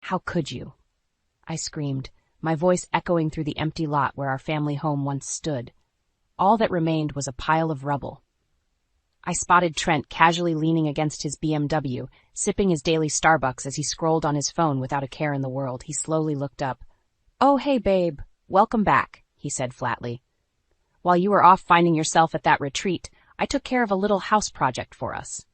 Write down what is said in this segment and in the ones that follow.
How could you? I screamed, my voice echoing through the empty lot where our family home once stood. All that remained was a pile of rubble. I spotted Trent casually leaning against his BMW, sipping his daily Starbucks as he scrolled on his phone without a care in the world. He slowly looked up. "Oh, hey, babe. Welcome back," he said flatly. "While you were off finding yourself at that retreat, I took care of a little house project for us."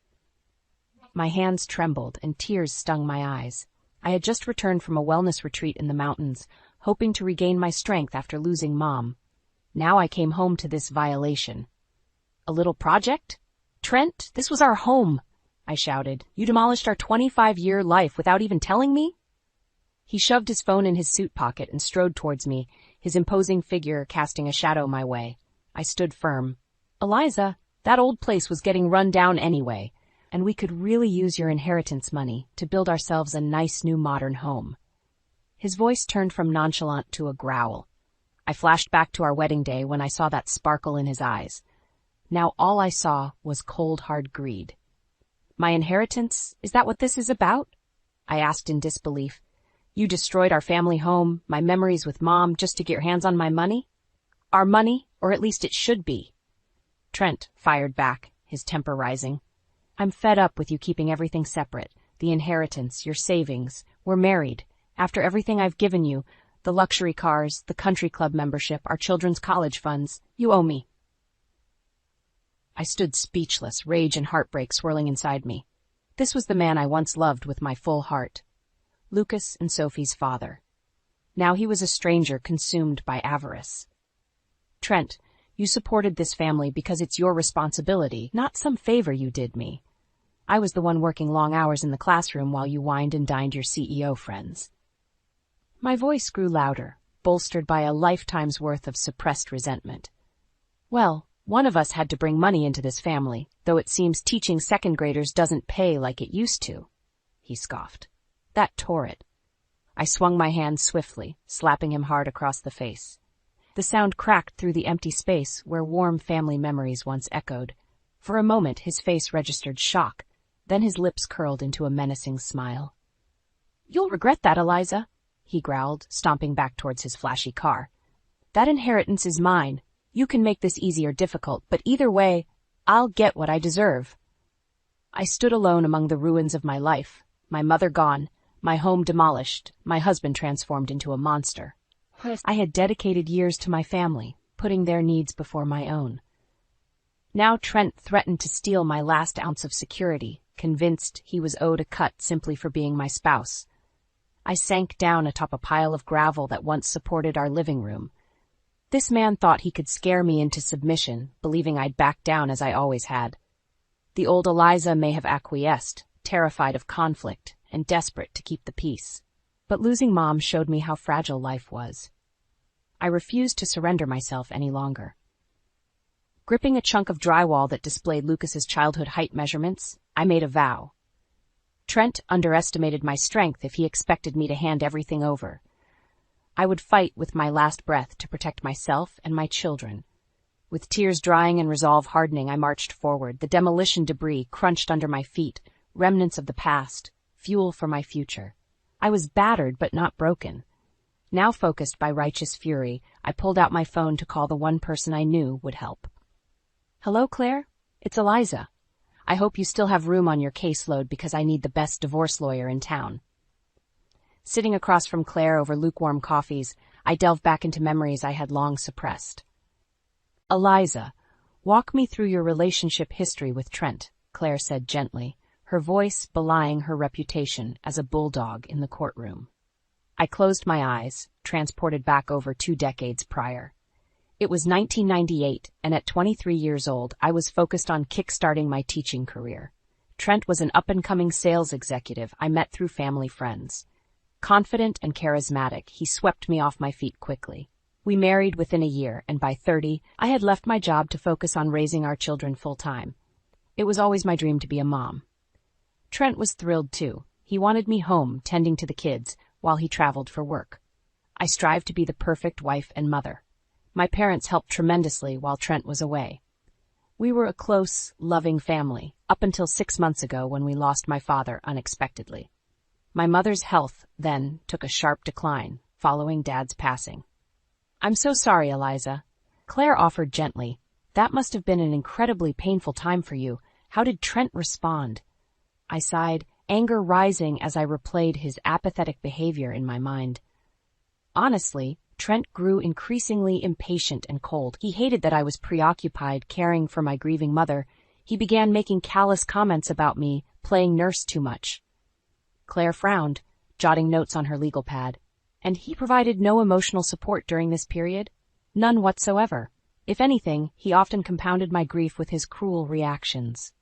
My hands trembled and tears stung my eyes. I had just returned from a wellness retreat in the mountains, hoping to regain my strength after losing Mom. Now I came home to this violation. "A little project? Trent, this was our home," I shouted. "You demolished our 25-year life without even telling me?" He shoved his phone in his suit pocket and strode towards me, his imposing figure casting a shadow my way. I stood firm. "Eliza, that old place was getting run down anyway, and we could really use your inheritance money to build ourselves a nice new modern home." His voice turned from nonchalant to a growl. I flashed back to our wedding day when I saw that sparkle in his eyes. Now all I saw was cold, hard greed. "My inheritance? Is that what this is about?" I asked in disbelief. "You destroyed our family home, my memories with Mom, just to get your hands on my money?" "Our money, or at least it should be." Trent fired back, his temper rising. "I'm fed up with you keeping everything separate. The inheritance, your savings. We're married. After everything I've given you, the luxury cars, the country club membership, our children's college funds, you owe me." I stood speechless, rage and heartbreak swirling inside me. This was the man I once loved with my full heart. Lucas and Sophie's father. Now he was a stranger consumed by avarice. "Trent, you supported this family because it's your responsibility, not some favor you did me. I was the one working long hours in the classroom while you wined and dined your CEO friends." My voice grew louder, bolstered by a lifetime's worth of suppressed resentment. "Well, one of us had to bring money into this family, though it seems teaching second graders doesn't pay like it used to," he scoffed. That tore it. I swung my hand swiftly, slapping him hard across the face. The sound cracked through the empty space where warm family memories once echoed. For a moment his face registered shock, then his lips curled into a menacing smile. "You'll regret that, Eliza," he growled, stomping back towards his flashy car. "That inheritance is mine. You can make this easy or difficult, but either way, I'll get what I deserve." I stood alone among the ruins of my life, my mother gone, my home demolished, my husband transformed into a monster. I had dedicated years to my family, putting their needs before my own. Now Trent threatened to steal my last ounce of security, convinced he was owed a cut simply for being my spouse. I sank down atop a pile of gravel that once supported our living room. This man thought he could scare me into submission, believing I'd back down as I always had. The old Eliza may have acquiesced, terrified of conflict and desperate to keep the peace. But losing Mom showed me how fragile life was. I refused to surrender myself any longer. Gripping a chunk of drywall that displayed Lucas's childhood height measurements, I made a vow. Trent underestimated my strength if he expected me to hand everything over. I would fight with my last breath to protect myself and my children. With tears drying and resolve hardening, I marched forward, the demolition debris crunched under my feet, remnants of the past, fuel for my future. I was battered but not broken. Now focused by righteous fury, I pulled out my phone to call the one person I knew would help. "Hello, Claire? It's Eliza. I hope you still have room on your caseload because I need the best divorce lawyer in town." Sitting across from Claire over lukewarm coffees, I delved back into memories I had long suppressed. "Eliza, walk me through your relationship history with Trent," Claire said gently, her voice belying her reputation as a bulldog in the courtroom. I closed my eyes, transported back over 2 decades prior. It was 1998, and at 23 years old, I was focused on kickstarting my teaching career. Trent was an up-and-coming sales executive I met through family friends. Confident and charismatic, he swept me off my feet quickly. We married within a year, and by 30, I had left my job to focus on raising our children full-time. It was always my dream to be a mom. Trent was thrilled, too. He wanted me home, tending to the kids, while he traveled for work. I strived to be the perfect wife and mother. My parents helped tremendously while Trent was away. We were a close, loving family, up until 6 months ago when we lost my father unexpectedly. My mother's health, then, took a sharp decline, following Dad's passing. "I'm so sorry, Eliza," Claire offered gently. "That must have been an incredibly painful time for you. How did Trent respond?" I sighed, anger rising as I replayed his apathetic behavior in my mind. Honestly, Trent grew increasingly impatient and cold. He hated that I was preoccupied caring for my grieving mother. He began making callous comments about me, playing nurse too much. Claire frowned, jotting notes on her legal pad. "And he provided no emotional support during this period?" "None whatsoever. If anything, he often compounded my grief with his cruel reactions."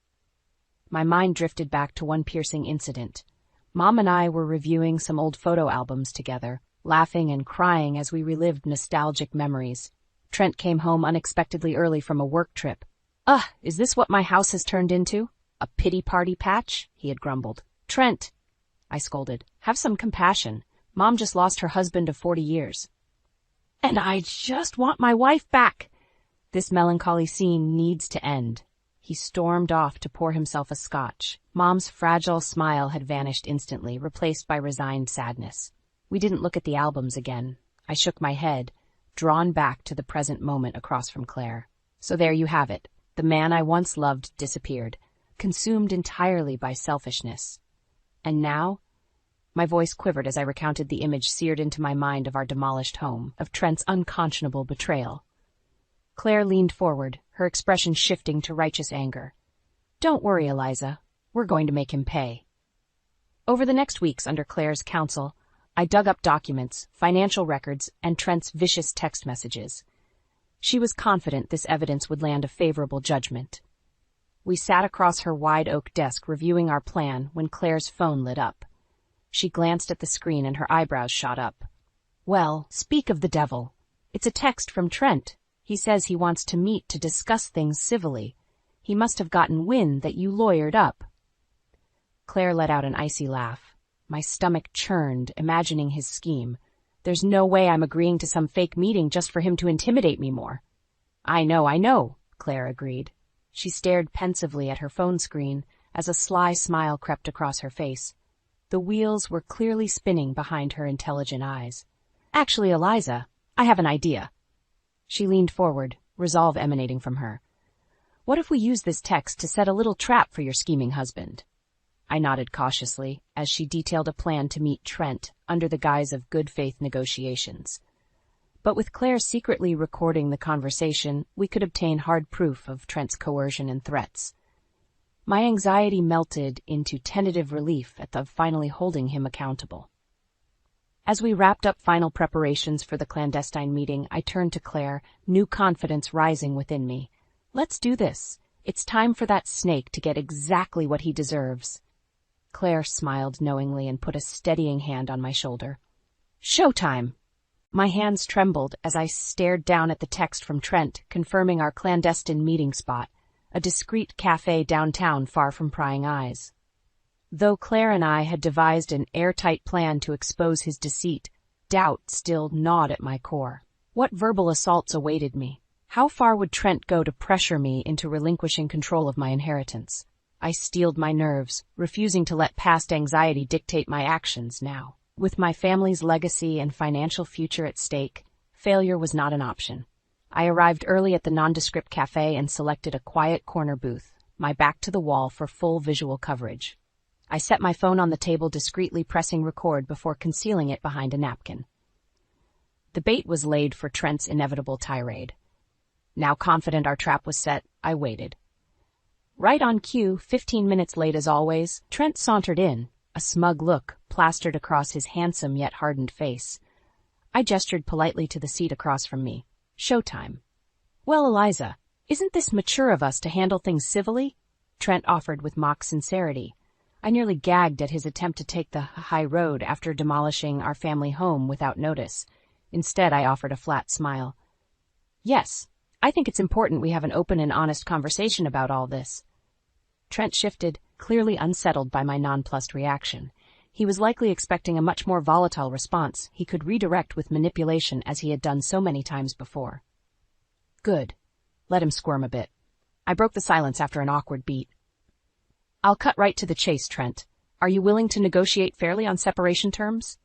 My mind drifted back to one piercing incident. Mom and I were reviewing some old photo albums together, laughing and crying as we relived nostalgic memories. Trent came home unexpectedly early from a work trip. "Ugh, is this what my house has turned into? A pity party patch?" he had grumbled. "Trent," I scolded, "have some compassion. Mom just lost her husband of 40 years. And I just want my wife back. This melancholy scene needs to end." He stormed off to pour himself a scotch. Mom's fragile smile had vanished instantly, replaced by resigned sadness. We didn't look at the albums again. I shook my head, drawn back to the present moment across from Claire. So there you have it. The man I once loved disappeared, consumed entirely by selfishness. And now? My voice quivered as I recounted the image seared into my mind of our demolished home, of Trent's unconscionable betrayal. Claire leaned forward, her expression shifting to righteous anger. "Don't worry, Eliza. We're going to make him pay." Over the next weeks, under Claire's counsel, I dug up documents, financial records, and Trent's vicious text messages. She was confident this evidence would land a favorable judgment. We sat across her wide oak desk reviewing our plan when Claire's phone lit up. She glanced at the screen and her eyebrows shot up. "Well, speak of the devil. It's a text from Trent. He says he wants to meet to discuss things civilly. He must have gotten wind that you lawyered up." Claire let out an icy laugh. My stomach churned, imagining his scheme. "There's no way I'm agreeing to some fake meeting just for him to intimidate me more." I know, Claire agreed. She stared pensively at her phone screen as a sly smile crept across her face. The wheels were clearly spinning behind her intelligent eyes. "Actually, Eliza, I have an idea." She leaned forward, resolve emanating from her. "What if we use this text to set a little trap for your scheming husband?" I nodded cautiously as she detailed a plan to meet Trent under the guise of good faith negotiations. But with Claire secretly recording the conversation, we could obtain hard proof of Trent's coercion and threats. My anxiety melted into tentative relief at the finally holding him accountable. As we wrapped up final preparations for the clandestine meeting, I turned to Claire, new confidence rising within me. "Let's do this. It's time for that snake to get exactly what he deserves." Claire smiled knowingly and put a steadying hand on my shoulder. "Showtime!" My hands trembled as I stared down at the text from Trent confirming our clandestine meeting spot, a discreet cafe downtown far from prying eyes. Though Claire and I had devised an airtight plan to expose his deceit, doubt still gnawed at my core. What verbal assaults awaited me? How far would Trent go to pressure me into relinquishing control of my inheritance? I steeled my nerves, refusing to let past anxiety dictate my actions now. With my family's legacy and financial future at stake, failure was not an option. I arrived early at the nondescript cafe and selected a quiet corner booth, my back to the wall for full visual coverage. I set my phone on the table, discreetly pressing record before concealing it behind a napkin. The bait was laid for Trent's inevitable tirade. Now confident our trap was set, I waited. Right on cue, 15 minutes late as always, Trent sauntered in, a smug look plastered across his handsome yet hardened face. I gestured politely to the seat across from me. Showtime. "Well, Eliza, isn't this mature of us to handle things civilly?" Trent offered with mock sincerity. I nearly gagged at his attempt to take the high road after demolishing our family home without notice. Instead, I offered a flat smile. "Yes, I think it's important we have an open and honest conversation about all this." Trent shifted, clearly unsettled by my nonplussed reaction. He was likely expecting a much more volatile response he could redirect with manipulation as he had done so many times before. "Good. Let him squirm a bit." I broke the silence after an awkward beat. "I'll cut right to the chase, Trent. Are you willing to negotiate fairly on separation terms?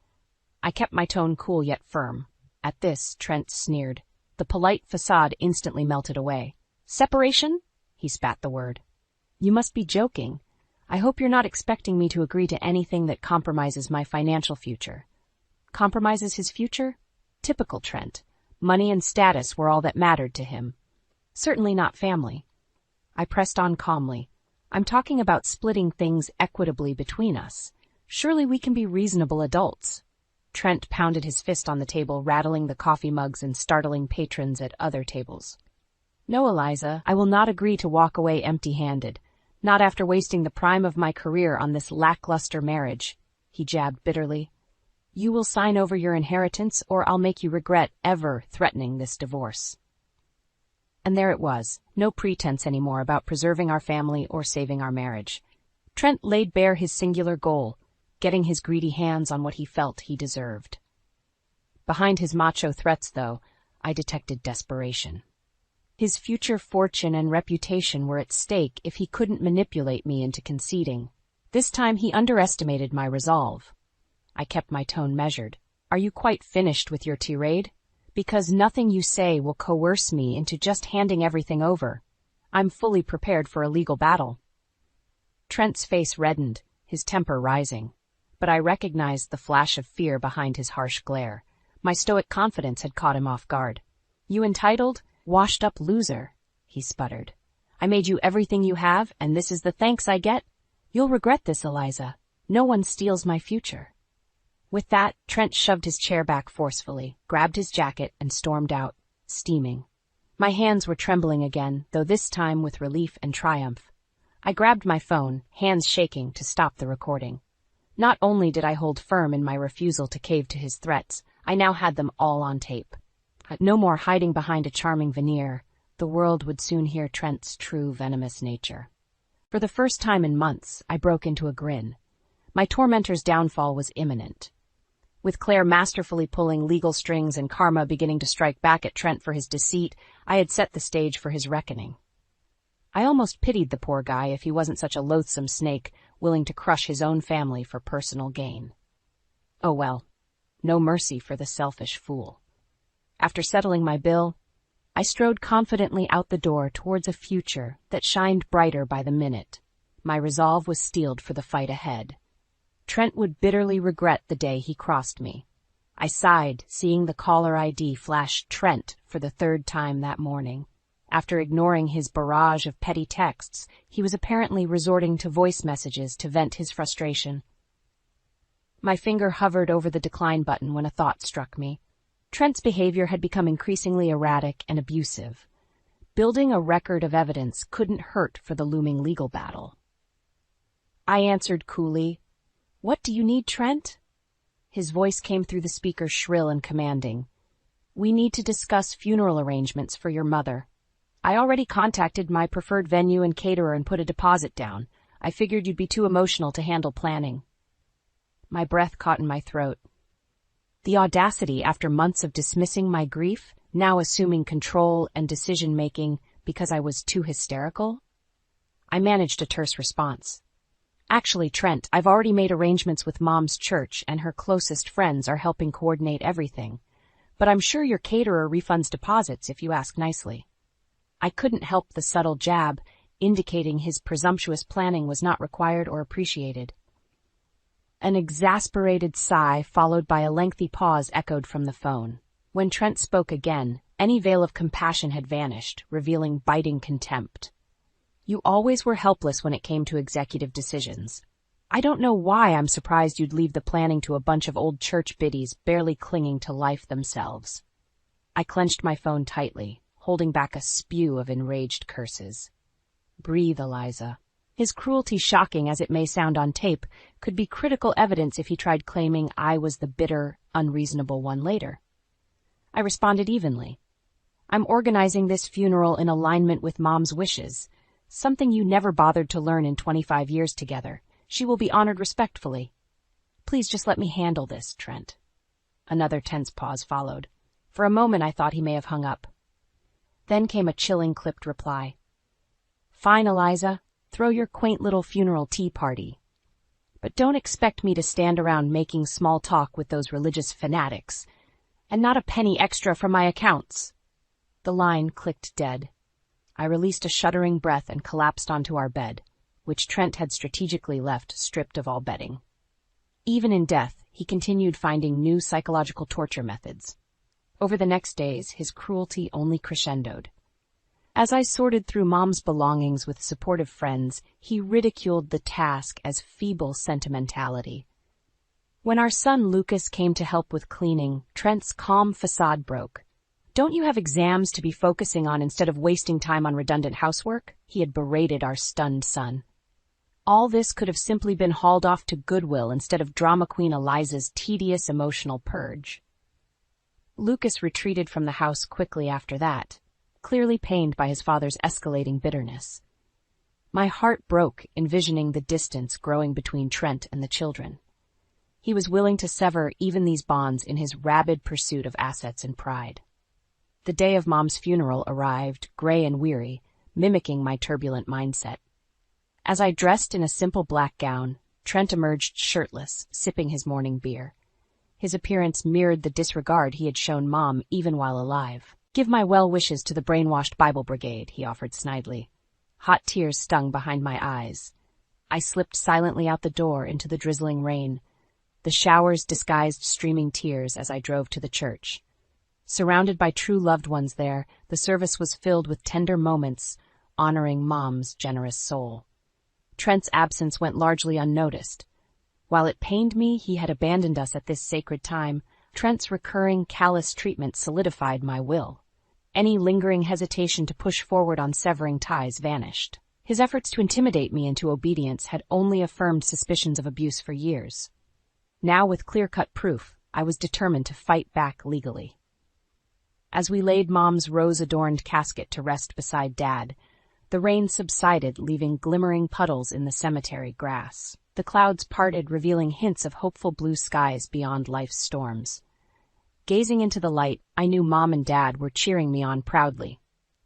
I kept my tone cool yet firm. At this, Trent sneered. The polite facade instantly melted away. Separation? He spat the word. You must be joking. I hope you're not expecting me to agree to anything that compromises my financial future. Compromises his future? Typical Trent. Money and status were all that mattered to him. Certainly not family. I pressed on calmly. I'm talking about splitting things equitably between us. Surely we can be reasonable adults. Trent pounded his fist on the table, rattling the coffee mugs and startling patrons at other tables. No, Eliza, I will not agree to walk away empty-handed. Not after wasting the prime of my career on this lackluster marriage, he jabbed bitterly. You will sign over your inheritance, or I'll make you regret ever threatening this divorce. And there it was, no pretense anymore about preserving our family or saving our marriage. Trent laid bare his singular goal, getting his greedy hands on what he felt he deserved. Behind his macho threats, though, I detected desperation. His future fortune and reputation were at stake if he couldn't manipulate me into conceding. This time he underestimated my resolve. I kept my tone measured. Are you quite finished with your tirade? Because nothing you say will coerce me into just handing everything over. I'm fully prepared for a legal battle. Trent's face reddened, his temper rising. But I recognized the flash of fear behind his harsh glare. My stoic confidence had caught him off guard. You entitled, washed-up loser, he sputtered. I made you everything you have, and this is the thanks I get? You'll regret this, Eliza. No one steals my future. With that, Trent shoved his chair back forcefully, grabbed his jacket, and stormed out, steaming. My hands were trembling again, though this time with relief and triumph. I grabbed my phone, hands shaking, to stop the recording. Not only did I hold firm in my refusal to cave to his threats, I now had them all on tape. No more hiding behind a charming veneer. The world would soon hear Trent's true venomous nature. For the first time in months, I broke into a grin. My tormentor's downfall was imminent. With Claire masterfully pulling legal strings and karma beginning to strike back at Trent for his deceit, I had set the stage for his reckoning. I almost pitied the poor guy if he wasn't such a loathsome snake, willing to crush his own family for personal gain. Oh well, no mercy for the selfish fool. After settling my bill, I strode confidently out the door towards a future that shined brighter by the minute. My resolve was steeled for the fight ahead. Trent would bitterly regret the day he crossed me. I sighed, seeing the caller ID flash Trent for the third time that morning. After ignoring his barrage of petty texts, he was apparently resorting to voice messages to vent his frustration. My finger hovered over the decline button when a thought struck me. Trent's behavior had become increasingly erratic and abusive. Building a record of evidence couldn't hurt for the looming legal battle. I answered coolly, "What do you need, Trent?" His voice came through the speaker shrill and commanding. "We need to discuss funeral arrangements for your mother. I already contacted my preferred venue and caterer and put a deposit down. I figured you'd be too emotional to handle planning." My breath caught in my throat. The audacity after months of dismissing my grief, now assuming control and decision-making because I was too hysterical? I managed a terse response. "Actually, Trent, I've already made arrangements with Mom's church and her closest friends are helping coordinate everything. But I'm sure your caterer refunds deposits if you ask nicely." I couldn't help the subtle jab, indicating his presumptuous planning was not required or appreciated. An exasperated sigh followed by a lengthy pause echoed from the phone. When Trent spoke again, any veil of compassion had vanished, revealing biting contempt. "You always were helpless when it came to executive decisions. I don't know why I'm surprised you'd leave the planning to a bunch of old church biddies barely clinging to life themselves." I clenched my phone tightly, holding back a spew of enraged curses. "Breathe, Eliza." His cruelty, shocking as it may sound on tape, could be critical evidence if he tried claiming I was the bitter, unreasonable one later. I responded evenly. "I'm organizing this funeral in alignment with Mom's wishes, something you never bothered to learn in 25 years together. She will be honored respectfully. Please just let me handle this, Trent." Another tense pause followed. For a moment I thought he may have hung up. Then came a chilling, clipped reply. "Fine, Eliza. Throw your quaint little funeral tea party. but don't expect me to stand around making small talk with those religious fanatics, and not a penny extra from my accounts." The line clicked dead. I released a shuddering breath and collapsed onto our bed, which Trent had strategically left stripped of all bedding. Even in death, he continued finding new psychological torture methods. Over the next days, his cruelty only crescendoed. As I sorted through Mom's belongings with supportive friends, he ridiculed the task as feeble sentimentality. When our son Lucas came to help with cleaning, Trent's calm facade broke. "Don't you have exams to be focusing on instead of wasting time on redundant housework?" he had berated our stunned son. All this could have simply been hauled off to Goodwill instead of drama queen Eliza's tedious emotional purge. Lucas retreated from the house quickly after that, clearly pained by his father's escalating bitterness. My heart broke envisioning the distance growing between Trent and the children. He was willing to sever even these bonds in his rabid pursuit of assets and pride. The day of Mom's funeral arrived, gray and weary, mimicking my turbulent mindset. As I dressed in a simple black gown, Trent emerged shirtless, sipping his morning beer. His appearance mirrored the disregard he had shown Mom even while alive. "Give my well wishes to the brainwashed Bible Brigade," he offered snidely. Hot tears stung behind my eyes. I slipped silently out the door into the drizzling rain. The showers disguised streaming tears as I drove to the church. Surrounded by true loved ones there, the service was filled with tender moments, honoring Mom's generous soul. Trent's absence went largely unnoticed. While it pained me he had abandoned us at this sacred time, Trent's recurring callous treatment solidified my will. Any lingering hesitation to push forward on severing ties vanished. His efforts to intimidate me into obedience had only affirmed suspicions of abuse for years. Now, with clear-cut proof, I was determined to fight back legally. As we laid Mom's rose-adorned casket to rest beside Dad, the rain subsided, leaving glimmering puddles in the cemetery grass. The clouds parted, revealing hints of hopeful blue skies beyond life's storms. Gazing into the light, I knew Mom and Dad were cheering me on proudly,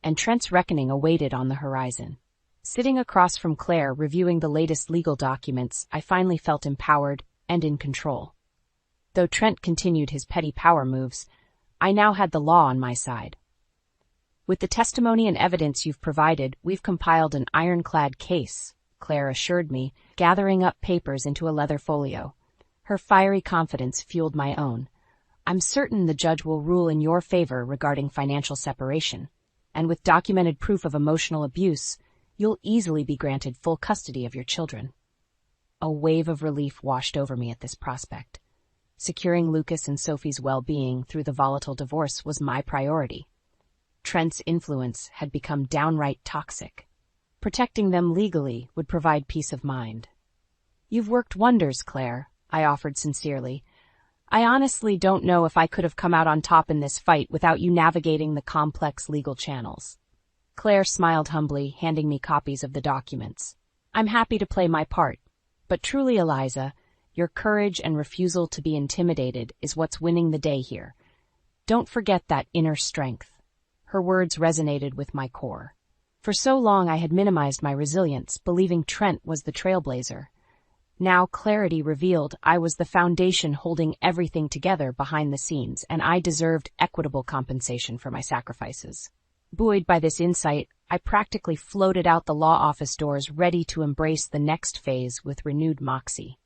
and Trent's reckoning awaited on the horizon. Sitting across from Claire, reviewing the latest legal documents, I finally felt empowered and in control. Though Trent continued his petty power moves, I now had the law on my side. "With the testimony and evidence you've provided, we've compiled an ironclad case," Claire assured me, gathering up papers into a leather folio. Her fiery confidence fueled my own. "I'm certain the judge will rule in your favor regarding financial separation, and with documented proof of emotional abuse, you'll easily be granted full custody of your children." A wave of relief washed over me at this prospect. Securing Lucas and Sophie's well-being through the volatile divorce was my priority. Trent's influence had become downright toxic. Protecting them legally would provide peace of mind. "You've worked wonders, Claire," I offered sincerely. "I honestly don't know if I could have come out on top in this fight without you navigating the complex legal channels." Claire smiled humbly, handing me copies of the documents. "I'm happy to play my part, but truly, Eliza, your courage and refusal to be intimidated is what's winning the day here. Don't forget that inner strength." Her words resonated with my core. For so long I had minimized my resilience, believing Trent was the trailblazer. Now clarity revealed I was the foundation holding everything together behind the scenes, and I deserved equitable compensation for my sacrifices. Buoyed by this insight, I practically floated out the law office doors, ready to embrace the next phase with renewed moxie.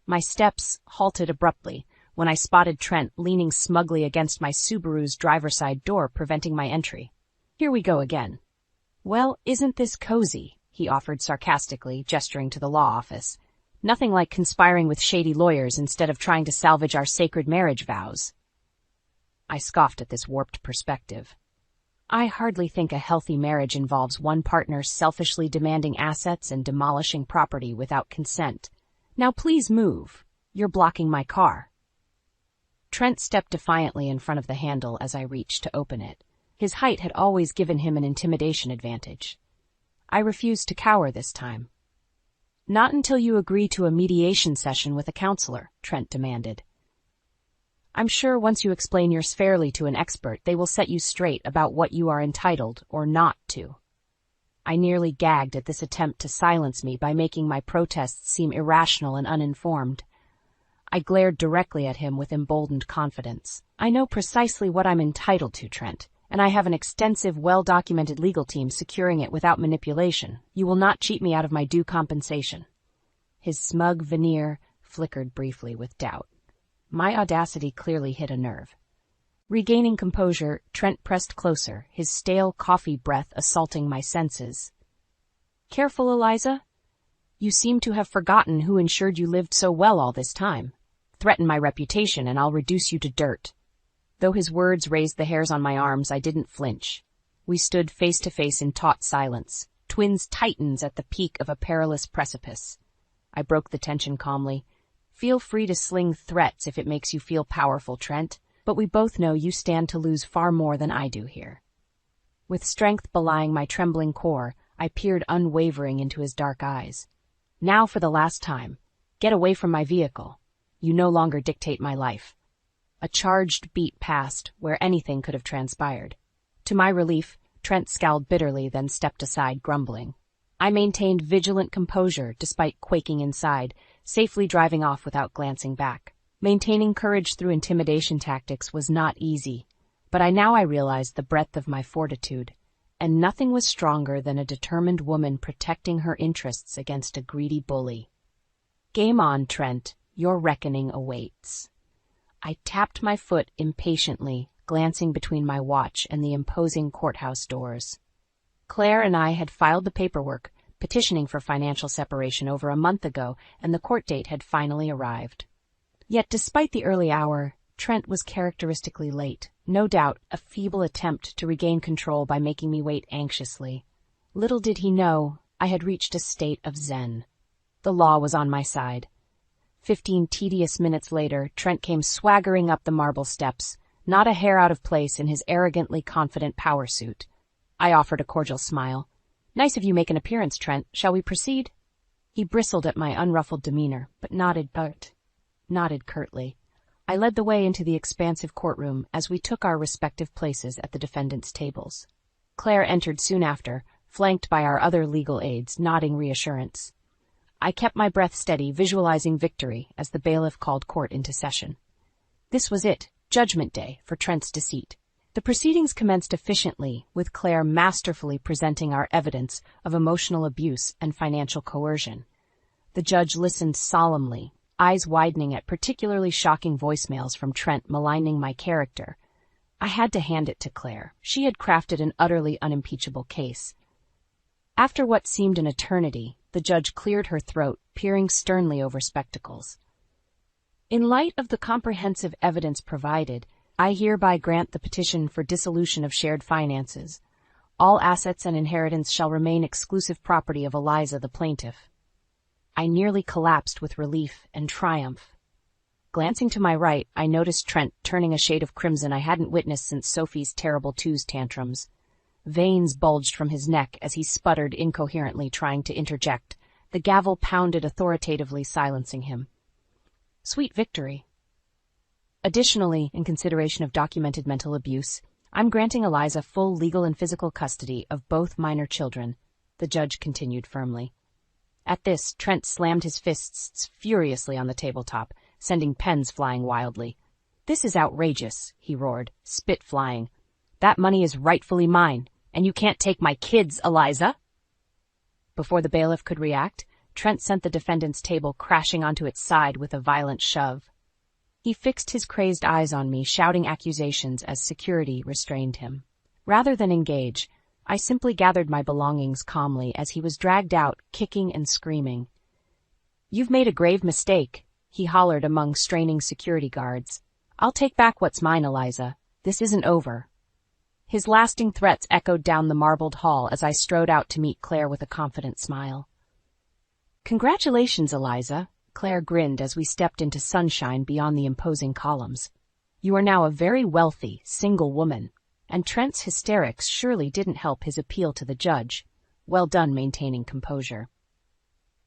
My steps halted abruptly when I spotted Trent leaning smugly against my Subaru's driver's side door, preventing my entry. "Here we go again." "Well, isn't this cozy?" he offered sarcastically, gesturing to the law office. "Nothing like conspiring with shady lawyers instead of trying to salvage our sacred marriage vows." I scoffed at this warped perspective. I hardly think a healthy marriage involves one partner selfishly demanding assets and demolishing property without consent. "Now please move. You're blocking my car." Trent stepped defiantly in front of the handle as I reached to open it. His height had always given him an intimidation advantage. I refused to cower this time. "Not until you agree to a mediation session with a counselor," Trent demanded. "I'm sure once you explain yours fairly to an expert, they will set you straight about what you are entitled or not to." I nearly gagged at this attempt to silence me by making my protests seem irrational and uninformed. I glared directly at him with emboldened confidence. I know precisely what I'm entitled to, Trent, and I have an extensive, well-documented legal team securing it without manipulation. You will not cheat me out of my due compensation. His smug veneer flickered briefly with doubt. My audacity clearly hit a nerve. Regaining composure, Trent pressed closer, his stale coffee breath assaulting my senses. Careful, Eliza. You seem to have forgotten who ensured you lived so well all this time. Threaten my reputation and I'll reduce you to dirt. Though his words raised the hairs on my arms, I didn't flinch. We stood face to face in taut silence, twins titans at the peak of a perilous precipice. I broke the tension calmly. Feel free to sling threats if it makes you feel powerful, Trent. But we both know you stand to lose far more than I do here. With strength belying my trembling core, I peered unwavering into his dark eyes. Now for the last time, get away from my vehicle. You no longer dictate my life. A charged beat passed where anything could have transpired. To my relief, Trent scowled bitterly, then stepped aside, grumbling. I maintained vigilant composure despite quaking inside, safely driving off without glancing back. Maintaining courage through intimidation tactics was not easy, but I realized the breadth of my fortitude, and nothing was stronger than a determined woman protecting her interests against a greedy bully. Game on, Trent. Your reckoning awaits. I tapped my foot impatiently, glancing between my watch and the imposing courthouse doors. Claire and I had filed the paperwork, petitioning for financial separation over a month ago, and the court date had finally arrived. Yet despite the early hour, Trent was characteristically late, no doubt a feeble attempt to regain control by making me wait anxiously. Little did he know, I had reached a state of zen. The law was on my side. 15 tedious minutes later, Trent came swaggering up the marble steps, not a hair out of place in his arrogantly confident power suit. I offered a cordial smile. Nice of you make an appearance, Trent. Shall we proceed? He bristled at my unruffled demeanor, but nodded curtly. I led the way into the expansive courtroom as we took our respective places at the defendants' tables. Claire entered soon after, flanked by our other legal aides, nodding reassurance. I kept my breath steady, visualizing victory as the bailiff called court into session. This was it, Judgment Day, for Trent's deceit. The proceedings commenced efficiently, with Claire masterfully presenting our evidence of emotional abuse and financial coercion. The judge listened solemnly, eyes widening at particularly shocking voicemails from Trent maligning my character. I had to hand it to Claire. She had crafted an utterly unimpeachable case. After what seemed an eternity, the judge cleared her throat, peering sternly over spectacles. In light of the comprehensive evidence provided, I hereby grant the petition for dissolution of shared finances. All assets and inheritance shall remain exclusive property of Eliza, the plaintiff. I nearly collapsed with relief and triumph. Glancing to my right, I noticed Trent turning a shade of crimson I hadn't witnessed since Sophie's terrible twos tantrums. Veins bulged from his neck as he sputtered incoherently, trying to interject. The gavel pounded authoritatively, silencing him. Sweet victory. Additionally, in consideration of documented mental abuse, I'm granting Eliza full legal and physical custody of both minor children, the judge continued firmly. At this, Trent slammed his fists furiously on the tabletop, sending pens flying wildly. This is outrageous, he roared, spit flying. That money is rightfully mine, and you can't take my kids, Eliza. Before the bailiff could react, Trent sent the defendant's table crashing onto its side with a violent shove. He fixed his crazed eyes on me, shouting accusations as security restrained him. Rather than engage, I simply gathered my belongings calmly as he was dragged out, kicking and screaming. You've made a grave mistake, he hollered among straining security guards. I'll take back what's mine, Eliza. This isn't over. His lasting threats echoed down the marbled hall as I strode out to meet Claire with a confident smile. Congratulations, Eliza, Claire grinned as we stepped into sunshine beyond the imposing columns. You are now a very wealthy, single woman. And Trent's hysterics surely didn't help his appeal to the judge. Well done maintaining composure.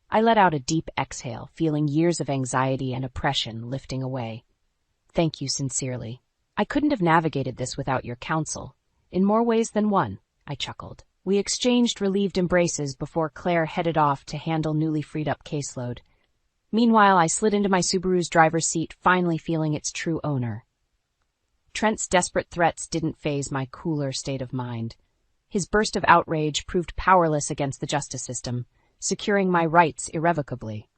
I let out a deep exhale, feeling years of anxiety and oppression lifting away. Thank you sincerely. I couldn't have navigated this without your counsel. In more ways than one, I chuckled. We exchanged relieved embraces before Claire headed off to handle newly freed-up caseload. Meanwhile, I slid into my Subaru's driver's seat, finally feeling its true owner. Trent's desperate threats didn't faze my cooler state of mind. His burst of outrage proved powerless against the justice system, securing my rights irrevocably.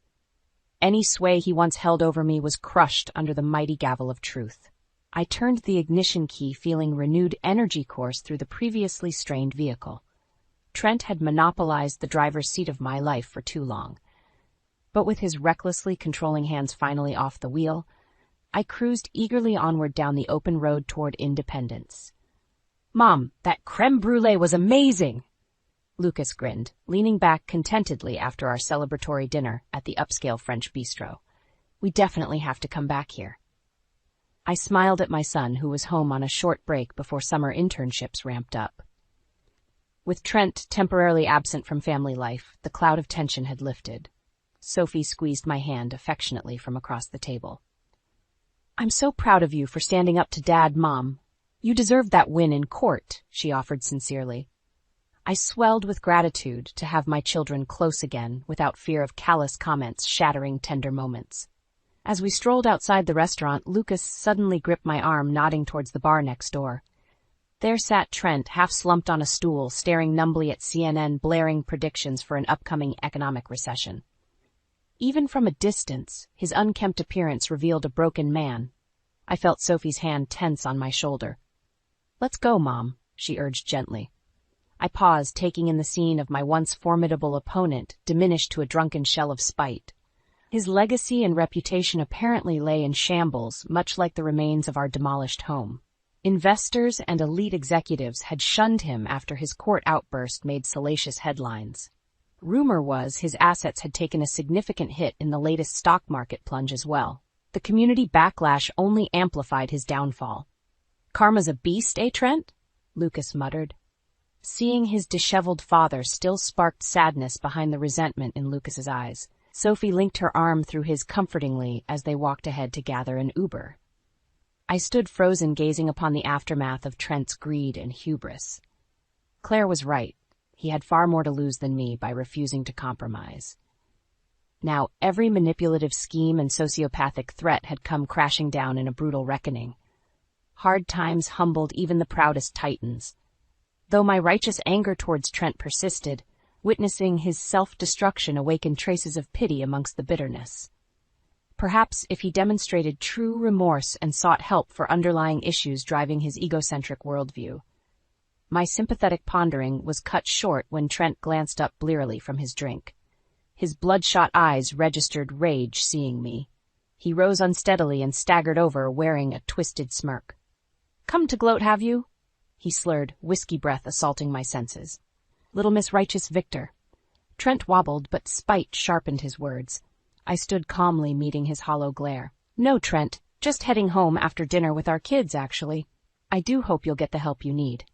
Any sway he once held over me was crushed under the mighty gavel of truth. I turned the ignition key, feeling renewed energy course through the previously strained vehicle. Trent had monopolized the driver's seat of my life for too long. But with his recklessly controlling hands finally off the wheel, I cruised eagerly onward down the open road toward independence. "Mom, that creme brulee was amazing!" Lucas grinned, leaning back contentedly after our celebratory dinner at the upscale French bistro. "We definitely have to come back here." I smiled at my son, who was home on a short break before summer internships ramped up. With Trent temporarily absent from family life, the cloud of tension had lifted. Sophie squeezed my hand affectionately from across the table. "I'm so proud of you for standing up to Dad, Mom. You deserved that win in court," she offered sincerely. I swelled with gratitude to have my children close again without fear of callous comments shattering tender moments. As we strolled outside the restaurant, Lucas suddenly gripped my arm, nodding towards the bar next door. There sat Trent, half-slumped on a stool, staring numbly at CNN, blaring predictions for an upcoming economic recession. Even from a distance, his unkempt appearance revealed a broken man. I felt Sophie's hand tense on my shoulder. "Let's go, Mom," she urged gently. I paused, taking in the scene of my once formidable opponent, diminished to a drunken shell of spite. His legacy and reputation apparently lay in shambles, much like the remains of our demolished home. Investors and elite executives had shunned him after his court outburst made salacious headlines. Rumor was his assets had taken a significant hit in the latest stock market plunge as well. The community backlash only amplified his downfall. "Karma's a beast, eh, Trent?" Lucas muttered. Seeing his disheveled father still sparked sadness behind the resentment in Lucas's eyes. Sophie linked her arm through his comfortingly as they walked ahead to gather an Uber. I stood frozen, gazing upon the aftermath of Trent's greed and hubris. Claire was right. He had far more to lose than me by refusing to compromise. Now every manipulative scheme and sociopathic threat had come crashing down in a brutal reckoning. Hard times humbled even the proudest titans. Though my righteous anger towards Trent persisted, witnessing his self-destruction awakened traces of pity amongst the bitterness. Perhaps if he demonstrated true remorse and sought help for underlying issues driving his egocentric worldview. My sympathetic pondering was cut short when Trent glanced up blearily from his drink. His bloodshot eyes registered rage seeing me. He rose unsteadily and staggered over, wearing a twisted smirk. "Come to gloat, have you?" He slurred, whiskey breath assaulting my senses. "Little Miss Righteous Victor." Trent wobbled, but spite sharpened his words. I stood calmly, meeting his hollow glare. "No, Trent, just heading home after dinner with our kids, actually. I do hope you'll get the help you need."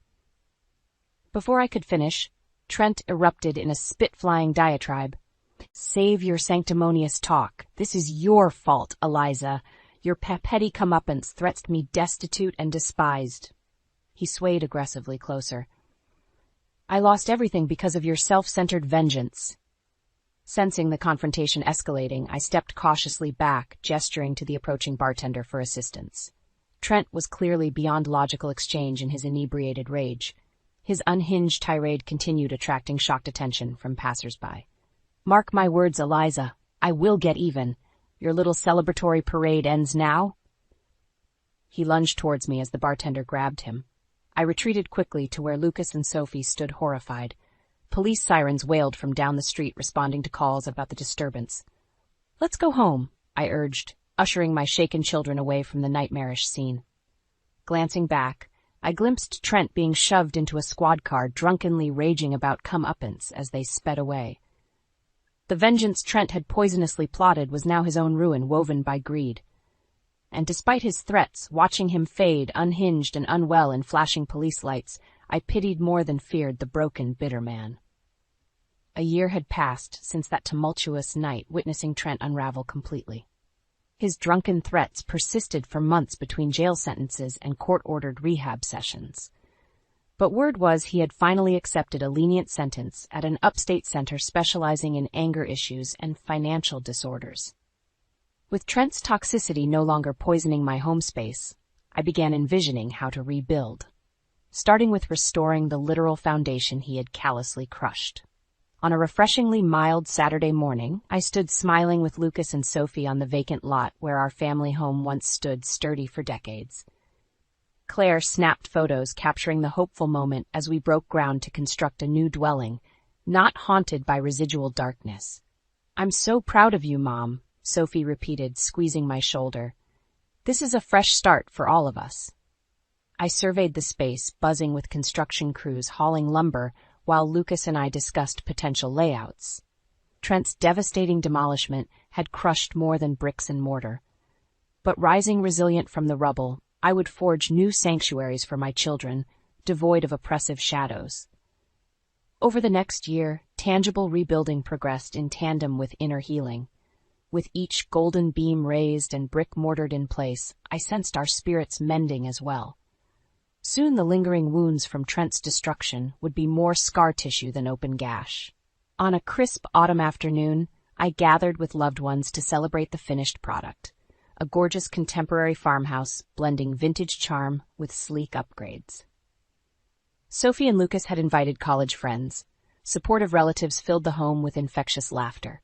Before I could finish, Trent erupted in a spit-flying diatribe. "Save your sanctimonious talk. This is your fault, Eliza. Your petty comeuppance threats me destitute and despised." He swayed aggressively closer. "I lost everything because of your self-centered vengeance." Sensing the confrontation escalating, I stepped cautiously back, gesturing to the approaching bartender for assistance. Trent was clearly beyond logical exchange in his inebriated rage. His unhinged tirade continued, attracting shocked attention from passers-by. "Mark my words, Eliza. I will get even. Your little celebratory parade ends now." He lunged towards me as the bartender grabbed him. I retreated quickly to where Lucas and Sophie stood horrified. Police sirens wailed from down the street, responding to calls about the disturbance. "Let's go home," I urged, ushering my shaken children away from the nightmarish scene. Glancing back, I glimpsed Trent being shoved into a squad car, drunkenly raging about comeuppance as they sped away. The vengeance Trent had poisonously plotted was now his own ruin, woven by greed. And despite his threats, watching him fade, unhinged and unwell in flashing police lights, I pitied more than feared the broken, bitter man. A year had passed since that tumultuous night, witnessing Trent unravel completely. His drunken threats persisted for months between jail sentences and court-ordered rehab sessions. But word was he had finally accepted a lenient sentence at an upstate center specializing in anger issues and financial disorders. With Trent's toxicity no longer poisoning my home space, I began envisioning how to rebuild, starting with restoring the literal foundation he had callously crushed. On a refreshingly mild Saturday morning, I stood smiling with Lucas and Sophie on the vacant lot where our family home once stood sturdy for decades. Claire snapped photos capturing the hopeful moment as we broke ground to construct a new dwelling, not haunted by residual darkness. "I'm so proud of you, Mom," Sophie repeated, squeezing my shoulder. "This is a fresh start for all of us." I surveyed the space, buzzing with construction crews hauling lumber, while Lucas and I discussed potential layouts. Trent's devastating demolishment had crushed more than bricks and mortar. But rising resilient from the rubble, I would forge new sanctuaries for my children, devoid of oppressive shadows. Over the next year, tangible rebuilding progressed in tandem with inner healing. With each golden beam raised and brick mortared in place, I sensed our spirits mending as well. Soon the lingering wounds from Trent's destruction would be more scar tissue than open gash. On a crisp autumn afternoon, I gathered with loved ones to celebrate the finished product, a gorgeous contemporary farmhouse blending vintage charm with sleek upgrades. Sophie and Lucas had invited college friends. Supportive relatives filled the home with infectious laughter.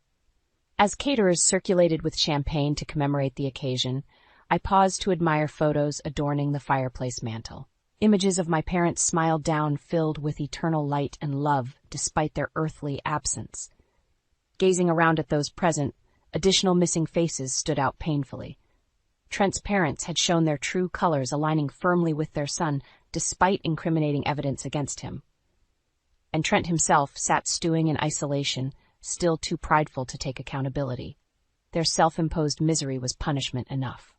As caterers circulated with champagne to commemorate the occasion, I paused to admire photos adorning the fireplace mantel. Images of my parents smiled down, filled with eternal light and love despite their earthly absence. Gazing around at those present, additional missing faces stood out painfully. Trent's parents had shown their true colors, aligning firmly with their son despite incriminating evidence against him. And Trent himself sat stewing in isolation, still too prideful to take accountability. Their self-imposed misery was punishment enough.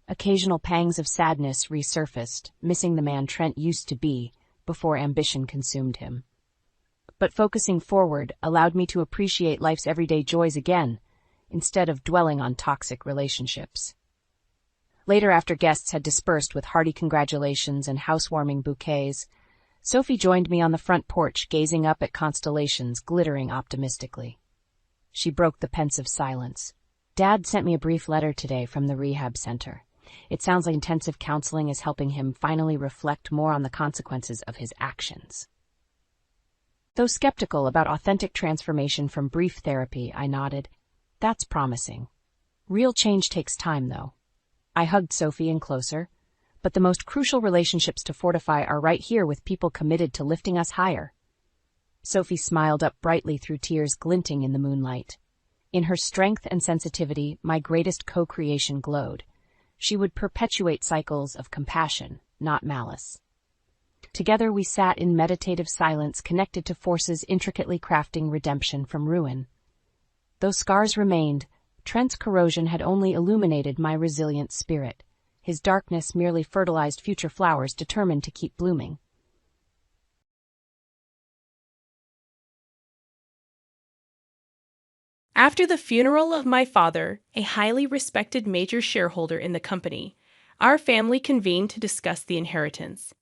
Occasional pangs of sadness resurfaced, missing the man Trent used to be before ambition consumed him. But focusing forward allowed me to appreciate life's everyday joys again, instead of dwelling on toxic relationships. Later, after guests had dispersed with hearty congratulations and housewarming bouquets, Sophie joined me on the front porch, gazing up at constellations glittering optimistically. She broke the pensive silence. "Dad sent me a brief letter today from the rehab center. It sounds like intensive counseling is helping him finally reflect more on the consequences of his actions." Though skeptical about authentic transformation from brief therapy, I nodded. "That's promising. Real change takes time, though." I hugged Sophie in closer. "But the most crucial relationships to fortify are right here, with people committed to lifting us higher." Sophie smiled up brightly through tears glinting in the moonlight. In her strength and sensitivity, my greatest co-creation glowed. She would perpetuate cycles of compassion, not malice. Together we sat in meditative silence, connected to forces intricately crafting redemption from ruin. Though scars remained, Trent's corrosion had only illuminated my resilient spirit. His darkness merely fertilized future flowers determined to keep blooming. After the funeral of my father, a highly respected major shareholder in the company, our family convened to discuss the inheritance.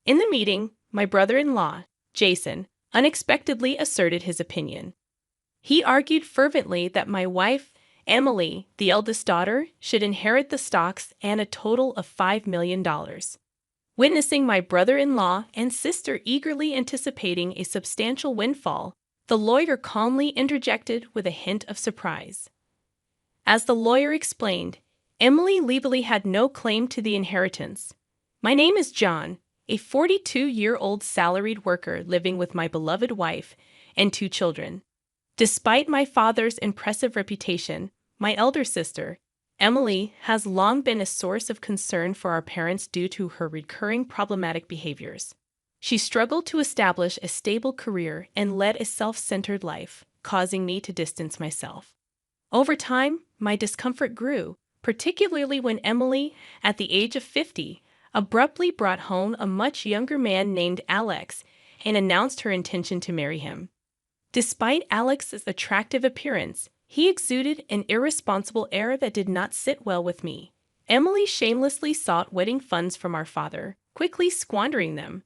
In the meeting, my brother-in-law, Jason, unexpectedly asserted his opinion. He argued fervently that my wife, Emily, the eldest daughter, should inherit the stocks and a total of $5 million. Witnessing my brother-in-law and sister eagerly anticipating a substantial windfall, the lawyer calmly interjected with a hint of surprise. As the lawyer explained, Emily legally had no claim to the inheritance. "My name is John, a 42-year-old salaried worker living with my beloved wife and 2 children. Despite my father's impressive reputation, my elder sister, Emily, has long been a source of concern for our parents due to her recurring problematic behaviors. She struggled to establish a stable career and led a self-centered life, causing me to distance myself. Over time, my discomfort grew, particularly when Emily, at the age of 50, abruptly brought home a much younger man named Alex and announced her intention to marry him. Despite Alex's attractive appearance, he exuded an irresponsible air that did not sit well with me. Emily shamelessly sought wedding funds from our father, quickly squandering them.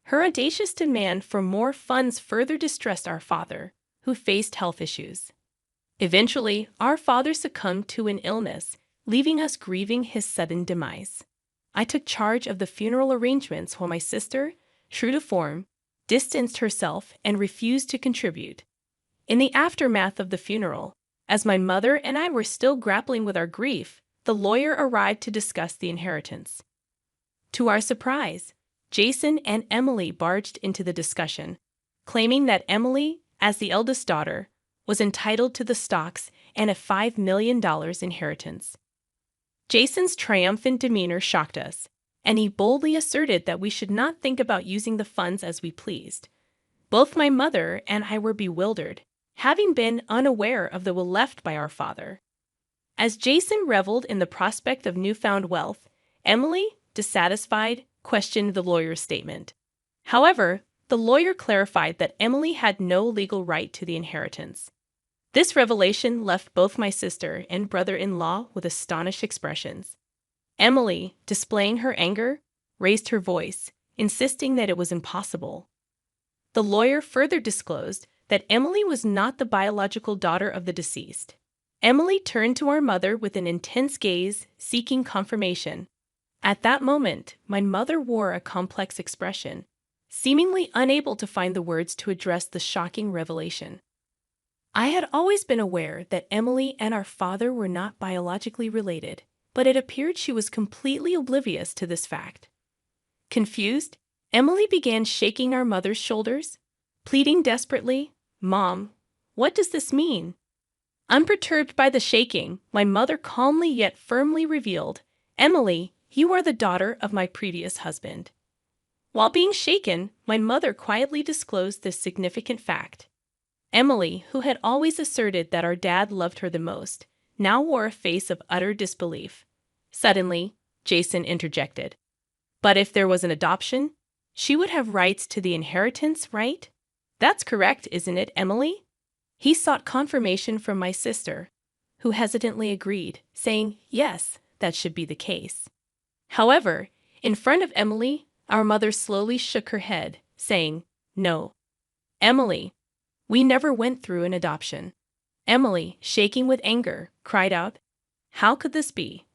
Her audacious demand for more funds further distressed our father, who faced health issues. Eventually, our father succumbed to an illness, leaving us grieving his sudden demise. I took charge of the funeral arrangements while my sister, true to form, distanced herself and refused to contribute. In the aftermath of the funeral, as my mother and I were still grappling with our grief, the lawyer arrived to discuss the inheritance. To our surprise, Jason and Emily barged into the discussion, claiming that Emily, as the eldest daughter, was entitled to the stocks and a $5 million inheritance. Jason's triumphant demeanor shocked us, and he boldly asserted that we should not think about using the funds as we pleased. Both my mother and I were bewildered, having been unaware of the will left by our father. As Jason reveled in the prospect of newfound wealth, Emily, dissatisfied, questioned the lawyer's statement. However, the lawyer clarified that Emily had no legal right to the inheritance. This revelation left both my sister and brother-in-law with astonished expressions. Emily, displaying her anger, raised her voice, insisting that it was impossible. The lawyer further disclosed that Emily was not the biological daughter of the deceased. Emily turned to our mother with an intense gaze, seeking confirmation. At that moment, my mother wore a complex expression, seemingly unable to find the words to address the shocking revelation. I had always been aware that Emily and our father were not biologically related, but it appeared she was completely oblivious to this fact. Confused, Emily began shaking our mother's shoulders, pleading desperately, "Mom, what does this mean?" Unperturbed by the shaking, my mother calmly yet firmly revealed, "Emily, you are the daughter of my previous husband." While being shaken, my mother quietly disclosed this significant fact. Emily, who had always asserted that our dad loved her the most, now wore a face of utter disbelief. Suddenly, Jason interjected. "But if there was an adoption, she would have rights to the inheritance, right? That's correct, isn't it, Emily?" He sought confirmation from my sister, who hesitantly agreed, saying, "Yes, that should be the case." However, in front of Emily, our mother slowly shook her head, saying, "No, Emily, we never went through an adoption." Emily, shaking with anger, cried out, "How could this be?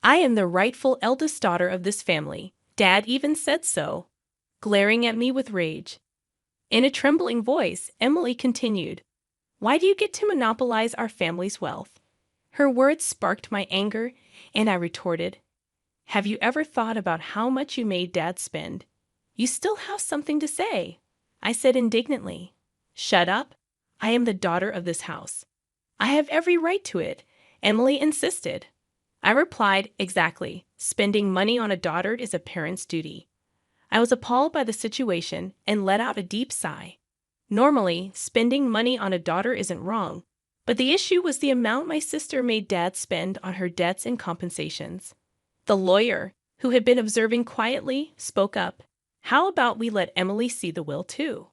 I am the rightful eldest daughter of this family. Dad even said so," glaring at me with rage. In a trembling voice, Emily continued, "Why do you get to monopolize our family's wealth?" Her words sparked my anger, and I retorted, "Have you ever thought about how much you made Dad spend? You still have something to say," I said indignantly. "Shut up. I am the daughter of this house. I have every right to it," Emily insisted. I replied, "Exactly. Spending money on a daughter is a parent's duty." I was appalled by the situation and let out a deep sigh. Normally, spending money on a daughter isn't wrong, but the issue was the amount my sister made Dad spend on her debts and compensations. The lawyer, who had been observing quietly, spoke up. "How about we let Emily see the will too?"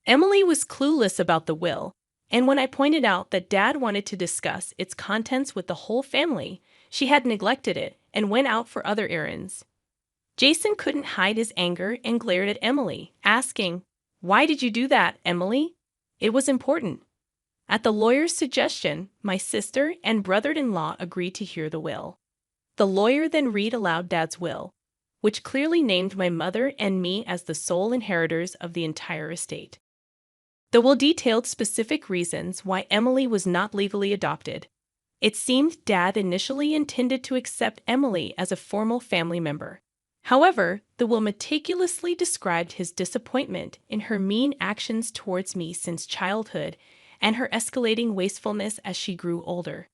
Emily was clueless about the will, and when I pointed out that Dad wanted to discuss its contents with the whole family, she had neglected it and went out for other errands. Jason couldn't hide his anger and glared at Emily, asking, "Why did you do that, Emily?" It was important. At the lawyer's suggestion, my sister and brother-in-law agreed to hear the will. The lawyer then read aloud Dad's will, which clearly named my mother and me as the sole inheritors of the entire estate. The will detailed specific reasons why Emily was not legally adopted. It seemed Dad initially intended to accept Emily as a formal family member. However, the will meticulously described his disappointment in her mean actions towards me since childhood and her escalating wastefulness as she grew older.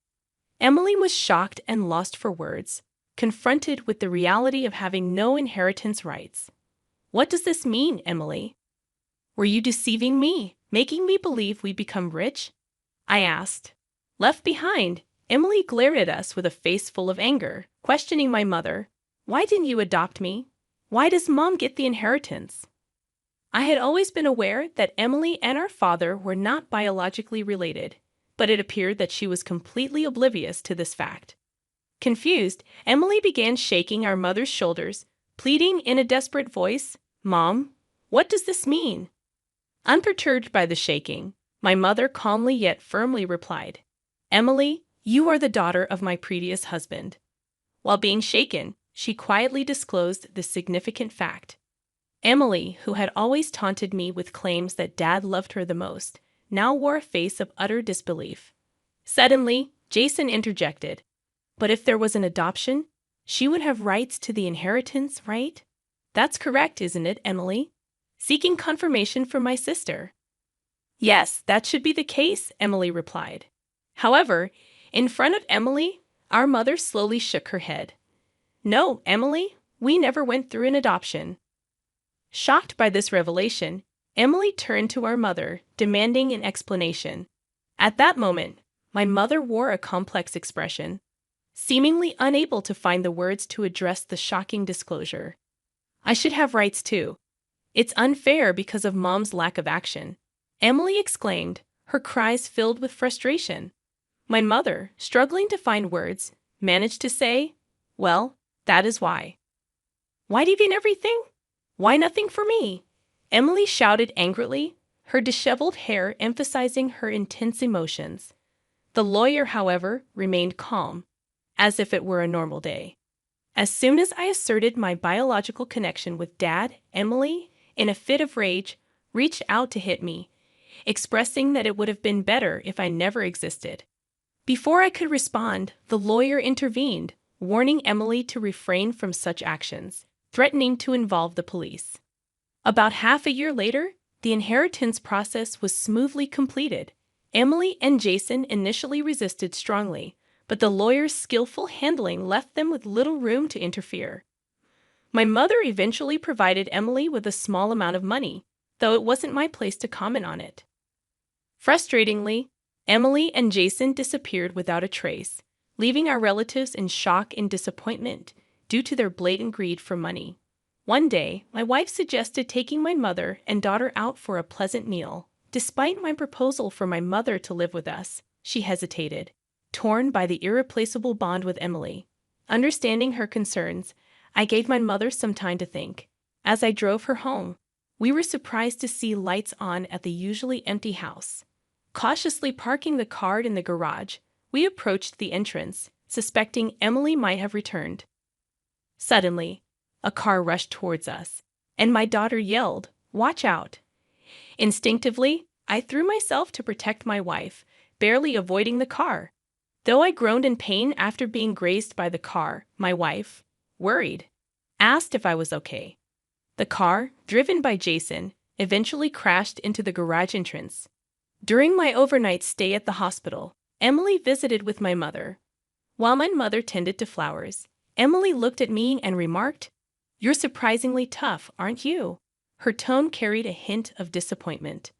Emily was shocked and lost for words, confronted with the reality of having no inheritance rights. "What does this mean, Emily? Were you deceiving me, making me believe we'd become rich?" I asked. Left behind, Emily glared at us with a face full of anger, questioning my mother. "Why didn't you adopt me? Why does Mom get the inheritance?" I had always been aware that Emily and our father were not biologically related, but it appeared that she was completely oblivious to this fact. Confused, Emily began shaking our mother's shoulders, pleading in a desperate voice, "Mom, What does this mean? Unperturbed by the shaking, my mother calmly yet firmly replied, Emily, you are the daughter of my previous husband. While being shaken, she quietly disclosed this significant fact. Emily, who had always taunted me with claims that Dad loved her the most, now wore a face of utter disbelief. Suddenly, Jason interjected, But if there was an adoption, she would have rights to the inheritance, right? That's correct, isn't it, Emily? Seeking confirmation from my sister. Yes, that should be the case, Emily replied. However, in front of Emily, our mother slowly shook her head. No, Emily, we never went through an adoption. Shocked by this revelation, Emily turned to our mother, demanding an explanation. At that moment, my mother wore a complex expression, seemingly unable to find the words to address the shocking disclosure. I should have rights too. It's unfair because of Mom's lack of action, Emily exclaimed, her cries filled with frustration. My mother, struggling to find words, managed to say, Well, that is why. Why deviate everything? Why nothing for me? Emily shouted angrily, her disheveled hair emphasizing her intense emotions. The lawyer, however, remained calm, as if it were a normal day. As soon as I asserted my biological connection with Dad, Emily, in a fit of rage, reached out to hit me, expressing that it would have been better if I never existed. Before I could respond, the lawyer intervened, warning Emily to refrain from such actions, threatening to involve the police. About half a year later, the inheritance process was smoothly completed. Emily and Jason initially resisted strongly, but the lawyer's skillful handling left them with little room to interfere. My mother eventually provided Emily with a small amount of money, though it wasn't my place to comment on it. Frustratingly, Emily and Jason disappeared without a trace, leaving our relatives in shock and disappointment due to their blatant greed for money. One day, my wife suggested taking my mother and daughter out for a pleasant meal. Despite my proposal for my mother to live with us, she hesitated, torn by the irreplaceable bond with Emily. Understanding her concerns, I gave my mother some time to think. As I drove her home, we were surprised to see lights on at the usually empty house. Cautiously parking the car in the garage, we approached the entrance, suspecting Emily might have returned. Suddenly, a car rushed towards us, and my daughter yelled, "Watch out!" Instinctively, I threw myself to protect my wife, barely avoiding the car. Though I groaned in pain after being grazed by the car, my wife, worried, asked if I was okay. The car, driven by Jason, eventually crashed into the garage entrance. During my overnight stay at the hospital, Emily visited with my mother. While my mother tended to flowers, Emily looked at me and remarked, "You're surprisingly tough, aren't you?" Her tone carried a hint of disappointment.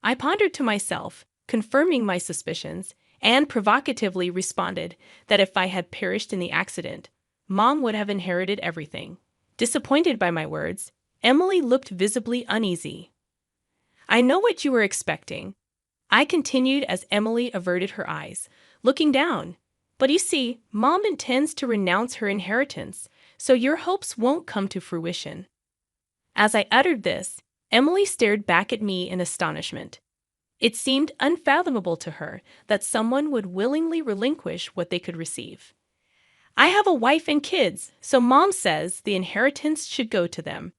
I pondered to myself, confirming my suspicions, and provocatively responded that if I had perished in the accident, Mom would have inherited everything. Disappointed by my words, Emily looked visibly uneasy. "I know what you were expecting," I continued as Emily averted her eyes, looking down. "But you see, Mom intends to renounce her inheritance, so your hopes won't come to fruition." As I uttered this, Emily stared back at me in astonishment. It seemed unfathomable to her that someone would willingly relinquish what they could receive. "I have a wife and kids, so Mom says the inheritance should go to them.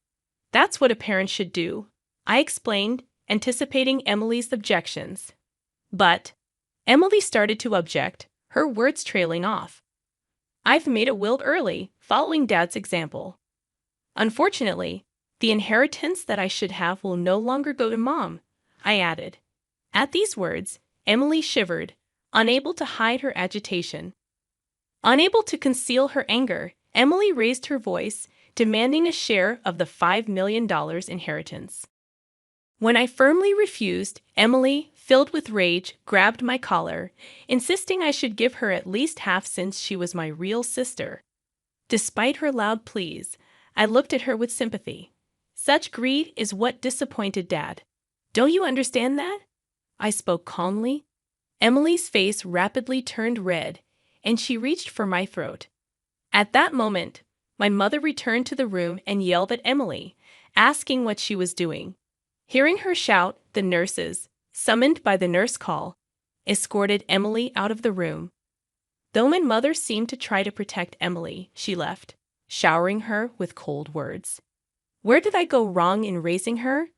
That's what a parent should do," I explained, anticipating Emily's objections. But Emily started to object, her words trailing off. "I've made a will early, following Dad's example. Unfortunately, the inheritance that I should have will no longer go to Mom," I added. At these words, Emily shivered, unable to hide her agitation. Unable to conceal her anger, Emily raised her voice, demanding a share of the $5 million inheritance. When I firmly refused, Emily, filled with rage, grabbed my collar, insisting I should give her at least half since she was my real sister. Despite her loud pleas, I looked at her with sympathy. Such greed is what disappointed Dad. "Don't you understand that?" I spoke calmly. Emily's face rapidly turned red, and she reached for my throat. At that moment, my mother returned to the room and yelled at Emily, asking what she was doing. Hearing her shout, the nurses, summoned by the nurse call, escorted Emily out of the room. Though my mother seemed to try to protect Emily, she left, showering her with cold words. Where did I go wrong in raising her?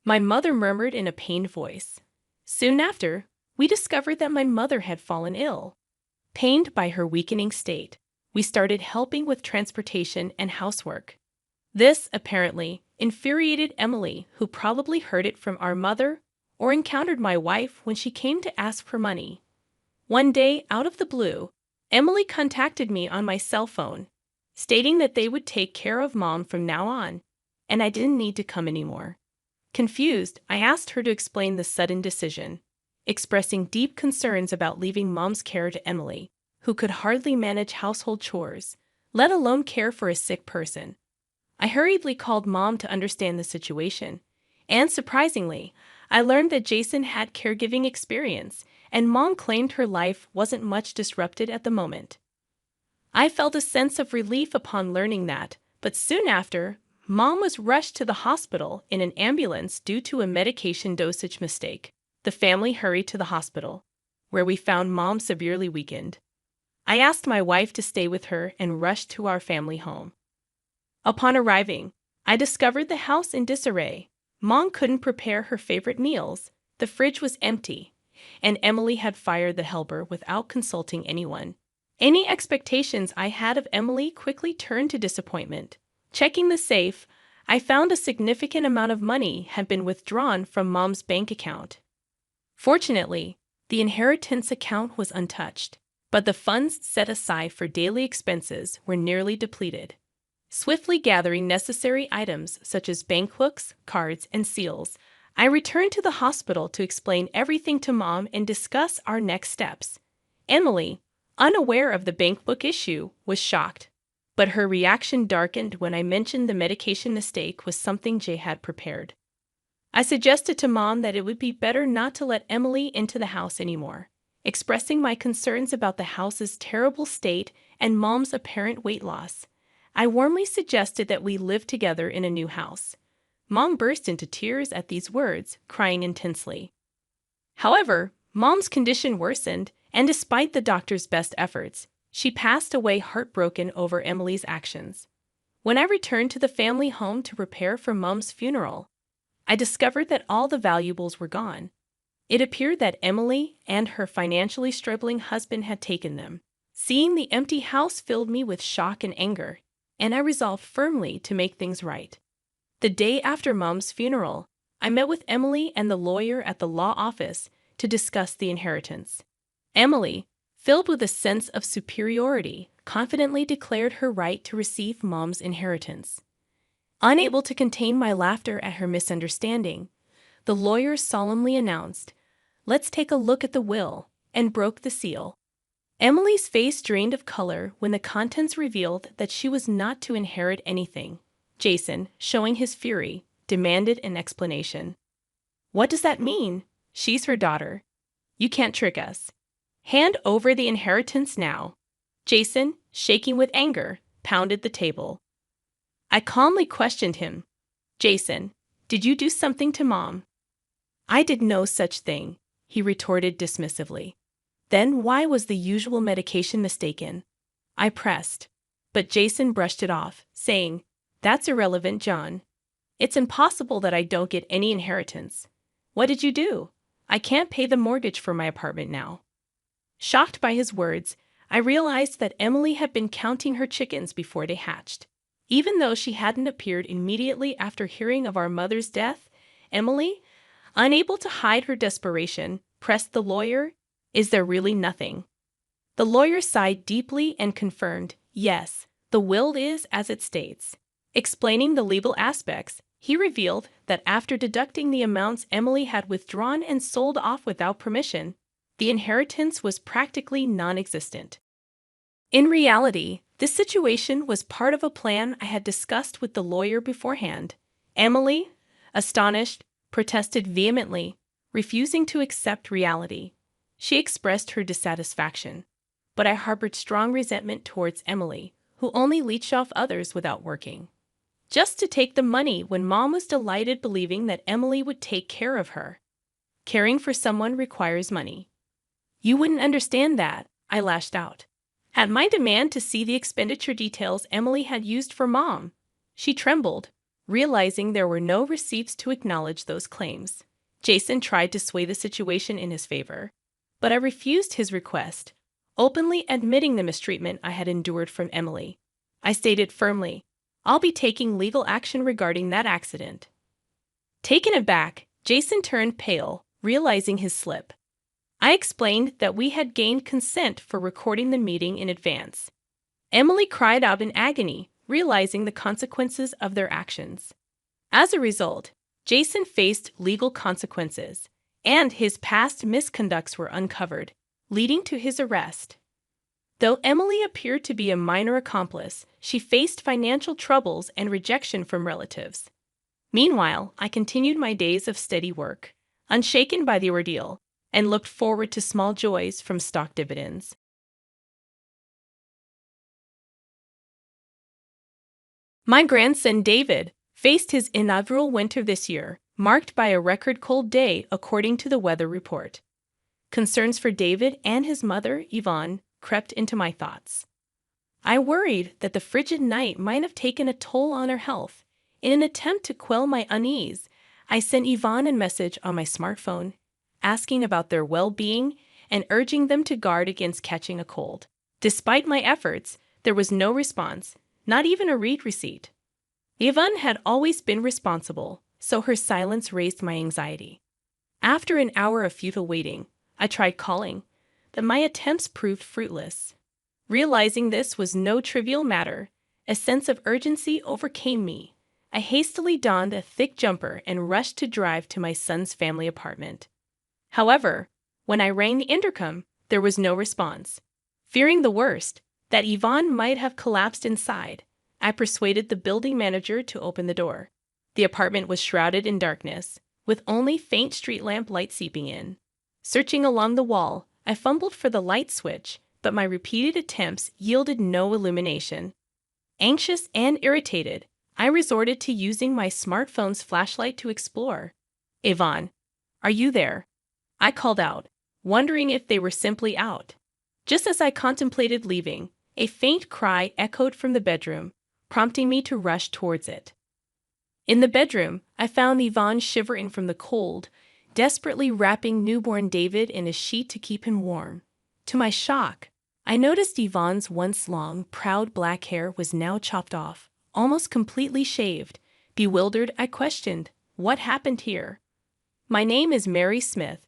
My mother murmured in a pained voice. Soon after, we discovered that my mother had fallen ill. Pained by her weakening state, we started helping with transportation and housework. This, apparently, infuriated Emily, who probably heard it from our mother or encountered my wife when she came to ask for money. One day, out of the blue, Emily contacted me on my cell phone, stating that they would take care of Mom from now on, and I didn't need to come anymore. Confused, I asked her to explain the sudden decision, expressing deep concerns about leaving Mom's care to Emily, who could hardly manage household chores, let alone care for a sick person. I hurriedly called Mom to understand the situation, and surprisingly, I learned that Jason had caregiving experience, and Mom claimed her life wasn't much disrupted at the moment. I felt a sense of relief upon learning that, but soon after, Mom was rushed to the hospital in an ambulance due to a medication dosage mistake. The family hurried to the hospital, where we found Mom severely weakened. I asked my wife to stay with her and rushed to our family home. Upon arriving, I discovered the house in disarray. Mom couldn't prepare her favorite meals, the fridge was empty, and Emily had fired the helper without consulting anyone. Any expectations I had of Emily quickly turned to disappointment. Checking the safe, I found a significant amount of money had been withdrawn from Mom's bank account. Fortunately, the inheritance account was untouched, but the funds set aside for daily expenses were nearly depleted. Swiftly gathering necessary items such as bank books, cards, and seals, I returned to the hospital to explain everything to Mom and discuss our next steps. Emily, unaware of the bank book issue, was shocked, but her reaction darkened when I mentioned the medication mistake was something Jay had prepared. I suggested to Mom that it would be better not to let Emily into the house anymore, expressing my concerns about the house's terrible state and Mom's apparent weight loss. I warmly suggested that we live together in a new house. Mom burst into tears at these words, crying intensely. However, Mom's condition worsened, and despite the doctor's best efforts, she passed away heartbroken over Emily's actions. When I returned to the family home to prepare for Mom's funeral, I discovered that all the valuables were gone. It appeared that Emily and her financially struggling husband had taken them. Seeing the empty house filled me with shock and anger, and I resolved firmly to make things right. The day after Mom's funeral, I met with Emily and the lawyer at the law office to discuss the inheritance. Emily, filled with a sense of superiority, confidently declared her right to receive Mom's inheritance. Unable to contain my laughter at her misunderstanding, the lawyer solemnly announced, "Let's take a look at the will," and broke the seal. Emily's face drained of color when the contents revealed that she was not to inherit anything. Jason, showing his fury, demanded an explanation. "What does that mean? She's her daughter. You can't trick us. Hand over the inheritance now." Jason, shaking with anger, pounded the table. I calmly questioned him. "Jason, did you do something to Mom?" "I did no such thing," he retorted dismissively. "Then why was the usual medication mistaken?" I pressed, but Jason brushed it off, saying, "That's irrelevant, John. It's impossible that I don't get any inheritance. What did you do? I can't pay the mortgage for my apartment now." Shocked by his words, I realized that Emily had been counting her chickens before they hatched. Even though she hadn't appeared immediately after hearing of our mother's death, Emily, unable to hide her desperation, pressed the lawyer, "Is there really nothing?" The lawyer sighed deeply and confirmed, "Yes, the will is as it states." Explaining the legal aspects, he revealed that after deducting the amounts Emily had withdrawn and sold off without permission, the inheritance was practically non-existent. In reality, this situation was part of a plan I had discussed with the lawyer beforehand. Emily, astonished, protested vehemently, refusing to accept reality. She expressed her dissatisfaction, but I harbored strong resentment towards Emily, who only leeched off others without working. just to take the money when Mom was delighted, believing that Emily would take care of her. Caring for someone requires money. You wouldn't understand that, I lashed out. At my demand to see the expenditure details Emily had used for Mom, she trembled, realizing there were no receipts to acknowledge those claims. Jason tried to sway the situation in his favor, but I refused his request, openly admitting the mistreatment I had endured from Emily. I stated firmly, I'll be taking legal action regarding that accident. Taken aback, Jason turned pale, realizing his slip. I explained that we had gained consent for recording the meeting in advance. Emily cried out in agony, realizing the consequences of their actions. As a result, Jason faced legal consequences, and his past misconducts were uncovered, leading to his arrest. Though Emily appeared to be a minor accomplice, she faced financial troubles and rejection from relatives. Meanwhile, I continued my days of steady work, unshaken by the ordeal, and looked forward to small joys from stock dividends. My grandson David faced his inaugural winter this year, marked by a record cold day according to the weather report. Concerns for David and his mother, Yvonne, crept into my thoughts. I worried that the frigid night might have taken a toll on her health. In an attempt to quell my unease, I sent Yvonne a message on my smartphone, asking about their well-being and urging them to guard against catching a cold. Despite my efforts, there was no response, not even a read receipt. Yvonne had always been responsible, so her silence raised my anxiety. After an hour of futile waiting, I tried calling, but my attempts proved fruitless. Realizing this was no trivial matter, a sense of urgency overcame me. I hastily donned a thick jumper and rushed to drive to my son's family apartment. However, when I rang the intercom, there was no response. Fearing the worst, that Yvonne might have collapsed inside, I persuaded the building manager to open the door. The apartment was shrouded in darkness, with only faint street lamp light seeping in. Searching along the wall, I fumbled for the light switch, but my repeated attempts yielded no illumination. Anxious and irritated, I resorted to using my smartphone's flashlight to explore. Yvonne, are you there? I called out, wondering if they were simply out. Just as I contemplated leaving, a faint cry echoed from the bedroom, prompting me to rush towards it. In the bedroom, I found Yvonne shivering from the cold, desperately wrapping newborn David in a sheet to keep him warm. To my shock, I noticed Yvonne's once long, proud black hair was now chopped off, almost completely shaved. Bewildered, I questioned, what happened here? My name is Mary Smith,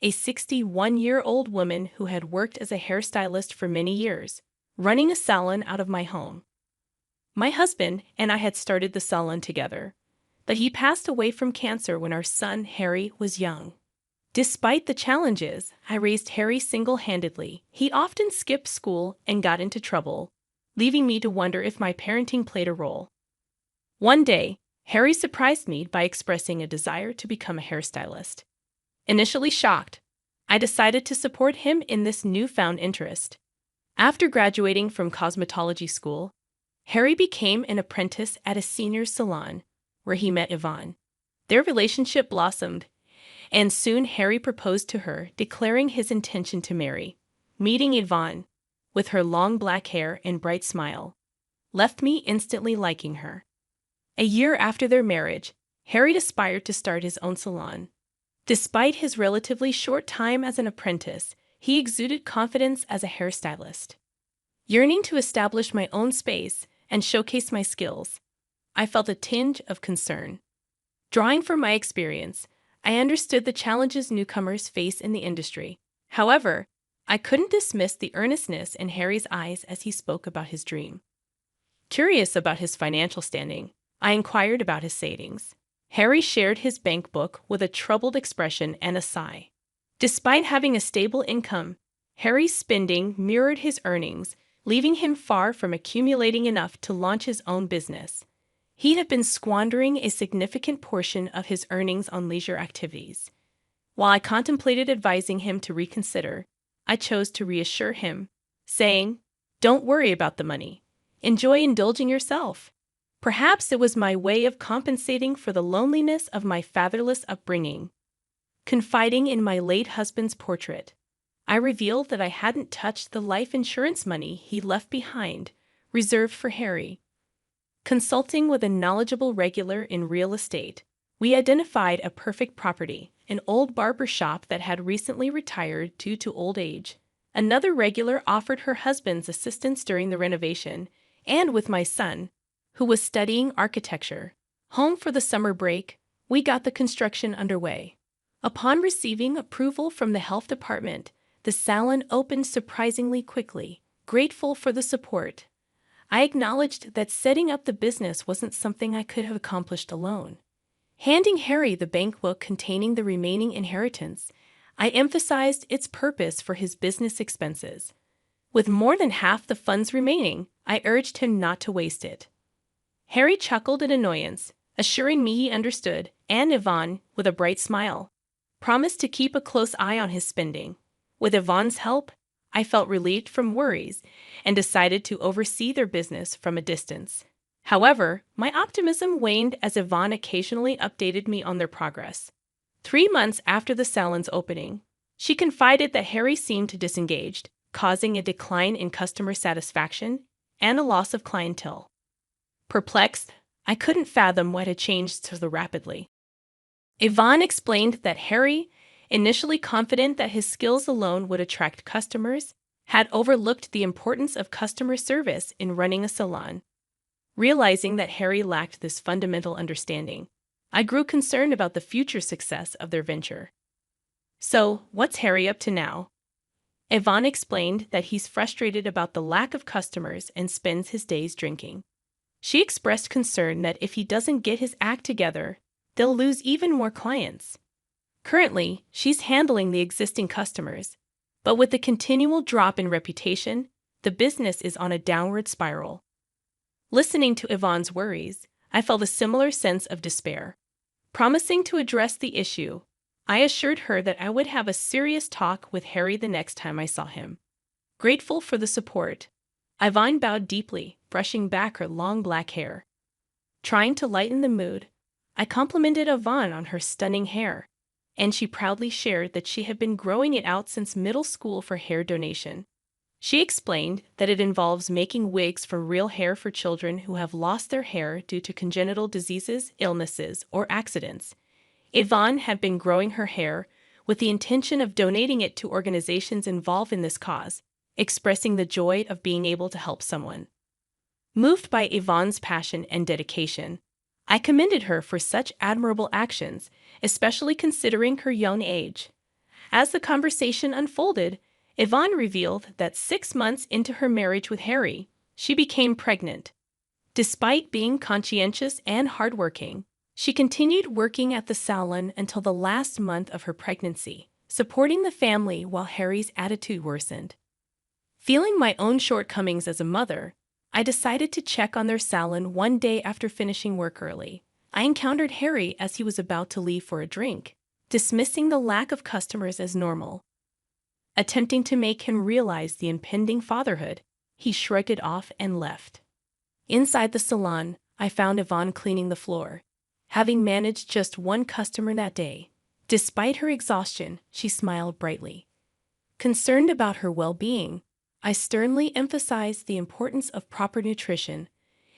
a 61-year-old woman who had worked as a hairstylist for many years, running a salon out of my home. My husband and I had started the salon together, but he passed away from cancer when our son, Harry, was young. Despite the challenges, I raised Harry single-handedly. He often skipped school and got into trouble, leaving me to wonder if my parenting played a role. One day, Harry surprised me by expressing a desire to become a hairstylist. Initially shocked, I decided to support him in this newfound interest. After graduating from cosmetology school, Harry became an apprentice at a senior's salon, where he met Yvonne. Their relationship blossomed, and soon Harry proposed to her, declaring his intention to marry. Meeting Yvonne, with her long black hair and bright smile, left me instantly liking her. A year after their marriage, Harry aspired to start his own salon. Despite his relatively short time as an apprentice, he exuded confidence as a hairstylist. Yearning to establish my own space and showcase my skills, I felt a tinge of concern. Drawing from my experience, I understood the challenges newcomers face in the industry. However, I couldn't dismiss the earnestness in Harry's eyes as he spoke about his dream. Curious about his financial standing, I inquired about his savings. Harry shared his bank book with a troubled expression and a sigh. Despite having a stable income, Harry's spending mirrored his earnings, leaving him far from accumulating enough to launch his own business. He had been squandering a significant portion of his earnings on leisure activities. While I contemplated advising him to reconsider, I chose to reassure him, saying, "Don't worry about the money. Enjoy indulging yourself. Perhaps it was my way of compensating for the loneliness of my fatherless upbringing. Confiding in my late husband's portrait, I revealed that I hadn't touched the life insurance money he left behind, reserved for Harry. Consulting with a knowledgeable regular in real estate, we identified a perfect property, an old barber shop that had recently retired due to old age. Another regular offered her husband's assistance during the renovation, and with my son, who was studying architecture, home for the summer break, we got the construction underway. Upon receiving approval from the health department, the salon opened surprisingly quickly. Grateful for the support, I acknowledged that setting up the business wasn't something I could have accomplished alone. Handing Harry the bank book containing the remaining inheritance, I emphasized its purpose for his business expenses. With more than half the funds remaining, I urged him not to waste it. Harry chuckled in annoyance, assuring me he understood, and Yvonne, with a bright smile, promised to keep a close eye on his spending. With Yvonne's help, I felt relieved from worries and decided to oversee their business from a distance. However, my optimism waned as Yvonne occasionally updated me on their progress. 3 months after the salon's opening, she confided that Harry seemed disengaged, causing a decline in customer satisfaction and a loss of clientele. Perplexed, I couldn't fathom what had changed so rapidly. Yvonne explained that Harry, initially confident that his skills alone would attract customers, had overlooked the importance of customer service in running a salon. Realizing that Harry lacked this fundamental understanding, I grew concerned about the future success of their venture. "So, what's Harry up to now?" Yvonne explained that he's frustrated about the lack of customers and spends his days drinking. She expressed concern that if he doesn't get his act together, they'll lose even more clients. Currently, she's handling the existing customers, but with the continual drop in reputation, the business is on a downward spiral. Listening to Yvonne's worries, I felt a similar sense of despair. Promising to address the issue, I assured her that I would have a serious talk with Harry the next time I saw him. Grateful for the support, Yvonne bowed deeply, brushing back her long black hair. Trying to lighten the mood, I complimented Yvonne on her stunning hair, and she proudly shared that she had been growing it out since middle school for hair donation. She explained that it involves making wigs from real hair for children who have lost their hair due to congenital diseases, illnesses, or accidents. Yvonne had been growing her hair with the intention of donating it to organizations involved in this cause, expressing the joy of being able to help someone. Moved by Yvonne's passion and dedication, I commended her for such admirable actions, especially considering her young age. As the conversation unfolded, Yvonne revealed that 6 months into her marriage with Harry, she became pregnant. Despite being conscientious and hardworking, she continued working at the salon until the last month of her pregnancy, supporting the family while Harry's attitude worsened. Feeling my own shortcomings as a mother, I decided to check on their salon one day after finishing work early. I encountered Harry as he was about to leave for a drink, dismissing the lack of customers as normal. Attempting to make him realize the impending fatherhood, he shrugged it off and left. Inside the salon, I found Yvonne cleaning the floor, having managed just one customer that day. Despite her exhaustion, she smiled brightly. Concerned about her well-being, I sternly emphasized the importance of proper nutrition,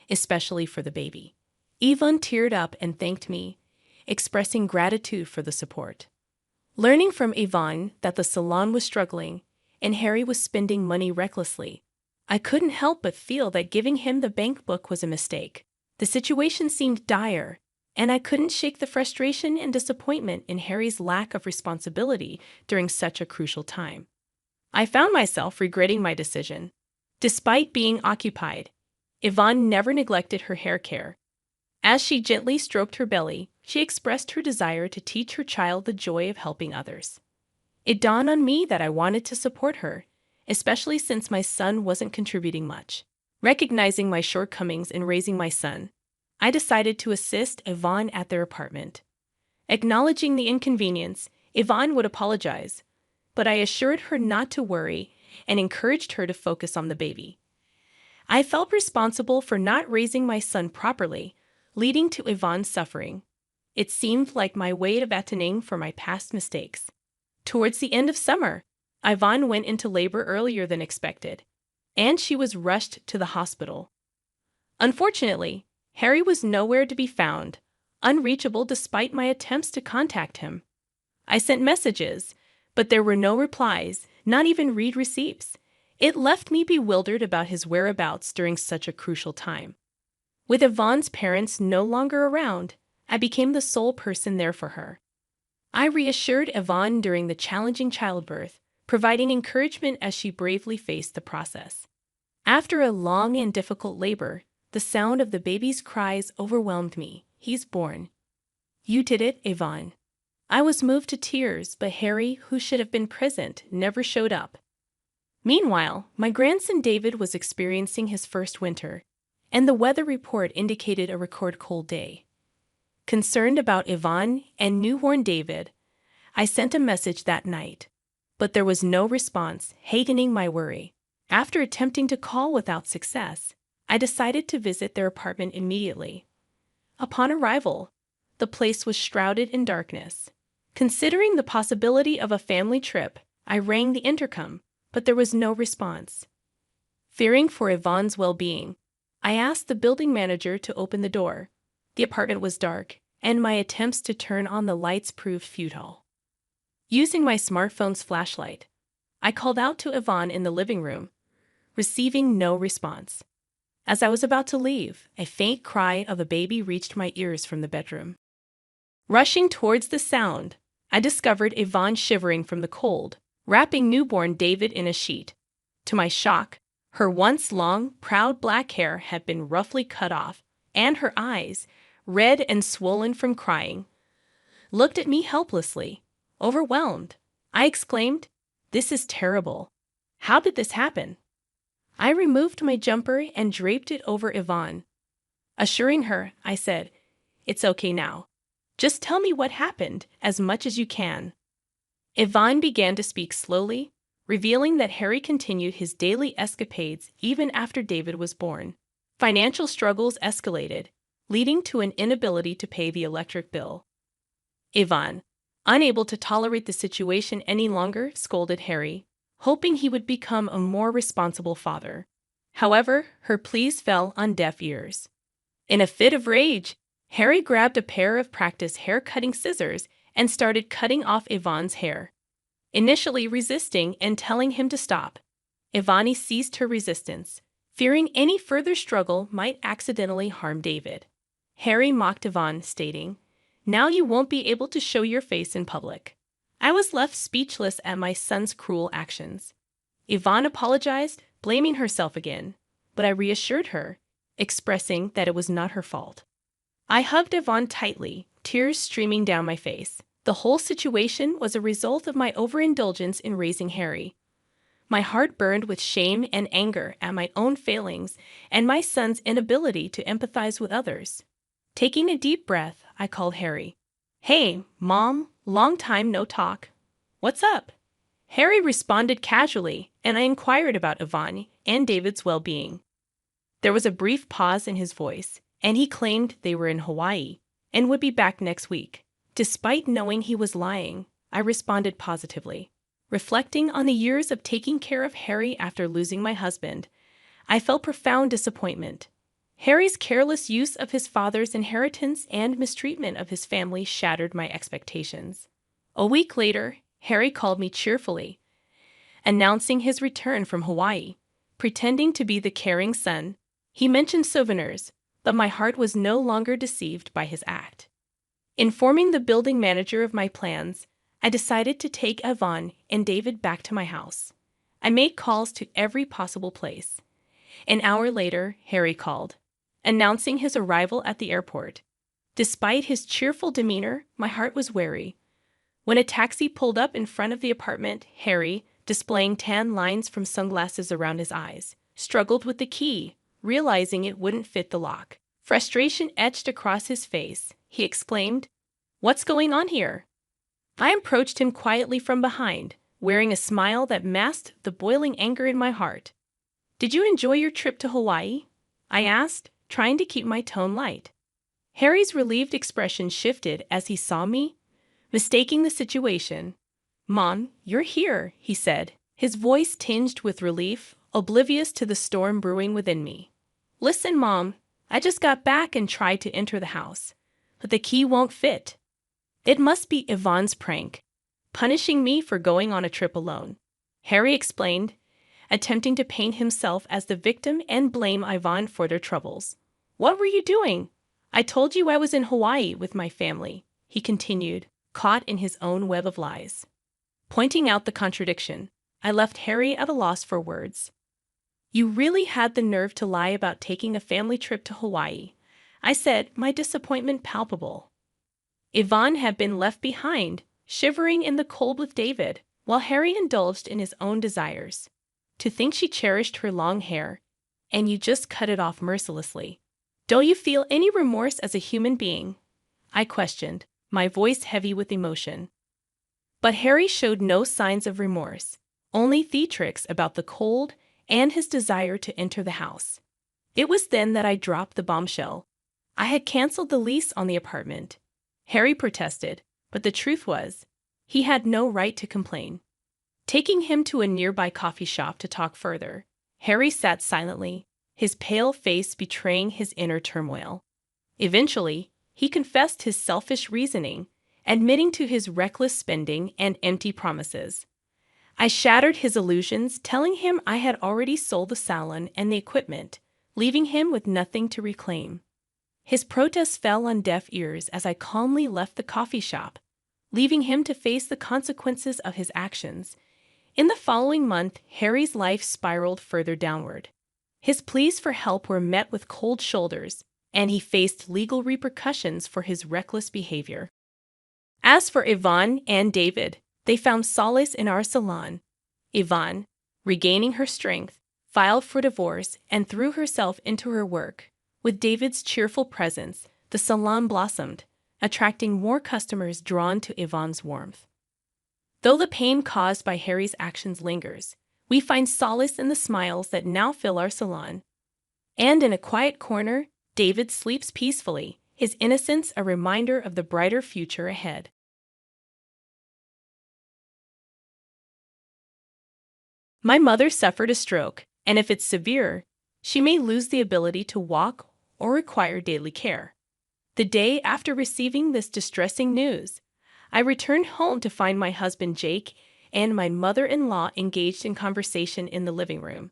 especially for the baby. Yvonne teared up and thanked me, expressing gratitude for the support. Learning from Yvonne that the salon was struggling and Harry was spending money recklessly, I couldn't help but feel that giving him the bank book was a mistake. The situation seemed dire, and I couldn't shake the frustration and disappointment in Harry's lack of responsibility during such a crucial time. I found myself regretting my decision. Despite being occupied, Yvonne never neglected her hair care. As she gently stroked her belly, she expressed her desire to teach her child the joy of helping others. It dawned on me that I wanted to support her, especially since my son wasn't contributing much. Recognizing my shortcomings in raising my son, I decided to assist Yvonne at their apartment. Acknowledging the inconvenience, Yvonne would apologize, but I assured her not to worry and encouraged her to focus on the baby. I felt responsible for not raising my son properly, leading to Yvonne's suffering. It seemed like my way of atoning for my past mistakes. Towards the end of summer, Yvonne went into labor earlier than expected, and she was rushed to the hospital. Unfortunately, Harry was nowhere to be found, unreachable despite my attempts to contact him. I sent messages, but there were no replies, not even read receipts. It left me bewildered about his whereabouts during such a crucial time. With Yvonne's parents no longer around, I became the sole person there for her. I reassured Yvonne during the challenging childbirth, providing encouragement as she bravely faced the process. After a long and difficult labor, the sound of the baby's cries overwhelmed me. "He's born." "You did it, Yvonne." I was moved to tears, but Harry, who should have been present, never showed up. Meanwhile, my grandson David was experiencing his first winter, and the weather report indicated a record cold day. Concerned about Yvonne and newborn David, I sent a message that night, but there was no response, hastening my worry. After attempting to call without success, I decided to visit their apartment immediately. Upon arrival, the place was shrouded in darkness. Considering the possibility of a family trip, I rang the intercom, but there was no response. Fearing for Yvonne's well-being, I asked the building manager to open the door. The apartment was dark, and my attempts to turn on the lights proved futile. Using my smartphone's flashlight, I called out to Yvonne in the living room, receiving no response. As I was about to leave, a faint cry of a baby reached my ears from the bedroom. Rushing towards the sound, I discovered Yvonne shivering from the cold, wrapping newborn David in a sheet. To my shock, her once long, proud black hair had been roughly cut off, and her eyes, red and swollen from crying, looked at me helplessly. Overwhelmed, I exclaimed, "This is terrible. How did this happen?" I removed my jumper and draped it over Yvonne. Assuring her, I said, "It's okay now. Just tell me what happened as much as you can." Yvonne began to speak slowly, revealing that Harry continued his daily escapades even after David was born. Financial struggles escalated, leading to an inability to pay the electric bill. Yvonne, unable to tolerate the situation any longer, scolded Harry, hoping he would become a more responsible father. However, her pleas fell on deaf ears. In a fit of rage, Harry grabbed a pair of practice hair-cutting scissors and started cutting off Yvonne's hair. Initially resisting and telling him to stop, Yvonne ceased her resistance, fearing any further struggle might accidentally harm David. Harry mocked Yvonne, stating, "Now you won't be able to show your face in public." I was left speechless at my son's cruel actions. Yvonne apologized, blaming herself again, but I reassured her, expressing that it was not her fault. I hugged Yvonne tightly, tears streaming down my face. The whole situation was a result of my overindulgence in raising Harry. My heart burned with shame and anger at my own failings and my son's inability to empathize with others. Taking a deep breath, I called Harry. "Hey, Mom, long time no talk. What's up?" Harry responded casually, and I inquired about Yvonne and David's well-being. There was a brief pause in his voice, and he claimed they were in Hawaii and would be back next week. Despite knowing he was lying, I responded positively. Reflecting on the years of taking care of Harry after losing my husband, I felt profound disappointment. Harry's careless use of his father's inheritance and mistreatment of his family shattered my expectations. A week later, Harry called me cheerfully, announcing his return from Hawaii. Pretending to be the caring son, he mentioned souvenirs, but my heart was no longer deceived by his act. Informing the building manager of my plans, I decided to take Yvonne and David back to my house. I made calls to every possible place. An hour later, Harry called, announcing his arrival at the airport. Despite his cheerful demeanor, my heart was wary. When a taxi pulled up in front of the apartment, Harry, displaying tan lines from sunglasses around his eyes, struggled with the key, realizing it wouldn't fit the lock. Frustration etched across his face. He exclaimed, "What's going on here?" I approached him quietly from behind, wearing a smile that masked the boiling anger in my heart. Did you enjoy your trip to Hawaii? I asked, trying to keep my tone light. Harry's relieved expression shifted as he saw me, mistaking the situation. Mom, you're here, he said, his voice tinged with relief, oblivious to the storm brewing within me. Listen, Mom, I just got back and tried to enter the house, but the key won't fit. It must be Yvonne's prank, punishing me for going on a trip alone, Harry explained, attempting to paint himself as the victim and blame Yvonne for their troubles. What were you doing? I told you I was in Hawaii with my family, he continued, caught in his own web of lies. Pointing out the contradiction, I left Harry at a loss for words. You really had the nerve to lie about taking a family trip to Hawaii, I said, my disappointment palpable. Yvonne had been left behind, shivering in the cold with David, while Harry indulged in his own desires. To think she cherished her long hair, and you just cut it off mercilessly. Don't you feel any remorse as a human being? I questioned, my voice heavy with emotion. But Harry showed no signs of remorse, only theatrics about the cold and his desire to enter the house. It was then that I dropped the bombshell. I had canceled the lease on the apartment. Harry protested, but the truth was, he had no right to complain. Taking him to a nearby coffee shop to talk further, Harry sat silently, his pale face betraying his inner turmoil. Eventually, he confessed his selfish reasoning, admitting to his reckless spending and empty promises. I shattered his illusions, telling him I had already sold the salon and the equipment, leaving him with nothing to reclaim. His protests fell on deaf ears as I calmly left the coffee shop, leaving him to face the consequences of his actions. In the following month, Harry's life spiraled further downward. His pleas for help were met with cold shoulders, and he faced legal repercussions for his reckless behavior. As for Yvonne and David, they found solace in our salon. Yvonne, regaining her strength, filed for divorce and threw herself into her work. With David's cheerful presence, the salon blossomed, attracting more customers drawn to Yvonne's warmth. Though the pain caused by Harry's actions lingers, we find solace in the smiles that now fill our salon. And in a quiet corner, David sleeps peacefully, his innocence a reminder of the brighter future ahead. My mother suffered a stroke, and if it's severe, she may lose the ability to walk or require daily care. The day after receiving this distressing news, I returned home to find my husband Jake and my mother-in-law engaged in conversation in the living room.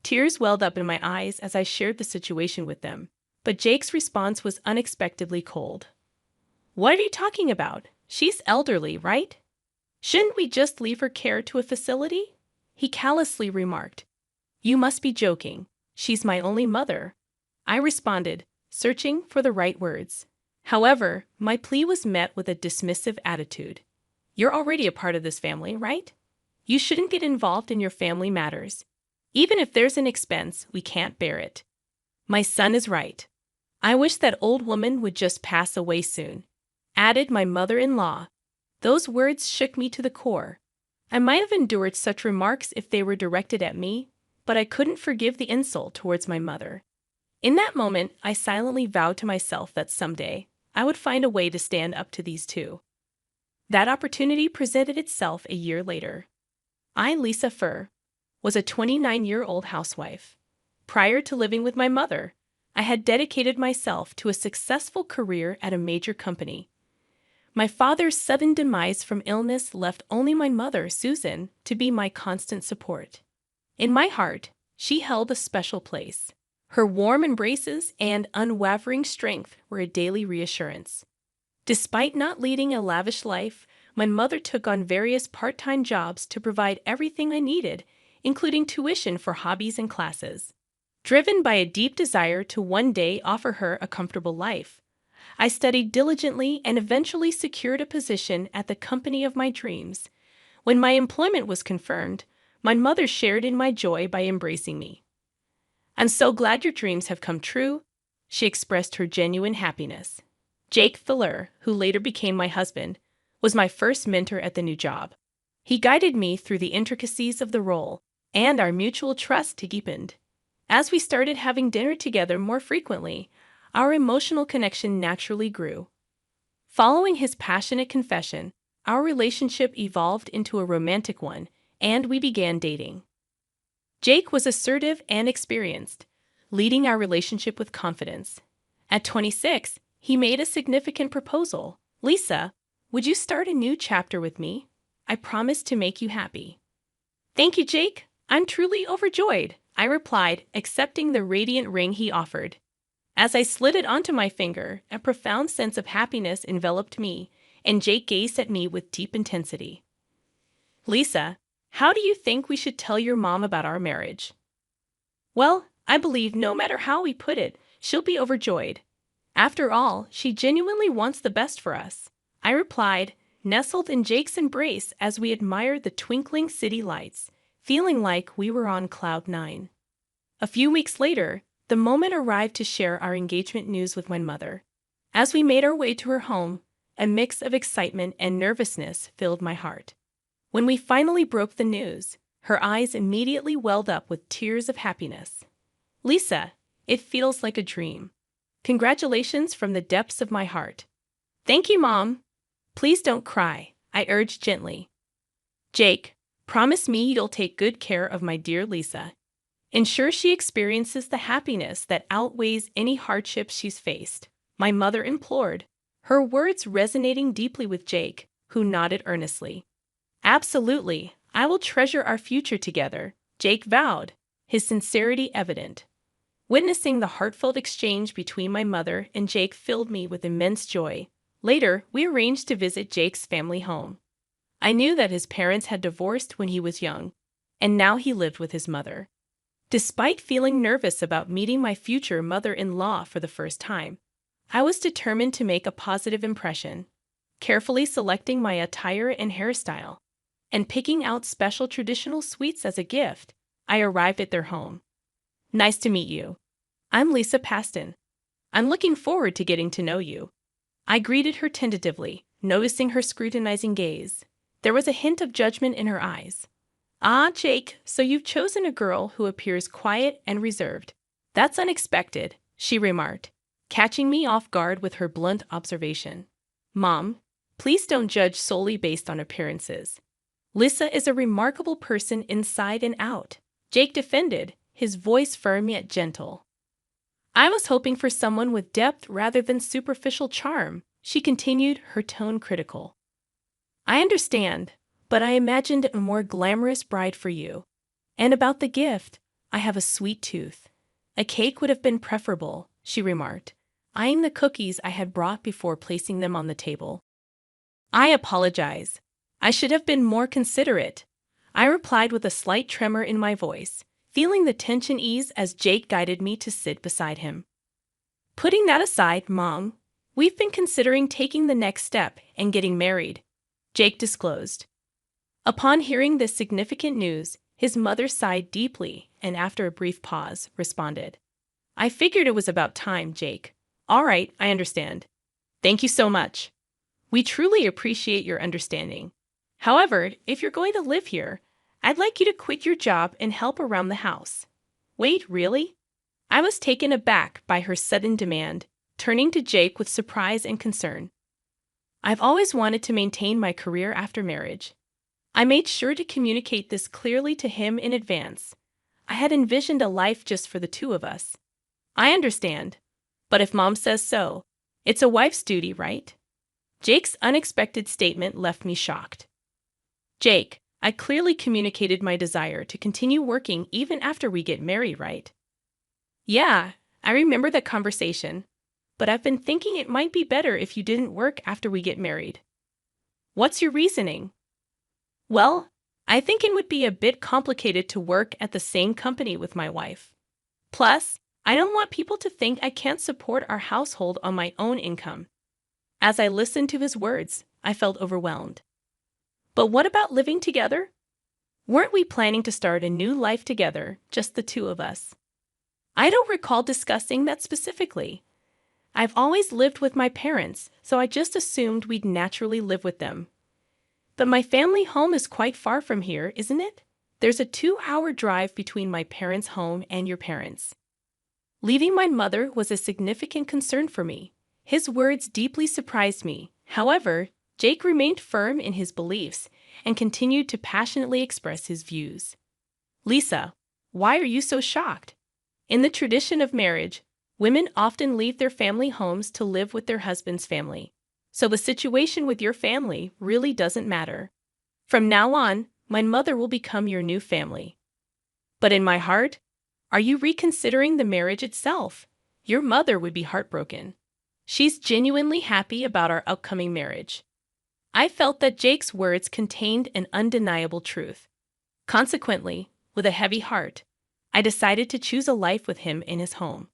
Tears welled up in my eyes as I shared the situation with them, but Jake's response was unexpectedly cold. What are you talking about? She's elderly, right? Shouldn't we just leave her care to a facility? He callously remarked. You must be joking. She's my only mother. I responded, searching for the right words. However, my plea was met with a dismissive attitude. You're already a part of this family, right? You shouldn't get involved in your family matters. Even if there's an expense, we can't bear it. My son is right. I wish that old woman would just pass away soon, added my mother-in-law. Those words shook me to the core. I might have endured such remarks if they were directed at me, but I couldn't forgive the insult towards my mother. In that moment, I silently vowed to myself that someday I would find a way to stand up to these two. That opportunity presented itself a year later. I, Lisa Furr, was a 29-year-old housewife. Prior to living with my mother, I had dedicated myself to a successful career at a major company. My father's sudden demise from illness left only my mother, Susan, to be my constant support. In my heart, she held a special place. Her warm embraces and unwavering strength were a daily reassurance. Despite not leading a lavish life, my mother took on various part-time jobs to provide everything I needed, including tuition for hobbies and classes. Driven by a deep desire to one day offer her a comfortable life, I studied diligently and eventually secured a position at the company of my dreams. When my employment was confirmed, my mother shared in my joy by embracing me. I'm so glad your dreams have come true, she expressed her genuine happiness. Jake Fuller, who later became my husband, was my first mentor at the new job. He guided me through the intricacies of the role, and our mutual trust deepened. As we started having dinner together more frequently, our emotional connection naturally grew. Following his passionate confession, our relationship evolved into a romantic one, and we began dating. Jake was assertive and experienced, leading our relationship with confidence. At 26, he made a significant proposal. "Lisa, would you start a new chapter with me? I promise to make you happy." "Thank you, Jake. I'm truly overjoyed," I replied, accepting the radiant ring he offered. As I slid it onto my finger, a profound sense of happiness enveloped me, and Jake gazed at me with deep intensity. "Lisa, how do you think we should tell your mom about our marriage?" "Well, I believe no matter how we put it, she'll be overjoyed. After all, she genuinely wants the best for us," I replied, nestled in Jake's embrace as we admired the twinkling city lights, feeling like we were on cloud nine. A few weeks later, the moment arrived to share our engagement news with my mother. As we made our way to her home, a mix of excitement and nervousness filled my heart. When we finally broke the news, her eyes immediately welled up with tears of happiness. "Lisa, it feels like a dream. Congratulations from the depths of my heart." "Thank you, Mom." "Please don't cry," I urged gently. "Jake, promise me you'll take good care of my dear Lisa. Ensure she experiences the happiness that outweighs any hardships she's faced," my mother implored, her words resonating deeply with Jake, who nodded earnestly. "Absolutely, I will treasure our future together," Jake vowed, his sincerity evident. Witnessing the heartfelt exchange between my mother and Jake filled me with immense joy. Later, we arranged to visit Jake's family home. I knew that his parents had divorced when he was young, and now he lived with his mother. Despite feeling nervous about meeting my future mother-in-law for the first time, I was determined to make a positive impression, carefully selecting my attire and hairstyle, and picking out special traditional sweets as a gift. I arrived at their home. "Nice to meet you. I'm Lisa Paston. I'm looking forward to getting to know you." I greeted her tentatively, noticing her scrutinizing gaze. There was a hint of judgment in her eyes. "Ah, Jake, so you've chosen a girl who appears quiet and reserved. That's unexpected," she remarked, catching me off guard with her blunt observation. "Mom, please don't judge solely based on appearances. Lisa is a remarkable person inside and out," Jake defended, his voice firm yet gentle. "I was hoping for someone with depth rather than superficial charm," she continued, her tone critical. "I understand, but I imagined a more glamorous bride for you. And about the gift, I have a sweet tooth. A cake would have been preferable," she remarked, eyeing the cookies I had brought before placing them on the table. "I apologize. I should have been more considerate," I replied with a slight tremor in my voice, feeling the tension ease as Jake guided me to sit beside him. "Putting that aside, Mom, we've been considering taking the next step and getting married," Jake disclosed. Upon hearing this significant news, his mother sighed deeply and, after a brief pause, responded, "I figured it was about time, Jake. All right, I understand. Thank you so much. We truly appreciate your understanding. However, if you're going to live here, I'd like you to quit your job and help around the house." "Wait, really?" I was taken aback by her sudden demand, turning to Jake with surprise and concern. "I've always wanted to maintain my career after marriage. I made sure to communicate this clearly to him in advance. I had envisioned a life just for the two of us." "I understand. But if Mom says so, it's a wife's duty, right?" Jake's unexpected statement left me shocked. "Jake, I clearly communicated my desire to continue working even after we get married, right?" "Yeah, I remember that conversation. But I've been thinking it might be better if you didn't work after we get married." "What's your reasoning?" "Well, I think it would be a bit complicated to work at the same company with my wife. Plus, I don't want people to think I can't support our household on my own income." As I listened to his words, I felt overwhelmed. "But what about living together? Weren't we planning to start a new life together, just the two of us?" "I don't recall discussing that specifically. I've always lived with my parents, so I just assumed we'd naturally live with them. But my family home is quite far from here, isn't it?" There's a 2-hour drive between my parents' home and your parents'. Leaving my mother was a significant concern for me. His words deeply surprised me. However, Jake remained firm in his beliefs and continued to passionately express his views. Lisa, why are you so shocked? In the tradition of marriage, women often leave their family homes to live with their husband's family. So the situation with your family really doesn't matter. From now on, my mother will become your new family. But in my heart, are you reconsidering the marriage itself? Your mother would be heartbroken. She's genuinely happy about our upcoming marriage. I felt that Jake's words contained an undeniable truth. Consequently, with a heavy heart, I decided to choose a life with him in his home.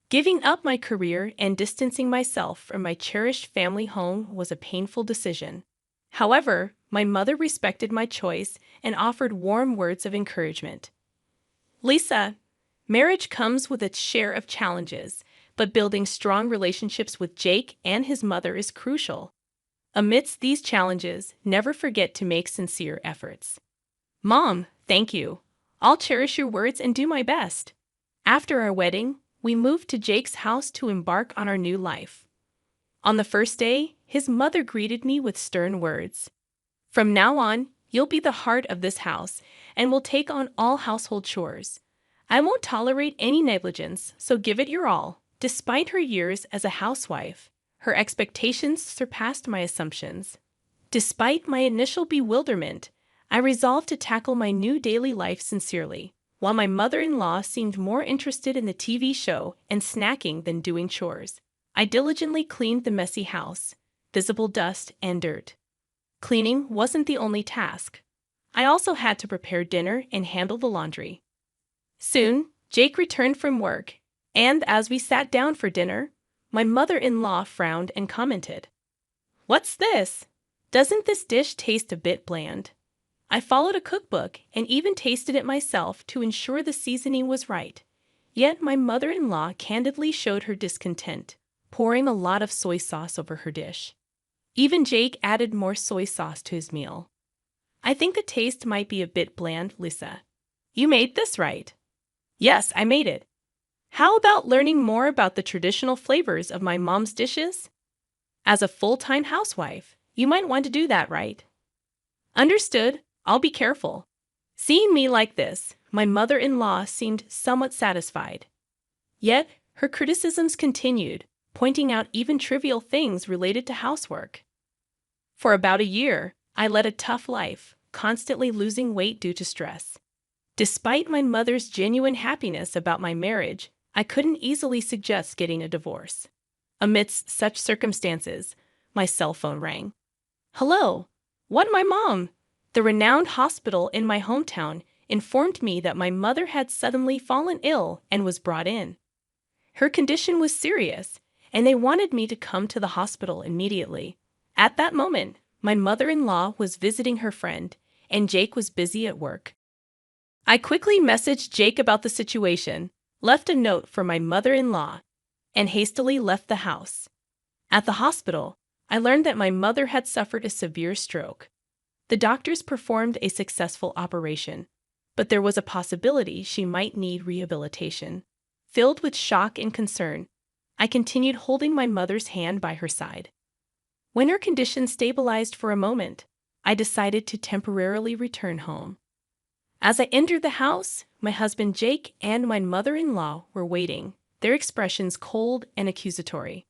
Giving up my career and distancing myself from my cherished family home was a painful decision. However, my mother respected my choice and offered warm words of encouragement. Lisa, marriage comes with its share of challenges, but building strong relationships with Jake and his mother is crucial. Amidst these challenges, never forget to make sincere efforts. Mom, thank you. I'll cherish your words and do my best. After our wedding, we moved to Jake's house to embark on our new life. On the first day, his mother greeted me with stern words. From now on, you'll be the heart of this house and will take on all household chores. I won't tolerate any negligence, so give it your all. Despite her years as a housewife, her expectations surpassed my assumptions. Despite my initial bewilderment, I resolved to tackle my new daily life sincerely. While my mother-in-law seemed more interested in the TV show and snacking than doing chores, I diligently cleaned the messy house, visible dust and dirt. Cleaning wasn't the only task. I also had to prepare dinner and handle the laundry. Soon, Jake returned from work, and as we sat down for dinner, my mother-in-law frowned and commented, "What's this? Doesn't this dish taste a bit bland?" I followed a cookbook and even tasted it myself to ensure the seasoning was right. Yet my mother-in-law candidly showed her discontent, pouring a lot of soy sauce over her dish. Even Jake added more soy sauce to his meal. "I think the taste might be a bit bland, Lisa. You made this, right?" "Yes, I made it." "How about learning more about the traditional flavors of my mom's dishes?" "As a full-time housewife, you might want to do that, right?" "Understood. I'll be careful." Seeing me like this, my mother-in-law seemed somewhat satisfied. Yet, her criticisms continued, pointing out even trivial things related to housework. For about a year, I led a tough life, constantly losing weight due to stress. Despite my mother's genuine happiness about my marriage, I couldn't easily suggest getting a divorce. Amidst such circumstances, my cell phone rang. "Hello? What, my mom?" The renowned hospital in my hometown informed me that my mother had suddenly fallen ill and was brought in. Her condition was serious, and they wanted me to come to the hospital immediately. At that moment, my mother-in-law was visiting her friend, and Jake was busy at work. I quickly messaged Jake about the situation, left a note for my mother-in-law, and hastily left the house. At the hospital, I learned that my mother had suffered a severe stroke. The doctors performed a successful operation, but there was a possibility she might need rehabilitation. Filled with shock and concern, I continued holding my mother's hand by her side. When her condition stabilized for a moment, I decided to temporarily return home. As I entered the house, my husband Jake and my mother-in-law were waiting, their expressions cold and accusatory.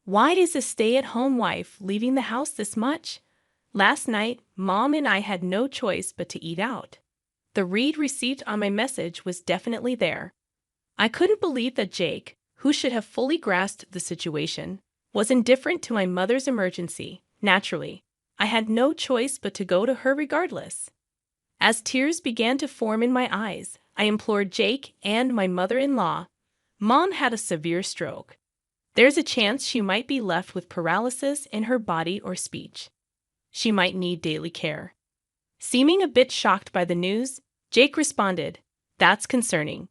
"Why is a stay-at-home wife leaving the house this much? Last night, Mom and I had no choice but to eat out." The read received on my message was definitely there. I couldn't believe that Jake, who should have fully grasped the situation, was indifferent to my mother's emergency. Naturally, I had no choice but to go to her regardless. As tears began to form in my eyes, I implored Jake and my mother-in-law. "Mom had a severe stroke. There's a chance she might be left with paralysis in her body or speech. She might need daily care." Seeming a bit shocked by the news, Jake responded, "That's concerning.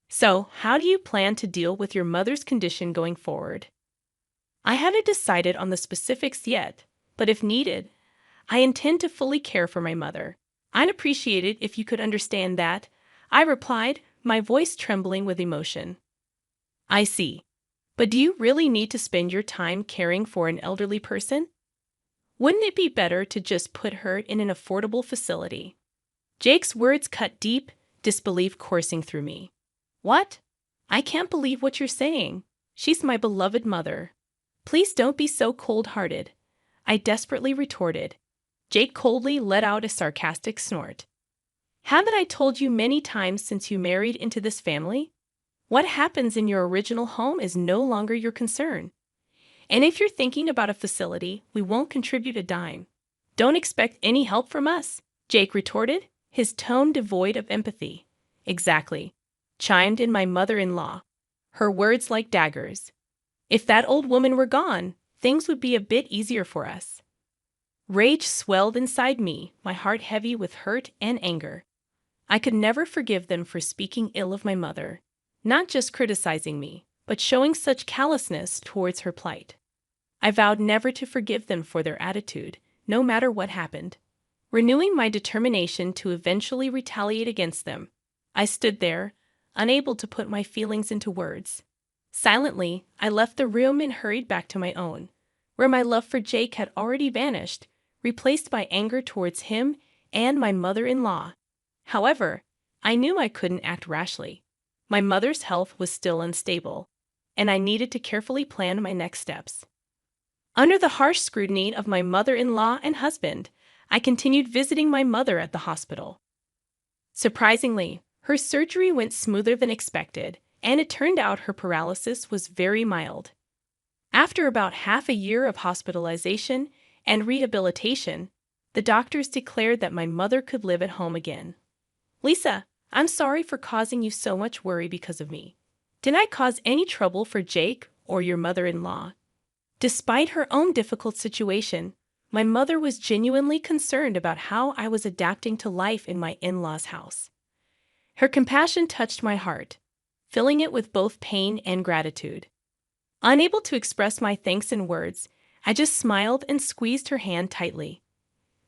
So, how do you plan to deal with your mother's condition going forward?" "I haven't decided on the specifics yet, but if needed, I intend to fully care for my mother. I'd appreciate it if you could understand that, I replied, my voice trembling with emotion. I see. But do you really need to spend your time caring for an elderly person? Wouldn't it be better to just put her in an affordable facility? Jake's words cut deep, disbelief coursing through me. What? I can't believe what you're saying. She's my beloved mother. Please don't be so cold-hearted, I desperately retorted. Jake coldly let out a sarcastic snort. Haven't I told you many times since you married into this family? What happens in your original home is no longer your concern. And if you're thinking about a facility, we won't contribute a dime. Don't expect any help from us, Jake retorted, his tone devoid of empathy. Exactly, chimed in my mother-in-law, her words like daggers. If that old woman were gone, things would be a bit easier for us. Rage swelled inside me, my heart heavy with hurt and anger. I could never forgive them for speaking ill of my mother, not just criticizing me, but showing such callousness towards her plight. I vowed never to forgive them for their attitude, no matter what happened. Renewing my determination to eventually retaliate against them, I stood there, unable to put my feelings into words. Silently, I left the room and hurried back to my own, where my love for Jake had already vanished, replaced by anger towards him and my mother-in-law. However, I knew I couldn't act rashly. My mother's health was still unstable, and I needed to carefully plan my next steps. Under the harsh scrutiny of my mother-in-law and husband, I continued visiting my mother at the hospital. Surprisingly, her surgery went smoother than expected, and it turned out her paralysis was very mild. After about half a year of hospitalization and rehabilitation, the doctors declared that my mother could live at home again. Lisa, I'm sorry for causing you so much worry because of me. Did I cause any trouble for Jake or your mother-in-law? Despite her own difficult situation, my mother was genuinely concerned about how I was adapting to life in my in-laws' house. Her compassion touched my heart, filling it with both pain and gratitude. Unable to express my thanks in words, I just smiled and squeezed her hand tightly.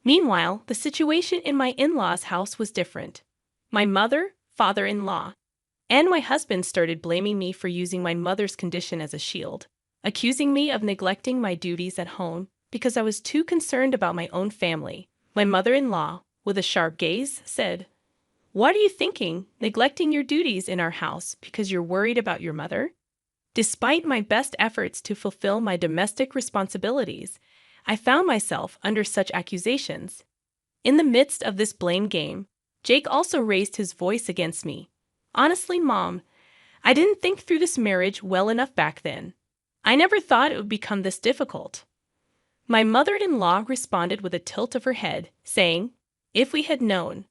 Meanwhile, the situation in my in-laws' house was different. My mother, father-in-law, and my husband started blaming me for using my mother's condition as a shield, accusing me of neglecting my duties at home because I was too concerned about my own family. My mother-in-law, with a sharp gaze, said, "What are you thinking, neglecting your duties in our house because you're worried about your mother?" Despite my best efforts to fulfill my domestic responsibilities, I found myself under such accusations. In the midst of this blame game, Jake also raised his voice against me. Honestly, Mom, I didn't think through this marriage well enough back then. I never thought it would become this difficult. My mother-in-law responded with a tilt of her head, saying, "If we had known,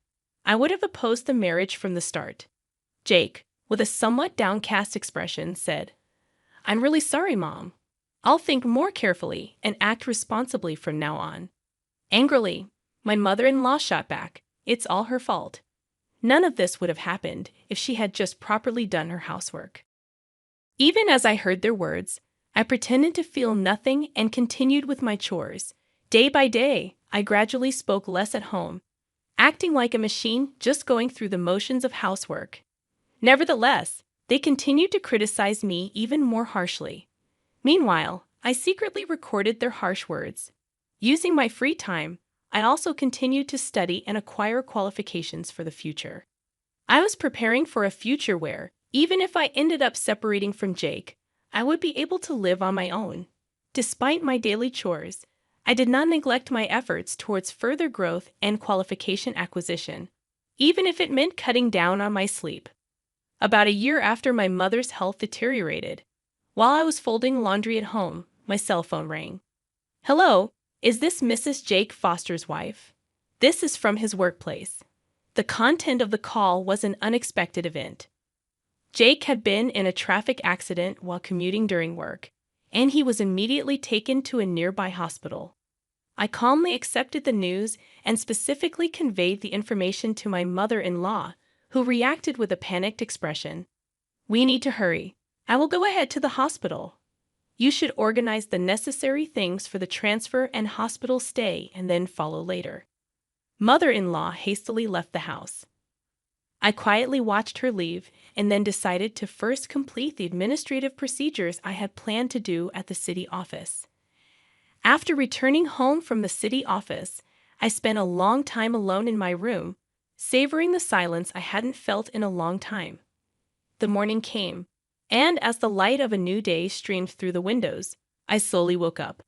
I would have opposed the marriage from the start." Jake, with a somewhat downcast expression, said, "I'm really sorry, Mom. I'll think more carefully and act responsibly from now on." Angrily, my mother-in-law shot back, "It's all her fault. None of this would have happened if she had just properly done her housework." Even as I heard their words, I pretended to feel nothing and continued with my chores. Day by day, I gradually spoke less at home, acting like a machine just going through the motions of housework. Nevertheless, they continued to criticize me even more harshly. Meanwhile, I secretly recorded their harsh words. Using my free time, I also continued to study and acquire qualifications for the future. I was preparing for a future where, even if I ended up separating from Jake, I would be able to live on my own. Despite my daily chores, I did not neglect my efforts towards further growth and qualification acquisition, even if it meant cutting down on my sleep. About a year after my mother's health deteriorated, while I was folding laundry at home, my cell phone rang. "Hello, is this Mrs. Jake Foster's wife? This is from his workplace." The content of the call was an unexpected event. Jake had been in a traffic accident while commuting during work, and he was immediately taken to a nearby hospital. I calmly accepted the news and specifically conveyed the information to my mother-in-law, who reacted with a panicked expression. "We need to hurry. I will go ahead to the hospital. You should organize the necessary things for the transfer and hospital stay and then follow later." mother-in-law hastily left the house. I quietly watched her leave and then decided to first complete the administrative procedures I had planned to do at the city office. After returning home from the city office, I spent a long time alone in my room, savoring the silence I hadn't felt in a long time. The morning came, and as the light of a new day streamed through the windows, I slowly woke up.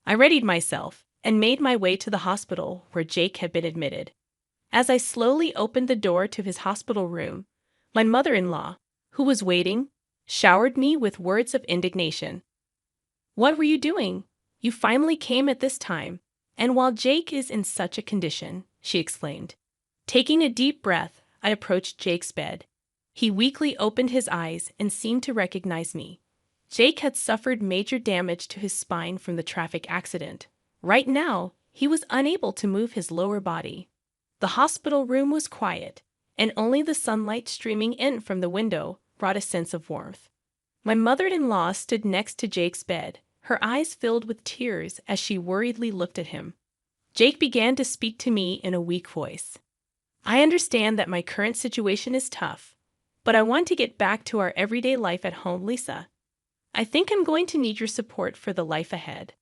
I readied myself and made my way to the hospital where Jake had been admitted. As I slowly opened the door to his hospital room, my mother-in-law, who was waiting, showered me with words of indignation. "What were you doing? You finally came at this time, and while Jake is in such a condition," she exclaimed. Taking a deep breath, I approached Jake's bed. He weakly opened his eyes and seemed to recognize me. Jake had suffered major damage to his spine from the traffic accident. Right now, he was unable to move his lower body. The hospital room was quiet, and only the sunlight streaming in from the window brought a sense of warmth. My mother-in-law stood next to Jake's bed, her eyes filled with tears as she worriedly looked at him. Jake began to speak to me in a weak voice. "I understand that my current situation is tough, but I want to get back to our everyday life at home, Lisa. I think I'm going to need your support for the life ahead."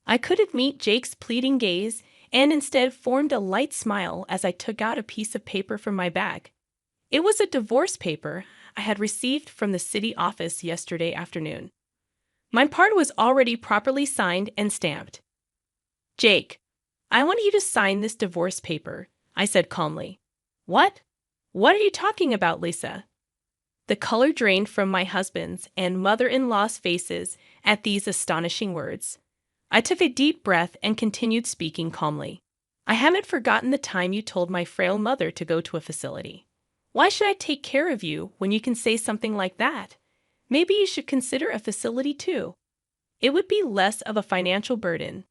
I couldn't meet Jake's pleading gaze and instead formed a light smile as I took out a piece of paper from my bag. It was a divorce paper I had received from the city office yesterday afternoon. My part was already properly signed and stamped. "Jake, I want you to sign this divorce paper," I said calmly. "What? What are you talking about, Lisa?" The color drained from my husband's and mother-in-law's faces at these astonishing words. I took a deep breath and continued speaking calmly. "I haven't forgotten the time you told my frail mother to go to a facility. Why should I take care of you when you can say something like that? Maybe you should consider a facility too. It would be less of a financial burden."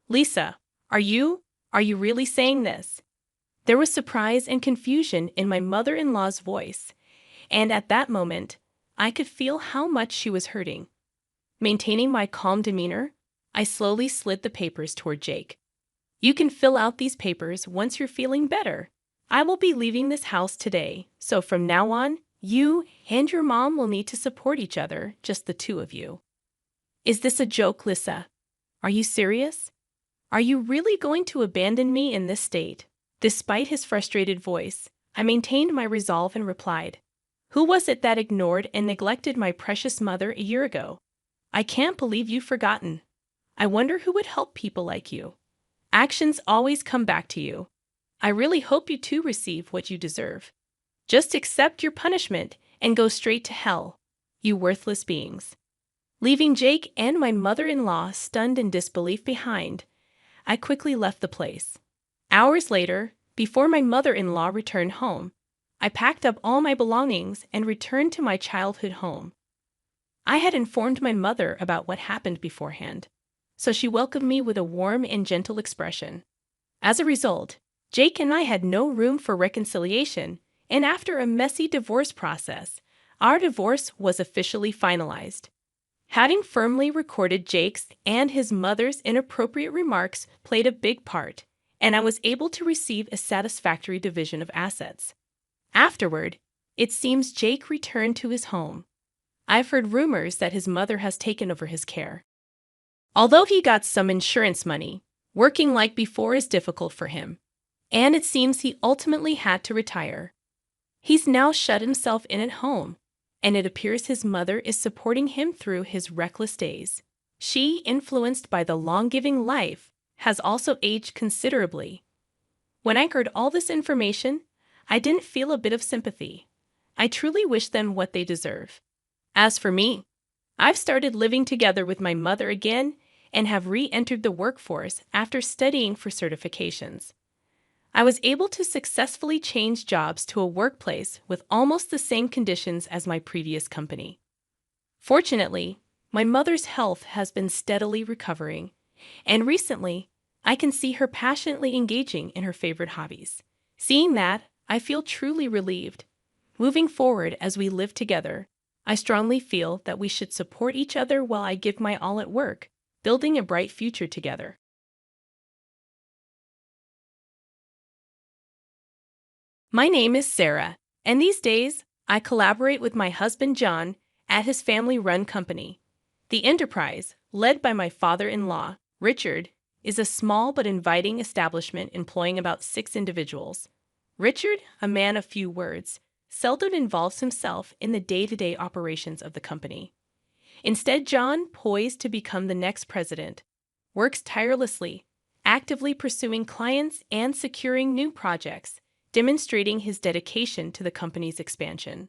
"Lisa, are you really saying this?" There was surprise and confusion in my mother-in-law's voice, and at that moment, I could feel how much she was hurting. Maintaining my calm demeanor, I slowly slid the papers toward Jake. "You can fill out these papers once you're feeling better. I will be leaving this house today, so from now on, you and your mom will need to support each other, just the two of you." "Is this a joke, Lisa? Are you serious? Are you really going to abandon me in this state?" Despite his frustrated voice, I maintained my resolve and replied, "Who was it that ignored and neglected my precious mother a year ago? I can't believe you've forgotten. I wonder who would help people like you. Actions always come back to you. I really hope you too receive what you deserve. Just accept your punishment and go straight to hell, you worthless beings." Leaving Jake and my mother-in-law stunned in disbelief behind, I quickly left the place. Hours later, before my mother-in-law returned home, I packed up all my belongings and returned to my childhood home. I had informed my mother about what happened beforehand, so she welcomed me with a warm and gentle expression. As a result, Jake and I had no room for reconciliation, and after a messy divorce process, our divorce was officially finalized. Having firmly recorded Jake's and his mother's inappropriate remarks played a big part, and I was able to receive a satisfactory division of assets. Afterward, it seems Jake returned to his home. I've heard rumors that his mother has taken over his care. Although he got some insurance money, working like before is difficult for him, and it seems he ultimately had to retire. He's now shut himself in at home, and it appears his mother is supporting him through his reckless days. She, influenced by the long-giving life, has also aged considerably. When I heard all this information, I didn't feel a bit of sympathy. I truly wish them what they deserve. As for me, I've started living together with my mother again and have re-entered the workforce after studying for certifications. I was able to successfully change jobs to a workplace with almost the same conditions as my previous company. Fortunately, my mother's health has been steadily recovering, and recently, I can see her passionately engaging in her favorite hobbies. Seeing that, I feel truly relieved. Moving forward as we live together, I strongly feel that we should support each other while I give my all at work, building a bright future together. My name is Sarah, and these days I collaborate with my husband John at his family-run company. The enterprise, led by my father-in-law, Richard, is a small but inviting establishment employing about 6 individuals. Richard, a man of few words, seldom involves himself in the day-to-day operations of the company. Instead, John, poised to become the next president, works tirelessly, actively pursuing clients and securing new projects, demonstrating his dedication to the company's expansion.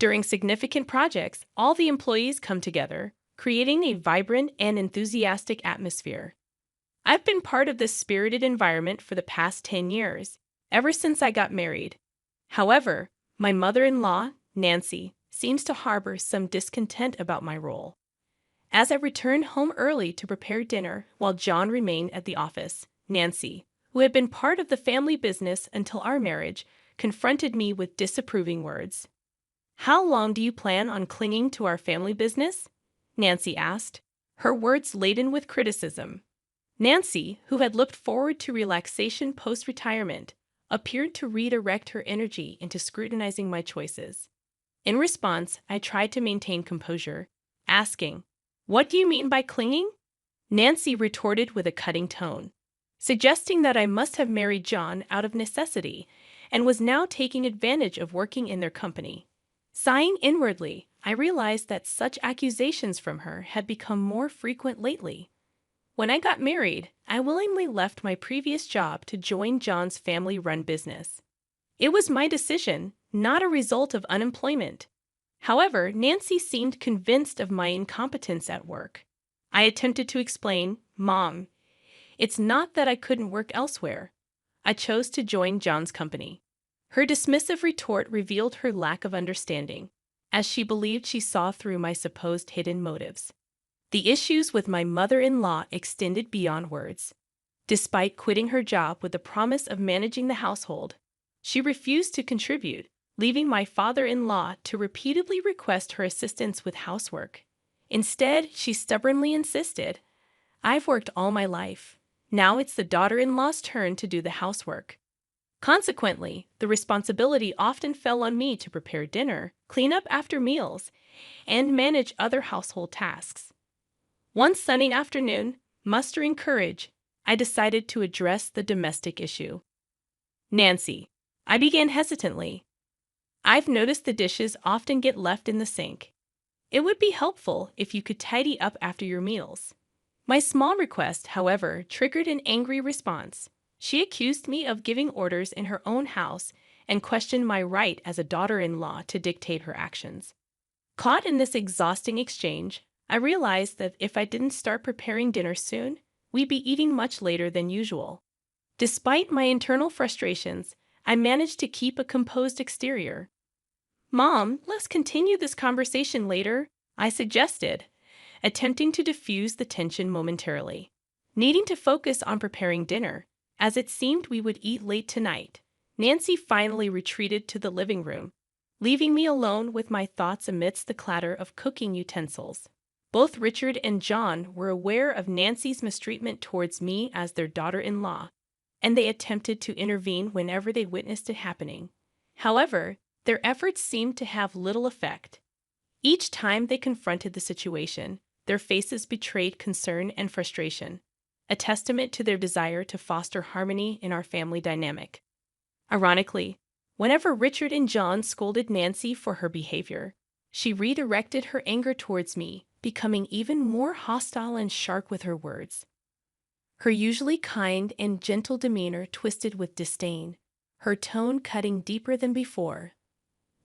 During significant projects, all the employees come together, creating a vibrant and enthusiastic atmosphere. I've been part of this spirited environment for the past 10 years, ever since I got married. However, my mother-in-law, Nancy, seems to harbor some discontent about my role. As I returned home early to prepare dinner while John remained at the office, Nancy, who had been part of the family business until our marriage, confronted me with disapproving words. "How long do you plan on clinging to our family business?" Nancy asked, her words laden with criticism. Nancy, who had looked forward to relaxation post-retirement, appeared to redirect her energy into scrutinizing my choices. In response, I tried to maintain composure, asking, "What do you mean by clinging?" Nancy retorted with a cutting tone, suggesting that I must have married John out of necessity and was now taking advantage of working in their company. Sighing inwardly, I realized that such accusations from her had become more frequent lately. When I got married, I willingly left my previous job to join John's family-run business. It was my decision, not a result of unemployment. However, Nancy seemed convinced of my incompetence at work. I attempted to explain, "Mom, it's not that I couldn't work elsewhere. I chose to join John's company." Her dismissive retort revealed her lack of understanding, as she believed she saw through my supposed hidden motives. The issues with my mother-in-law extended beyond words. Despite quitting her job with the promise of managing the household, she refused to contribute, leaving my father-in-law to repeatedly request her assistance with housework. Instead, she stubbornly insisted, "I've worked all my life. Now it's the daughter-in-law's turn to do the housework." Consequently, the responsibility often fell on me to prepare dinner, clean up after meals, and manage other household tasks. One sunny afternoon, mustering courage, I decided to address the domestic issue. "Nancy," I began hesitantly, "I've noticed the dishes often get left in the sink. It would be helpful if you could tidy up after your meals." My small request, however, triggered an angry response. She accused me of giving orders in her own house and questioned my right as a daughter-in-law to dictate her actions. Caught in this exhausting exchange, I realized that if I didn't start preparing dinner soon, we'd be eating much later than usual. Despite my internal frustrations, I managed to keep a composed exterior. "Mom, let's continue this conversation later," I suggested, attempting to diffuse the tension momentarily. Needing to focus on preparing dinner, as it seemed we would eat late tonight, Nancy finally retreated to the living room, leaving me alone with my thoughts amidst the clatter of cooking utensils. Both Richard and John were aware of Nancy's mistreatment towards me as their daughter-in-law, and they attempted to intervene whenever they witnessed it happening. However, their efforts seemed to have little effect. Each time they confronted the situation, their faces betrayed concern and frustration, a testament to their desire to foster harmony in our family dynamic. Ironically, whenever Richard and John scolded Nancy for her behavior, she redirected her anger towards me, becoming even more hostile and sharp with her words. Her usually kind and gentle demeanor twisted with disdain, her tone cutting deeper than before.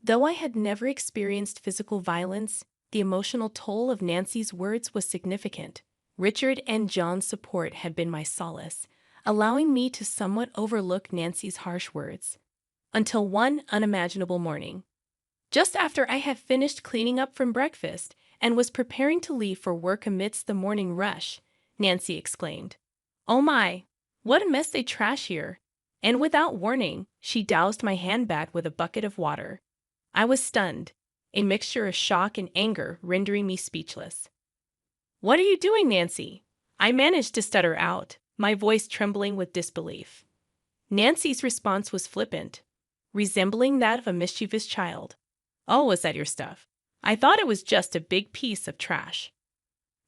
Though I had never experienced physical violence, the emotional toll of Nancy's words was significant. Richard and John's support had been my solace, allowing me to somewhat overlook Nancy's harsh words. Until one unimaginable morning. Just after I had finished cleaning up from breakfast and was preparing to leave for work amidst the morning rush, Nancy exclaimed, "Oh my, what a mess they trash here!" And without warning, she doused my handbag with a bucket of water. I was stunned, a mixture of shock and anger rendering me speechless. "What are you doing, Nancy?" I managed to stutter out, my voice trembling with disbelief. Nancy's response was flippant. resembling that of a mischievous child. "Oh, was that your stuff? I thought it was just a big piece of trash."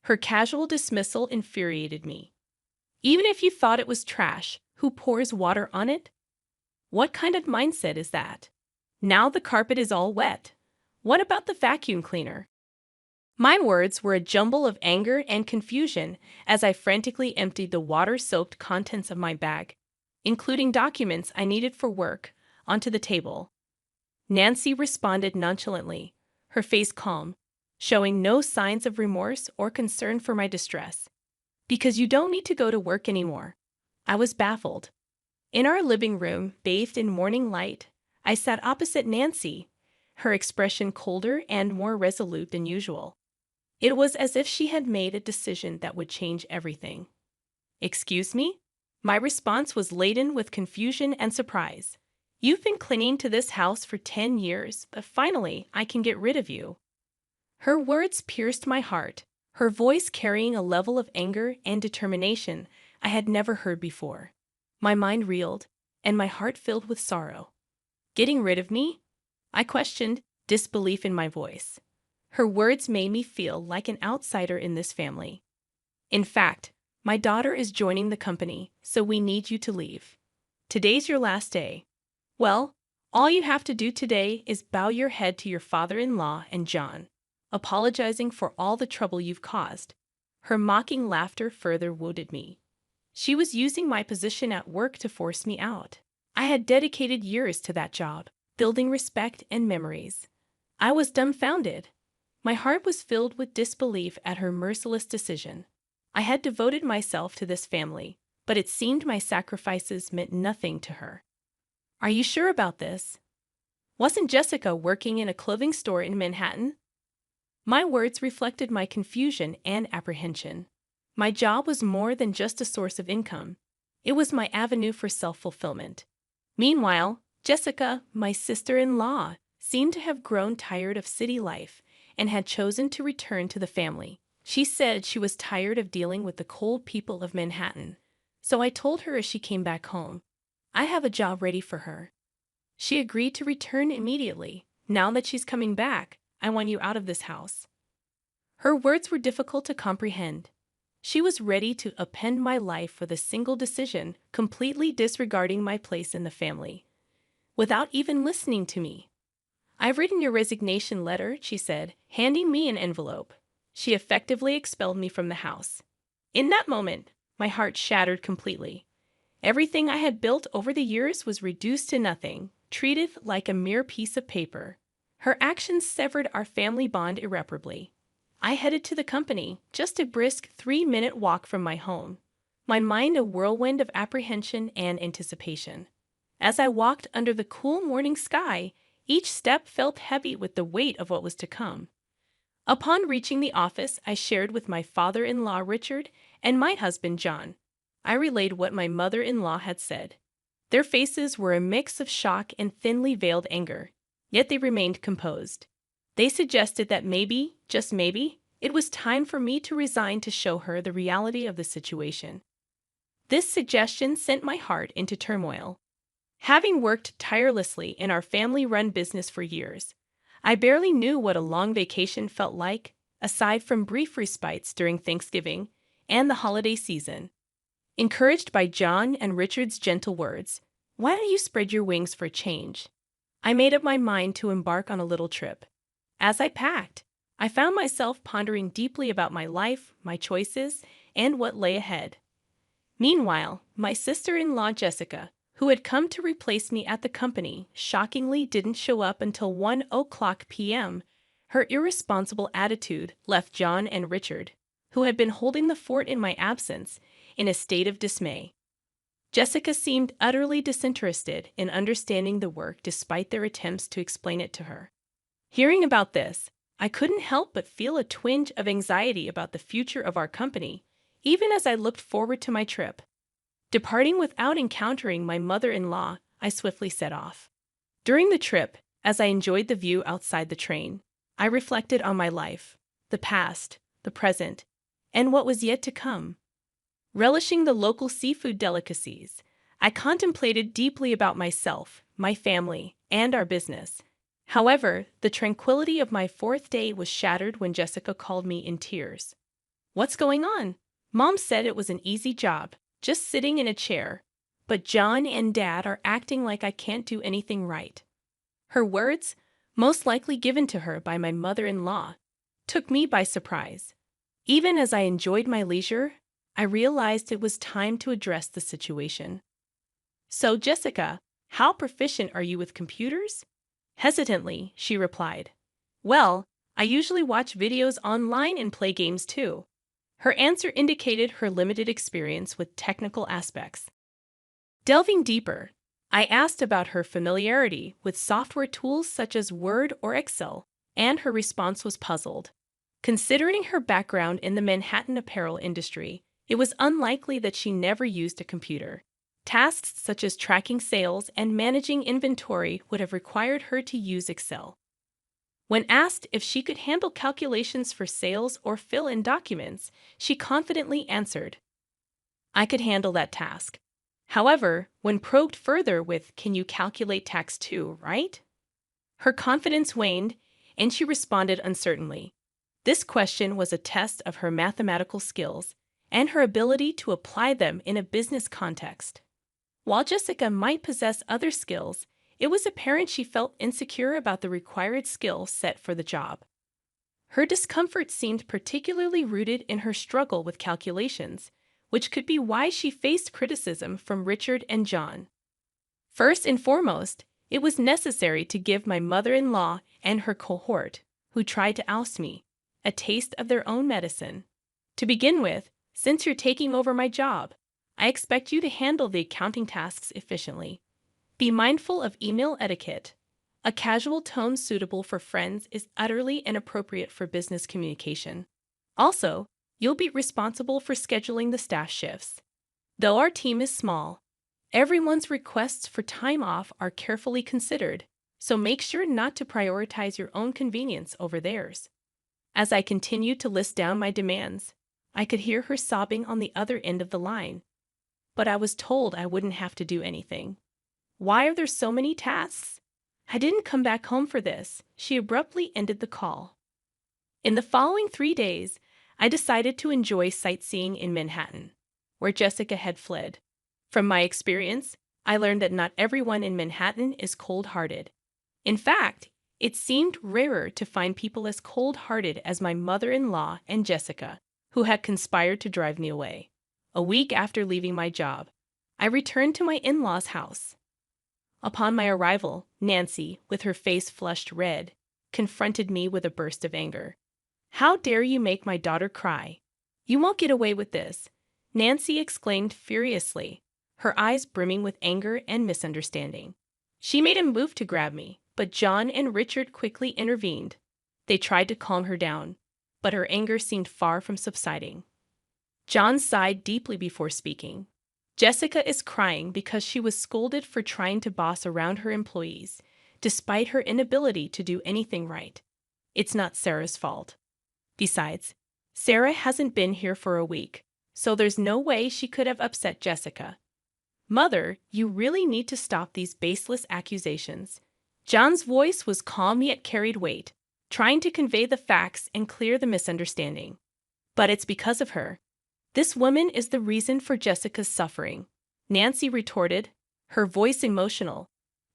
Her casual dismissal infuriated me. Even if you thought it was trash, who pours water on it? What kind of mindset is that? Now the carpet is all wet. What about the vacuum cleaner? My words were a jumble of anger and confusion as I frantically emptied the water-soaked contents of my bag, including documents I needed for work, onto the table. Nancy responded nonchalantly, her face calm, showing no signs of remorse or concern for my distress. "Because you don't need to go to work anymore." I was baffled. In our living room, bathed in morning light, I sat opposite Nancy, her expression colder and more resolute than usual. It was as if she had made a decision that would change everything. "Excuse me?" My response was laden with confusion and surprise. "You've been clinging to this house for 10 years, but finally I can get rid of you." Her words pierced my heart, her voice carrying a level of anger and determination I had never heard before. My mind reeled, and my heart filled with sorrow. "Getting rid of me?" I questioned, disbelief in my voice. Her words made me feel like an outsider in this family. "In fact, my daughter is joining the company, so we need you to leave. Today's your last day. Well, all you have to do today is bow your head to your father-in-law and John, apologizing for all the trouble you've caused." Her mocking laughter further wounded me. She was using my position at work to force me out. I had dedicated years to that job, building respect and memories. I was dumbfounded. My heart was filled with disbelief at her merciless decision. I had devoted myself to this family, but it seemed my sacrifices meant nothing to her. "Are you sure about this? Wasn't Jessica working in a clothing store in Manhattan?" My words reflected my confusion and apprehension. My job was more than just a source of income. It was my avenue for self-fulfillment. Meanwhile, Jessica, my sister-in-law, seemed to have grown tired of city life and had chosen to return to the family. She said she was tired of dealing with the cold people of Manhattan, so I told her as she came back home, "I have a job ready for her." She agreed to return immediately. "Now that she's coming back, I want you out of this house." Her words were difficult to comprehend. She was ready to upend my life with a single decision, completely disregarding my place in the family, without even listening to me. "I've written your resignation letter," she said, handing me an envelope. She effectively expelled me from the house. In that moment, my heart shattered completely. Everything I had built over the years was reduced to nothing, treated like a mere piece of paper. Her actions severed our family bond irreparably. I headed to the company, just a brisk 3-minute walk from my home, my mind a whirlwind of apprehension and anticipation. As I walked under the cool morning sky, each step felt heavy with the weight of what was to come. Upon reaching the office, I shared with my father-in-law Richard and my husband John. I relayed what my mother-in-law had said. Their faces were a mix of shock and thinly veiled anger, yet they remained composed. They suggested that maybe, just maybe, it was time for me to resign to show her the reality of the situation. This suggestion sent my heart into turmoil. Having worked tirelessly in our family-run business for years, I barely knew what a long vacation felt like, aside from brief respites during Thanksgiving and the holiday season. Encouraged by John and Richard's gentle words, "Why don't you spread your wings for a change?" I made up my mind to embark on a little trip. As I packed, I found myself pondering deeply about my life, my choices, and what lay ahead. Meanwhile, my sister-in-law Jessica, who had come to replace me at the company, shockingly didn't show up until 1:00 p.m. Her irresponsible attitude left John and Richard, who had been holding the fort in my absence, in a state of dismay. Jessica seemed utterly disinterested in understanding the work despite their attempts to explain it to her. Hearing about this, I couldn't help but feel a twinge of anxiety about the future of our company, even as I looked forward to my trip. Departing without encountering my mother-in-law, I swiftly set off. During the trip, as I enjoyed the view outside the train, I reflected on my life, the past, the present, and what was yet to come. Relishing the local seafood delicacies, I contemplated deeply about myself, my family, and our business. However, the tranquility of my fourth day was shattered when Jessica called me in tears. "What's going on?" Mom said it was an easy job, just sitting in a chair. But John and Dad are acting like I can't do anything right. Her words, most likely given to her by my mother-in-law, took me by surprise. Even as I enjoyed my leisure, I realized it was time to address the situation. "So, Jessica, how proficient are you with computers?" Hesitantly, she replied. "Well, I usually watch videos online and play games too." Her answer indicated her limited experience with technical aspects. Delving deeper, I asked about her familiarity with software tools such as Word or Excel, and her response was puzzled. Considering her background in the Manhattan apparel industry, it was unlikely that she never used a computer. Tasks such as tracking sales and managing inventory would have required her to use Excel. When asked if she could handle calculations for sales or fill in documents, she confidently answered, "I could handle that task." However, when probed further with, "Can you calculate tax too, right?" her confidence waned, and she responded uncertainly. This question was a test of her mathematical skills and her ability to apply them in a business context. While Jessica might possess other skills, it was apparent she felt insecure about the required skill set for the job. Her discomfort seemed particularly rooted in her struggle with calculations, which could be why she faced criticism from Richard and John. First and foremost, it was necessary to give my mother-in-law and her cohort, who tried to oust me, a taste of their own medicine. To begin with, since you're taking over my job, I expect you to handle the accounting tasks efficiently. Be mindful of email etiquette. A casual tone suitable for friends is utterly inappropriate for business communication. Also, you'll be responsible for scheduling the staff shifts. Though our team is small, everyone's requests for time off are carefully considered, so make sure not to prioritize your own convenience over theirs. As I continued to list down my demands, I could hear her sobbing on the other end of the line. But I was told I wouldn't have to do anything. Why are there so many tasks? I didn't come back home for this. She abruptly ended the call. In the following 3 days, I decided to enjoy sightseeing in Manhattan, where Jessica had fled. From my experience, I learned that not everyone in Manhattan is cold-hearted. In fact, it seemed rarer to find people as cold-hearted as my mother-in-law and Jessica, who had conspired to drive me away. A week after leaving my job, I returned to my in-laws' house. Upon my arrival, Nancy, with her face flushed red, confronted me with a burst of anger. "How dare you make my daughter cry? You won't get away with this," Nancy exclaimed furiously, her eyes brimming with anger and misunderstanding. She made a move to grab me, but John and Richard quickly intervened. They tried to calm her down, but her anger seemed far from subsiding. John sighed deeply before speaking. "Jessica is crying because she was scolded for trying to boss around her employees, despite her inability to do anything right. It's not Sarah's fault. Besides, Sarah hasn't been here for a week, so there's no way she could have upset Jessica. Mother, you really need to stop these baseless accusations." John's voice was calm yet carried weight, trying to convey the facts and clear the misunderstanding. "But it's because of her. This woman is the reason for Jessica's suffering," Nancy retorted, her voice emotional,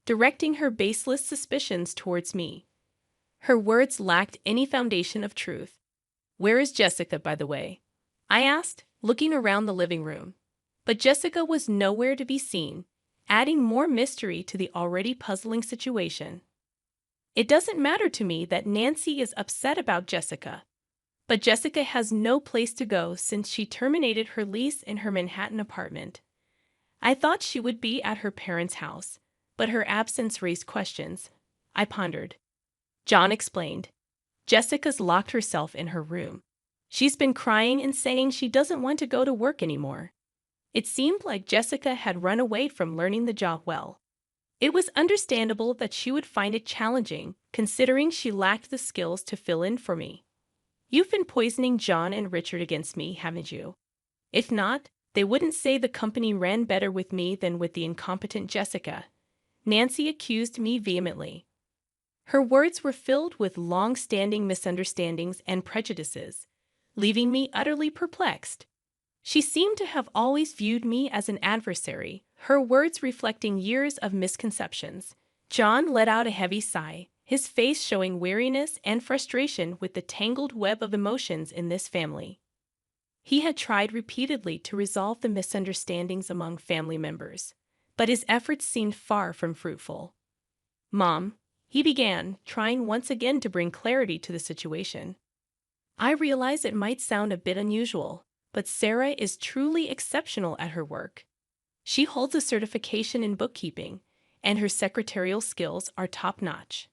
directing her baseless suspicions towards me. Her words lacked any foundation of truth. "Where is Jessica, by the way?" I asked, looking around the living room. But Jessica was nowhere to be seen, adding more mystery to the already puzzling situation. It doesn't matter to me that Nancy is upset about Jessica, but Jessica has no place to go since she terminated her lease in her Manhattan apartment. I thought she would be at her parents' house, but her absence raised questions. I pondered. John explained. "Jessica's locked herself in her room. She's been crying and saying she doesn't want to go to work anymore." It seemed like Jessica had run away from learning the job well. It was understandable that she would find it challenging, considering she lacked the skills to fill in for me. "You've been poisoning John and Richard against me, haven't you? If not, they wouldn't say the company ran better with me than with the incompetent Jessica." Nancy accused me vehemently. Her words were filled with long-standing misunderstandings and prejudices, leaving me utterly perplexed. She seemed to have always viewed me as an adversary, her words reflecting years of misconceptions. John let out a heavy sigh, his face showing weariness and frustration with the tangled web of emotions in this family. He had tried repeatedly to resolve the misunderstandings among family members, but his efforts seemed far from fruitful. "Mom," he began, trying once again to bring clarity to the situation. "I realize it might sound a bit unusual, but Sarah is truly exceptional at her work. She holds a certification in bookkeeping, and her secretarial skills are top-notch.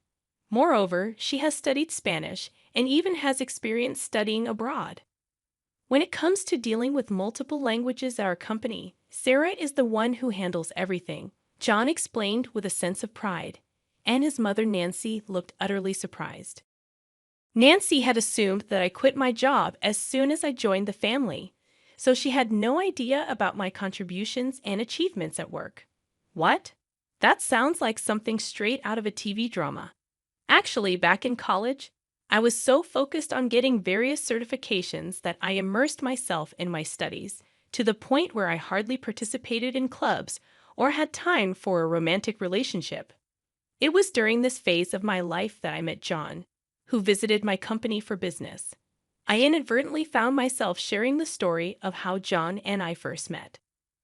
Moreover, she has studied Spanish and even has experience studying abroad. When it comes to dealing with multiple languages at our company, Sarah is the one who handles everything," John explained with a sense of pride, and his mother Nancy looked utterly surprised. Nancy had assumed that I quit my job as soon as I joined the family, so she had no idea about my contributions and achievements at work. What? That sounds like something straight out of a TV drama. Actually, back in college, I was so focused on getting various certifications that I immersed myself in my studies to the point where I hardly participated in clubs or had time for a romantic relationship. It was during this phase of my life that I met John, who visited my company for business. I inadvertently found myself sharing the story of how John and I first met.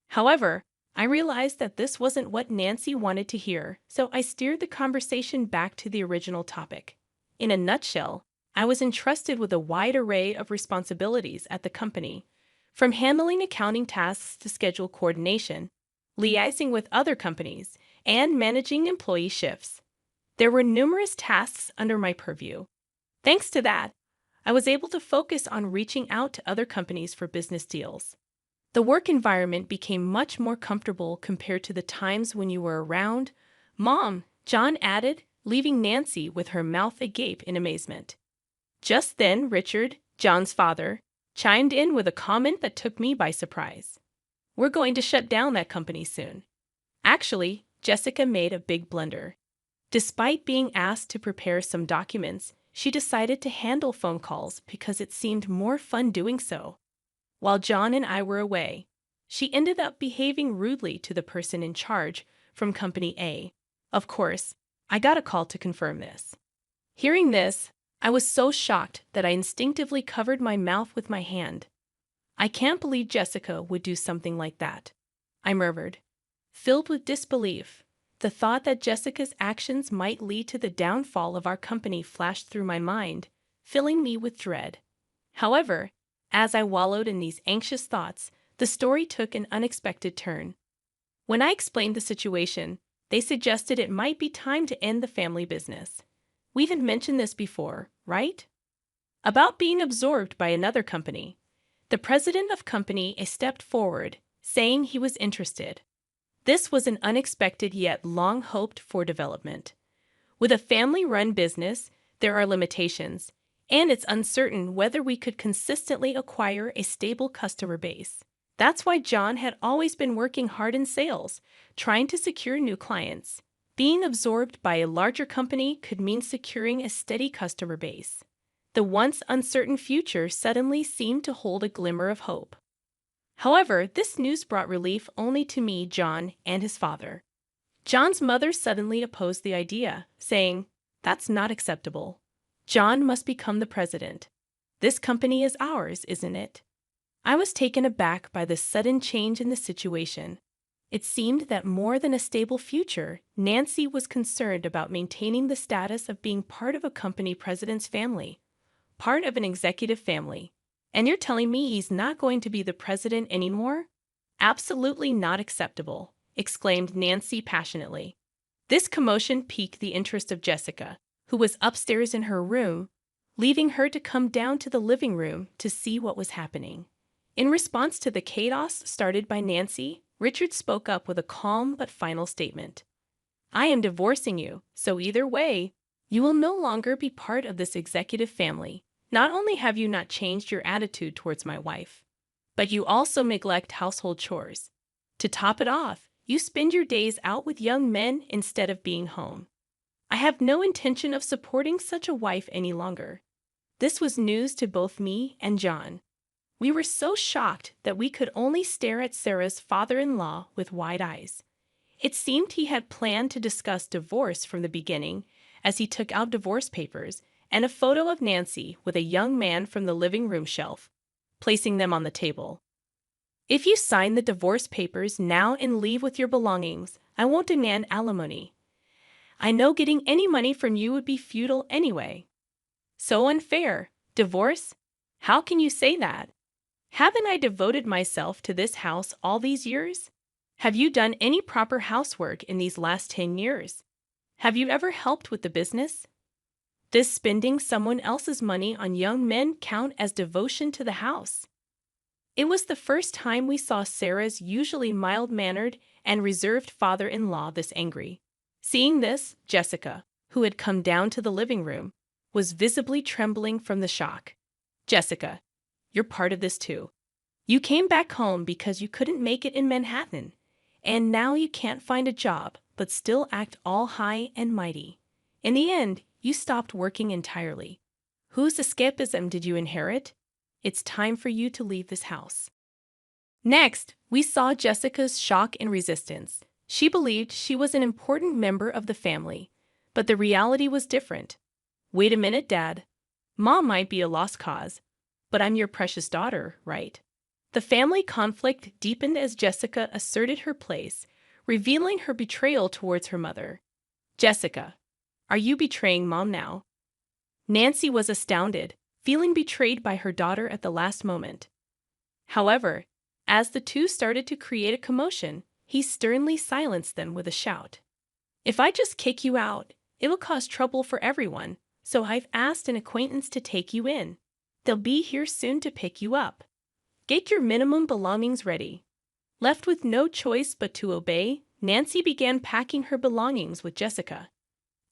However, I realized that this wasn't what Nancy wanted to hear, so I steered the conversation back to the original topic. In a nutshell, I was entrusted with a wide array of responsibilities at the company, from handling accounting tasks to schedule coordination, liaising with other companies, and managing employee shifts. There were numerous tasks under my purview. Thanks to that, I was able to focus on reaching out to other companies for business deals. The work environment became much more comfortable compared to the times when you were around. "Mom," John added, leaving Nancy with her mouth agape in amazement. Just then, Richard, John's father, chimed in with a comment that took me by surprise. "We're going to shut down that company soon." Actually, Jessica made a big blunder. Despite being asked to prepare some documents, she decided to handle phone calls because it seemed more fun doing so. While John and I were away, she ended up behaving rudely to the person in charge from Company A. Of course, I got a call to confirm this. Hearing this, I was so shocked that I instinctively covered my mouth with my hand. "I can't believe Jessica would do something like that," I murmured. Filled with disbelief, the thought that Jessica's actions might lead to the downfall of our company flashed through my mind, filling me with dread. However, as I wallowed in these anxious thoughts, the story took an unexpected turn. When I explained the situation, they suggested it might be time to end the family business. We had mentioned this before, right? About being absorbed by another company. The president of Company A stepped forward, saying he was interested. This was an unexpected yet long-hoped-for development. With a family-run business, there are limitations, and it's uncertain whether we could consistently acquire a stable customer base. That's why John had always been working hard in sales, trying to secure new clients. Being absorbed by a larger company could mean securing a steady customer base. The once uncertain future suddenly seemed to hold a glimmer of hope. However, this news brought relief only to me, John, and his father. John's mother suddenly opposed the idea, saying, "That's not acceptable. John must become the president. This company is ours, isn't it?" I was taken aback by the sudden change in the situation. It seemed that more than a stable future, Nancy was concerned about maintaining the status of being part of a company president's family, part of an executive family. "And you're telling me he's not going to be the president anymore? Absolutely not acceptable," exclaimed Nancy passionately. This commotion piqued the interest of Jessica, who was upstairs in her room, leaving her to come down to the living room to see what was happening. In response to the chaos started by Nancy, Richard spoke up with a calm but final statement. "I am divorcing you, so either way, you will no longer be part of this executive family. Not only have you not changed your attitude towards my wife, but you also neglect household chores. To top it off, You spend your days out with young men instead of being home. I have no intention of supporting such a wife any longer." This was news to both me and John. We were so shocked that we could only stare at Sarah's father-in-law with wide eyes. It seemed he had planned to discuss divorce from the beginning, as he took out divorce papers and a photo of Nancy with a young man from the living room shelf, placing them on the table. "If you sign the divorce papers now and leave with your belongings, I won't demand alimony. I know getting any money from you would be futile anyway." "So unfair. Divorce? How can you say that? Haven't I devoted myself to this house all these years? Have you done any proper housework in these last 10 years? Have you ever helped with the business? Does spending someone else's money on young men count as devotion to the house?" It was the first time we saw Sarah's usually mild-mannered and reserved father-in-law this angry. Seeing this, Jessica, who had come down to the living room, was visibly trembling from the shock. "Jessica, you're part of this too. You came back home because you couldn't make it in Manhattan, and now you can't find a job but still act all high and mighty. In the end, you stopped working entirely. Whose escapism did you inherit? It's time for you to leave this house." Next, we saw Jessica's shock and resistance. She believed she was an important member of the family, but the reality was different. "Wait a minute, Dad. Mom might be a lost cause, but I'm your precious daughter, right?" The family conflict deepened as Jessica asserted her place, revealing her betrayal towards her mother. "Jessica, are you betraying Mom now?" Nancy was astounded, feeling betrayed by her daughter at the last moment. However, as the two started to create a commotion, he sternly silenced them with a shout. "If I just kick you out, it will cause trouble for everyone, so I've asked an acquaintance to take you in. They'll be here soon to pick you up. Get your minimum belongings ready." Left with no choice but to obey, Nancy began packing her belongings with Jessica.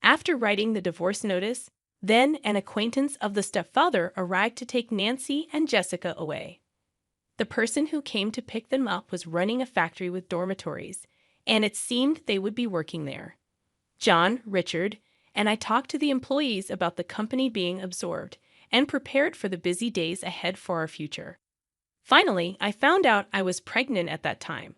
After writing the divorce notice, then an acquaintance of the stepfather arrived to take Nancy and Jessica away. The person who came to pick them up was running a factory with dormitories, and it seemed they would be working there. John, Richard, and I talked to the employees about the company being absorbed and prepared for the busy days ahead for our future. Finally, I found out I was pregnant at that time.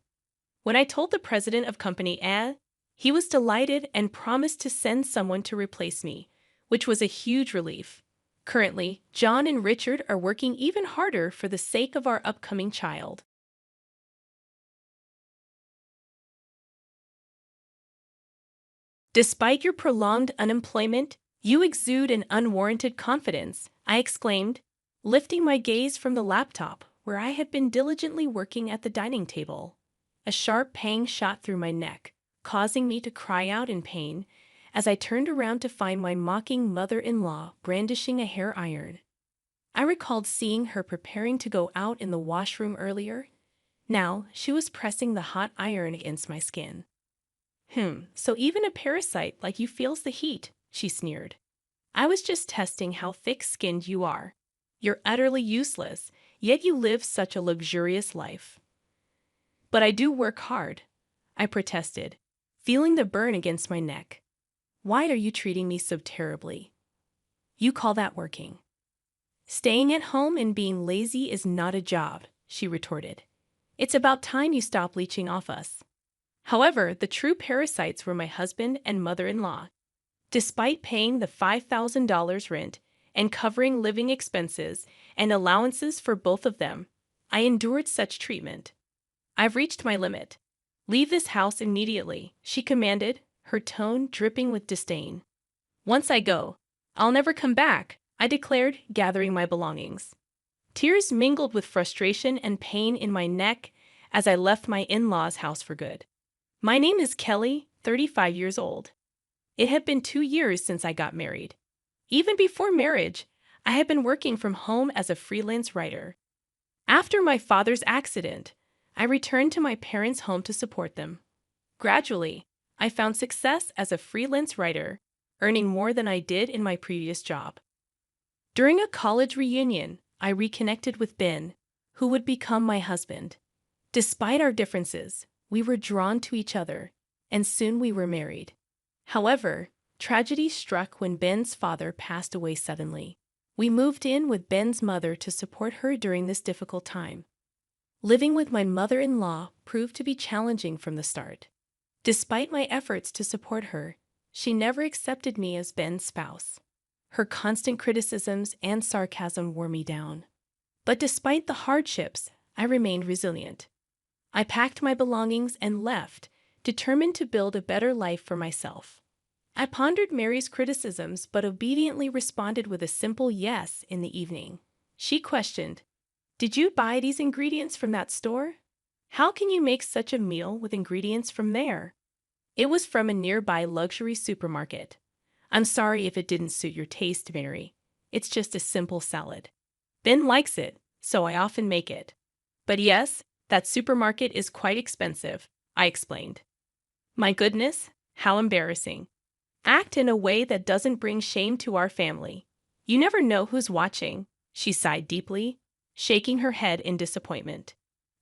When I told the president of Company A, he was delighted and promised to send someone to replace me, which was a huge relief. Currently, John and Richard are working even harder for the sake of our upcoming child. "Despite your prolonged unemployment, you exude an unwarranted confidence," I exclaimed, lifting my gaze from the laptop where I had been diligently working at the dining table. A sharp pang shot through my neck, causing me to cry out in pain as I turned around to find my mocking mother-in-law brandishing a hair iron. I recalled seeing her preparing to go out in the washroom earlier. Now, she was pressing the hot iron against my skin. So even a parasite like you feels the heat," she sneered. "I was just testing how thick-skinned you are. You're utterly useless, yet you live such a luxurious life." "But I do work hard," I protested, feeling the burn against my neck. "Why are you treating me so terribly?" "You call that working?" "Staying at home and being lazy is not a job," she retorted. "It's about time you stop leeching off us." However, the true parasites were my husband and mother-in-law. Despite paying the $5,000 rent and covering living expenses and allowances for both of them, I endured such treatment. "I've reached my limit. Leave this house immediately," she commanded, her tone dripping with disdain. "Once I go, I'll never come back," I declared, gathering my belongings. Tears mingled with frustration and pain in my neck as I left my in-laws' house for good. My name is Kelly, 35 years old. It had been 2 years since I got married. Even before marriage, I had been working from home as a freelance writer. After my father's accident, I returned to my parents' home to support them. Gradually, I found success as a freelance writer, earning more than I did in my previous job. During a college reunion, I reconnected with Ben, who would become my husband. Despite our differences, We were drawn to each other, and soon we were married. However, tragedy struck when Ben's father passed away suddenly. We moved in with Ben's mother to support her during this difficult time. Living with my mother-in-law proved to be challenging from the start. Despite my efforts to support her, she never accepted me as Ben's spouse. Her constant criticisms and sarcasm wore me down. But despite the hardships, I remained resilient. I packed my belongings and left, determined to build a better life for myself. I pondered Mary's criticisms but obediently responded with a simple yes in the evening. She questioned, "Did you buy these ingredients from that store? How can you make such a meal with ingredients from there?" "It was from a nearby luxury supermarket." "I'm sorry if it didn't suit your taste, Mary. It's just a simple salad. Ben likes it, so I often make it." "But yes, that supermarket is quite expensive," I explained. "My goodness, how embarrassing. Act in a way that doesn't bring shame to our family. You never know who's watching," she sighed deeply, shaking her head in disappointment.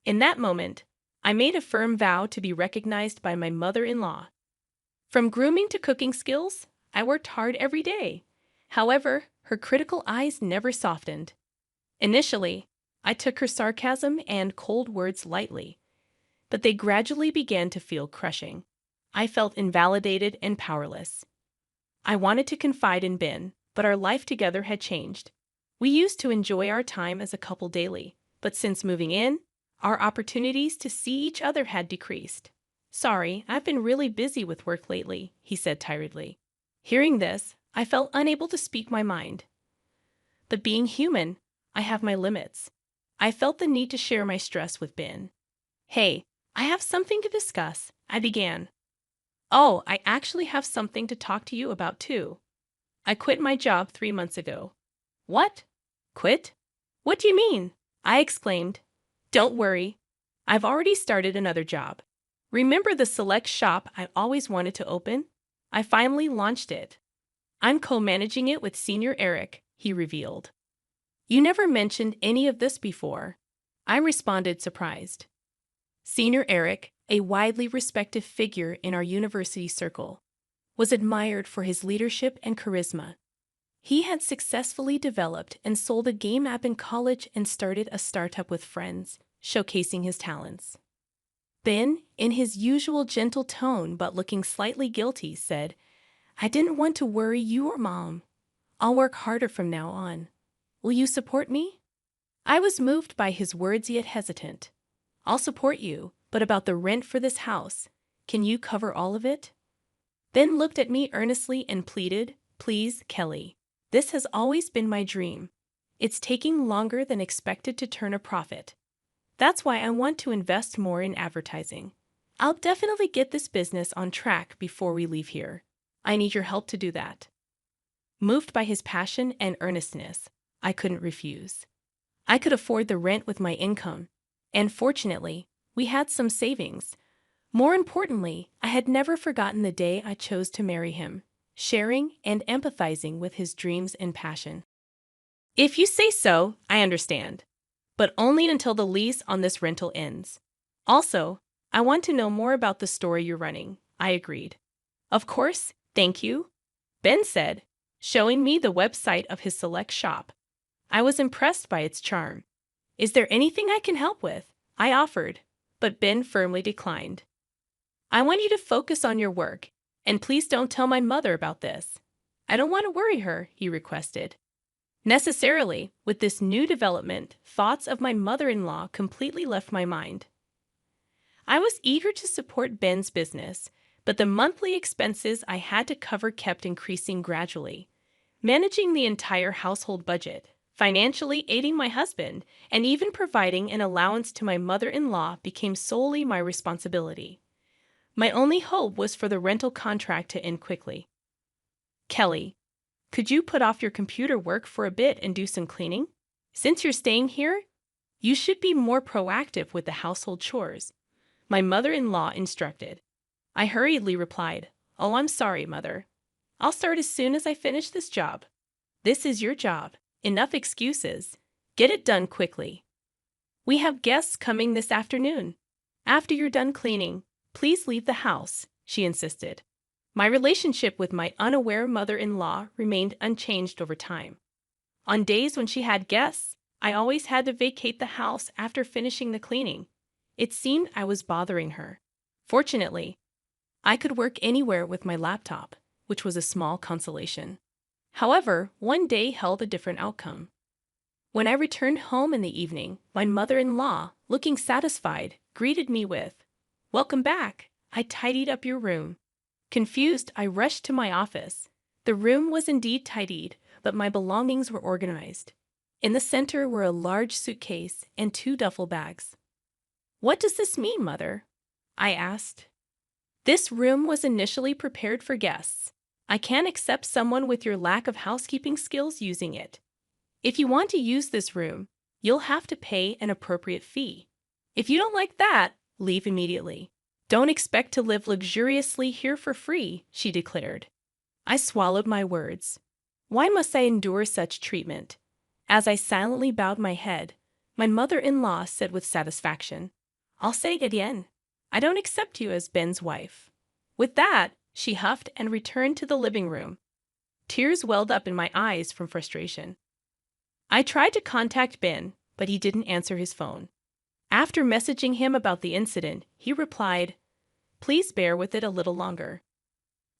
In that moment, I made a firm vow to be recognized by my mother-in-law. From grooming to cooking skills, I worked hard every day. However, her critical eyes never softened. Initially, I took her sarcasm and cold words lightly, but they gradually began to feel crushing. I felt invalidated and powerless. I wanted to confide in Ben, but our life together had changed. We used to enjoy our time as a couple daily, but since moving in, our opportunities to see each other had decreased. "Sorry, I've been really busy with work lately," he said tiredly. Hearing this, I felt unable to speak my mind. But being human, I have my limits. I felt the need to share my stress with Ben. "Hey, I have something to discuss," I began. "Oh, I actually have something to talk to you about too. I quit my job 3 months ago." "What? Quit? What do you mean?" I exclaimed. "Don't worry. I've already started another job. Remember the select shop I always wanted to open? I finally launched it. I'm co-managing it with Senior Eric," he revealed. "You never mentioned any of this before," I responded, surprised. Senior Eric, a widely respected figure in our university circle, was admired for his leadership and charisma. He had successfully developed and sold a game app in college and started a startup with friends, showcasing his talents. Ben, in his usual gentle tone but looking slightly guilty, said, "I didn't want to worry you or Mom. I'll work harder from now on. Will you support me?" I was moved by his words yet hesitant. "I'll support you, but about the rent for this house, can you cover all of it?" Ben looked at me earnestly and pleaded, "Please, Kelly. This has always been my dream. It's taking longer than expected to turn a profit. That's why I want to invest more in advertising. I'll definitely get this business on track before we leave here. I need your help to do that." Moved by his passion and earnestness, I couldn't refuse. I could afford the rent with my income, and fortunately, we had some savings. More importantly, I had never forgotten the day I chose to marry him, sharing and empathizing with his dreams and passion. "If you say so, I understand, but only until the lease on this rental ends. Also, I want to know more about the store you're running," I agreed. "Of course, thank you," Ben said, showing me the website of his select shop. I was impressed by its charm. "Is there anything I can help with?" I offered, but Ben firmly declined. "I want you to focus on your work, and please don't tell my mother about this." "I don't want to worry her," he requested. Necessarily, with this new development, thoughts of my mother-in-law completely left my mind. I was eager to support Ben's business, but the monthly expenses I had to cover kept increasing gradually. Managing the entire household budget, financially aiding my husband, and even providing an allowance to my mother-in-law became solely my responsibility. My only hope was for the rental contract to end quickly. "Kelly, could you put off your computer work for a bit and do some cleaning? Since you're staying here, you should be more proactive with the household chores," my mother-in-law instructed. I hurriedly replied, "Oh, I'm sorry, Mother. I'll start as soon as I finish this job." "This is your job. Enough excuses. Get it done quickly." "We have guests coming this afternoon." After you're done cleaning, please leave the house, she insisted. My relationship with my unaware mother-in-law remained unchanged over time. On days when she had guests, I always had to vacate the house after finishing the cleaning. It seemed I was bothering her. Fortunately, I could work anywhere with my laptop, which was a small consolation. However, one day held a different outcome. When I returned home in the evening, my mother-in-law, looking satisfied, greeted me with, "Welcome back. I tidied up your room." Confused, I rushed to my office. The room was indeed tidied, but my belongings were organized. In the center were a large suitcase and 2 duffel bags. "What does this mean, Mother?" I asked. "This room was initially prepared for guests. I can't accept someone with your lack of housekeeping skills using it. If you want to use this room, you'll have to pay an appropriate fee. If you don't like that, leave immediately. Don't expect to live luxuriously here for free," she declared. I swallowed my words. Why must I endure such treatment? As I silently bowed my head, my mother-in-law said with satisfaction, "I'll say it again. I don't accept you as Ben's wife." With that, she huffed and returned to the living room. Tears welled up in my eyes from frustration. I tried to contact Ben, but he didn't answer his phone. After messaging him about the incident, he replied, "Please bear with it a little longer."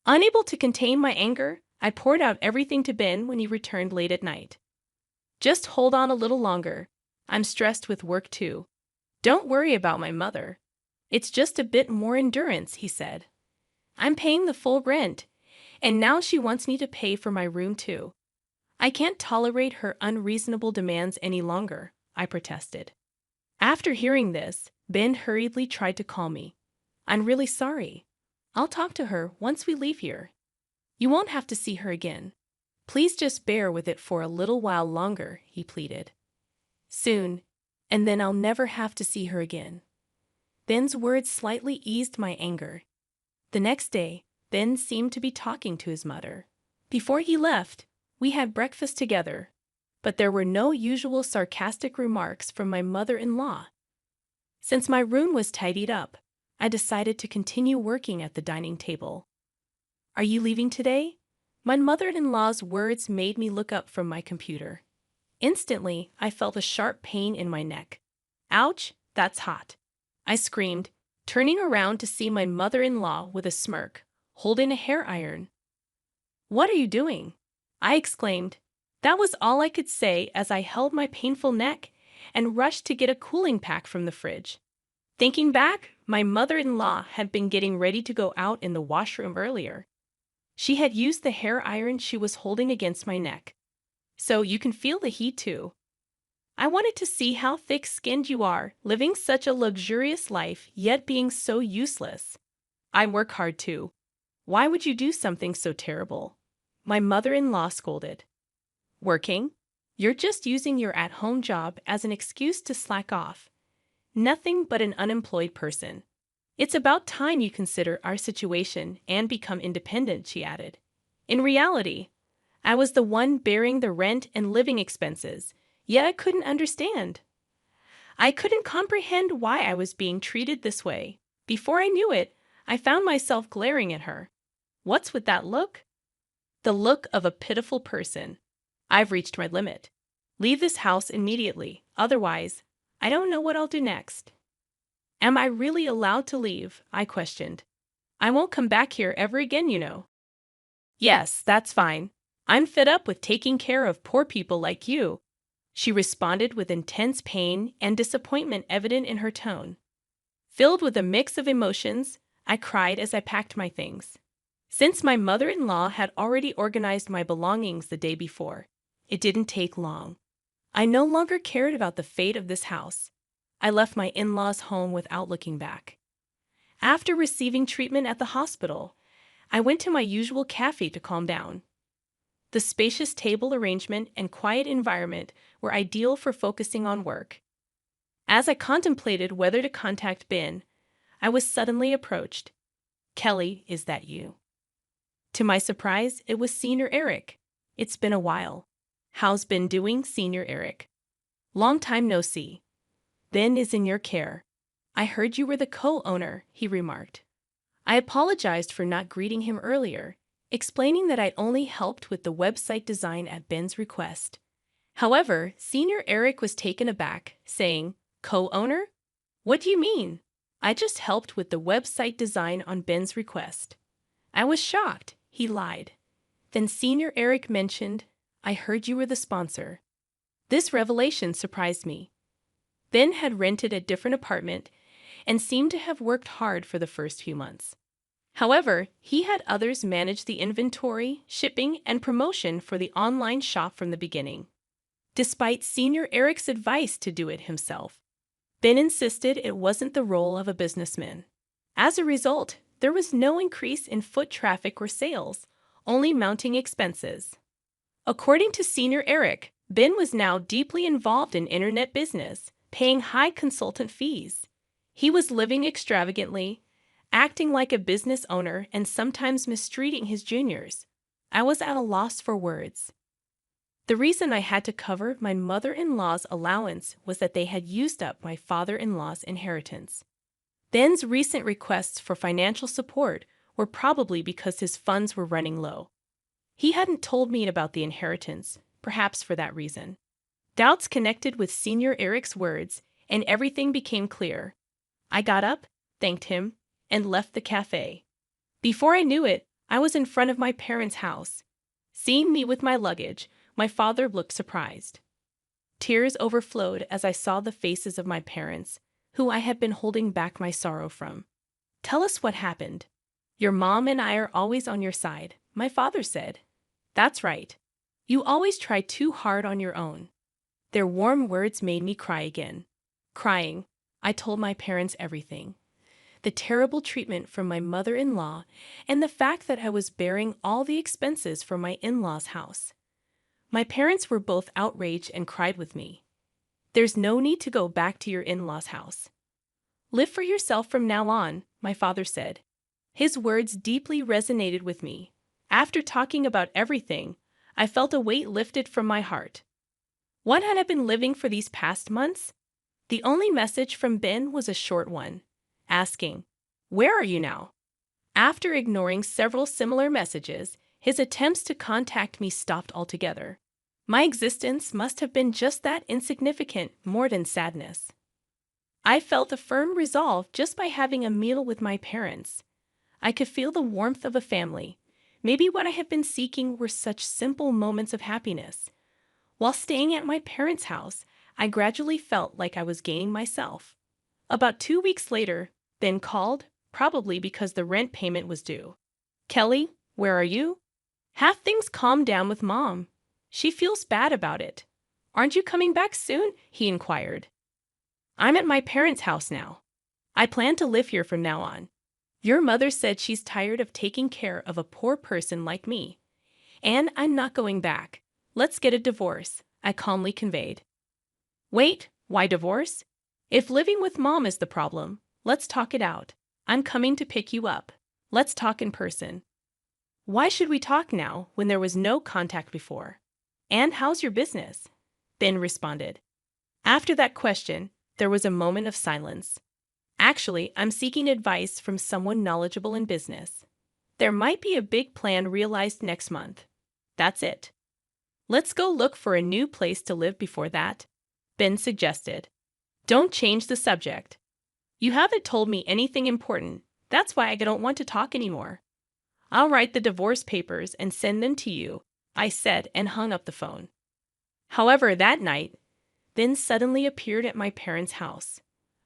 Unable to contain my anger, I poured out everything to Ben when he returned late at night. "Just hold on a little longer. I'm stressed with work too. Don't worry about my mother. It's just a bit more endurance," he said. "I'm paying the full rent, and now she wants me to pay for my room too. I can't tolerate her unreasonable demands any longer," I protested. After hearing this, Ben hurriedly tried to call me. "I'm really sorry. I'll talk to her once we leave here. You won't have to see her again. Please just bear with it for a little while longer," he pleaded. "Soon, and then I'll never have to see her again." Ben's words slightly eased my anger. The next day, Ben seemed to be talking to his mother. Before he left, we had breakfast together, but there were no usual sarcastic remarks from my mother-in-law. Since my room was tidied up, I decided to continue working at the dining table. "Are you leaving today?" My mother-in-law's words made me look up from my computer. Instantly, I felt a sharp pain in my neck. "Ouch, that's hot," I screamed, turning around to see my mother-in-law with a smirk, holding a hair iron. "What are you doing?" I exclaimed. That was all I could say as I held my painful neck and rushed to get a cooling pack from the fridge. Thinking back, my mother-in-law had been getting ready to go out in the washroom earlier. She had used the hair iron she was holding against my neck. "So you can feel the heat too. I wanted to see how thick-skinned you are, living such a luxurious life, yet being so useless. I work hard too. Why would you do something so terrible?" My mother-in-law scolded. "Working? You're just using your at-home job as an excuse to slack off. Nothing but an unemployed person. It's about time you consider our situation and become independent," she added. In reality, I was the one bearing the rent and living expenses, yet I couldn't understand. I couldn't comprehend why I was being treated this way. Before I knew it, I found myself glaring at her. What's with that look? The look of a pitiful person. I've reached my limit. Leave this house immediately, otherwise, I don't know what I'll do next. Am I really allowed to leave? I questioned. I won't come back here ever again, you know. Yes, that's fine. I'm fed up with taking care of poor people like you, she responded with intense pain and disappointment evident in her tone. Filled with a mix of emotions, I cried as I packed my things. Since my mother-in-law had already organized my belongings the day before, it didn't take long. I no longer cared about the fate of this house. I left my in-laws' home without looking back. After receiving treatment at the hospital, I went to my usual cafe to calm down. The spacious table arrangement and quiet environment were ideal for focusing on work. As I contemplated whether to contact Ben, I was suddenly approached. "Kelly, is that you?" To my surprise, it was Senior Eric. "It's been a while. How's Ben doing, Senior Eric?" "Long time no see. Ben is in your care. I heard you were the co-owner, he remarked. I apologized for not greeting him earlier, explaining that I'd only helped with the website design at Ben's request. However, Senior Eric was taken aback, saying, "Co-owner? What do you mean? I just helped with the website design on Ben's request." I was shocked. He lied. Then Senior Eric mentioned, "I heard you were the sponsor." This revelation surprised me. Ben had rented a different apartment and seemed to have worked hard for the first few months. However, he had others manage the inventory, shipping, and promotion for the online shop from the beginning. Despite Senior Eric's advice to do it himself, Ben insisted it wasn't the role of a businessman. As a result, there was no increase in foot traffic or sales, only mounting expenses. According to Senior Eric, Ben was now deeply involved in internet business, paying high consultant fees. He was living extravagantly, acting like a business owner, and sometimes mistreating his juniors. I was at a loss for words. The reason I had to cover my mother-in-law's allowance was that they had used up my father-in-law's inheritance. Ben's recent requests for financial support were probably because his funds were running low. He hadn't told me about the inheritance, perhaps for that reason. Doubts connected with Senior Eric's words, and everything became clear. I got up, thanked him, and left the cafe. Before I knew it, I was in front of my parents' house. Seeing me with my luggage, my father looked surprised. Tears overflowed as I saw the faces of my parents, who I had been holding back my sorrow from. "Tell us what happened." "Your mom and I are always on your side," my father said. "That's right. You always try too hard on your own." Their warm words made me cry again. Crying, I told my parents everything. The terrible treatment from my mother-in-law and the fact that I was bearing all the expenses for my in-laws' house. My parents were both outraged and cried with me. "There's no need to go back to your in-laws' house. Live for yourself from now on," my father said. His words deeply resonated with me. After talking about everything, I felt a weight lifted from my heart. What had I been living for these past months? The only message from Ben was a short one, asking, "Where are you now?" After ignoring several similar messages, his attempts to contact me stopped altogether. My existence must have been just that insignificant, more than sadness. I felt a firm resolve just by having a meal with my parents. I could feel the warmth of a family. Maybe what I had been seeking were such simple moments of happiness. While staying at my parents' house, I gradually felt like I was gaining myself. About 2 weeks later, Ben called, probably because the rent payment was due. "Kelly, where are you?" "Have things calmed down with Mom? She feels bad about it." "Aren't you coming back soon?" he inquired. "I'm at my parents' house now. I plan to live here from now on. Your mother said she's tired of taking care of a poor person like me. And I'm not going back. Let's get a divorce," I calmly conveyed. "Wait, why divorce? If living with Mom is the problem, let's talk it out. I'm coming to pick you up. Let's talk in person." "Why should we talk now when there was no contact before? And how's your business?" Ben responded. After that question, there was a moment of silence. "Actually, I'm seeking advice from someone knowledgeable in business. There might be a big plan realized next month. That's it." "Let's go look for a new place to live before that," Ben suggested. "Don't change the subject. You haven't told me anything important. That's why I don't want to talk anymore." "I'll write the divorce papers and send them to you," I said and hung up the phone. However, that night, Ben suddenly appeared at my parents' house.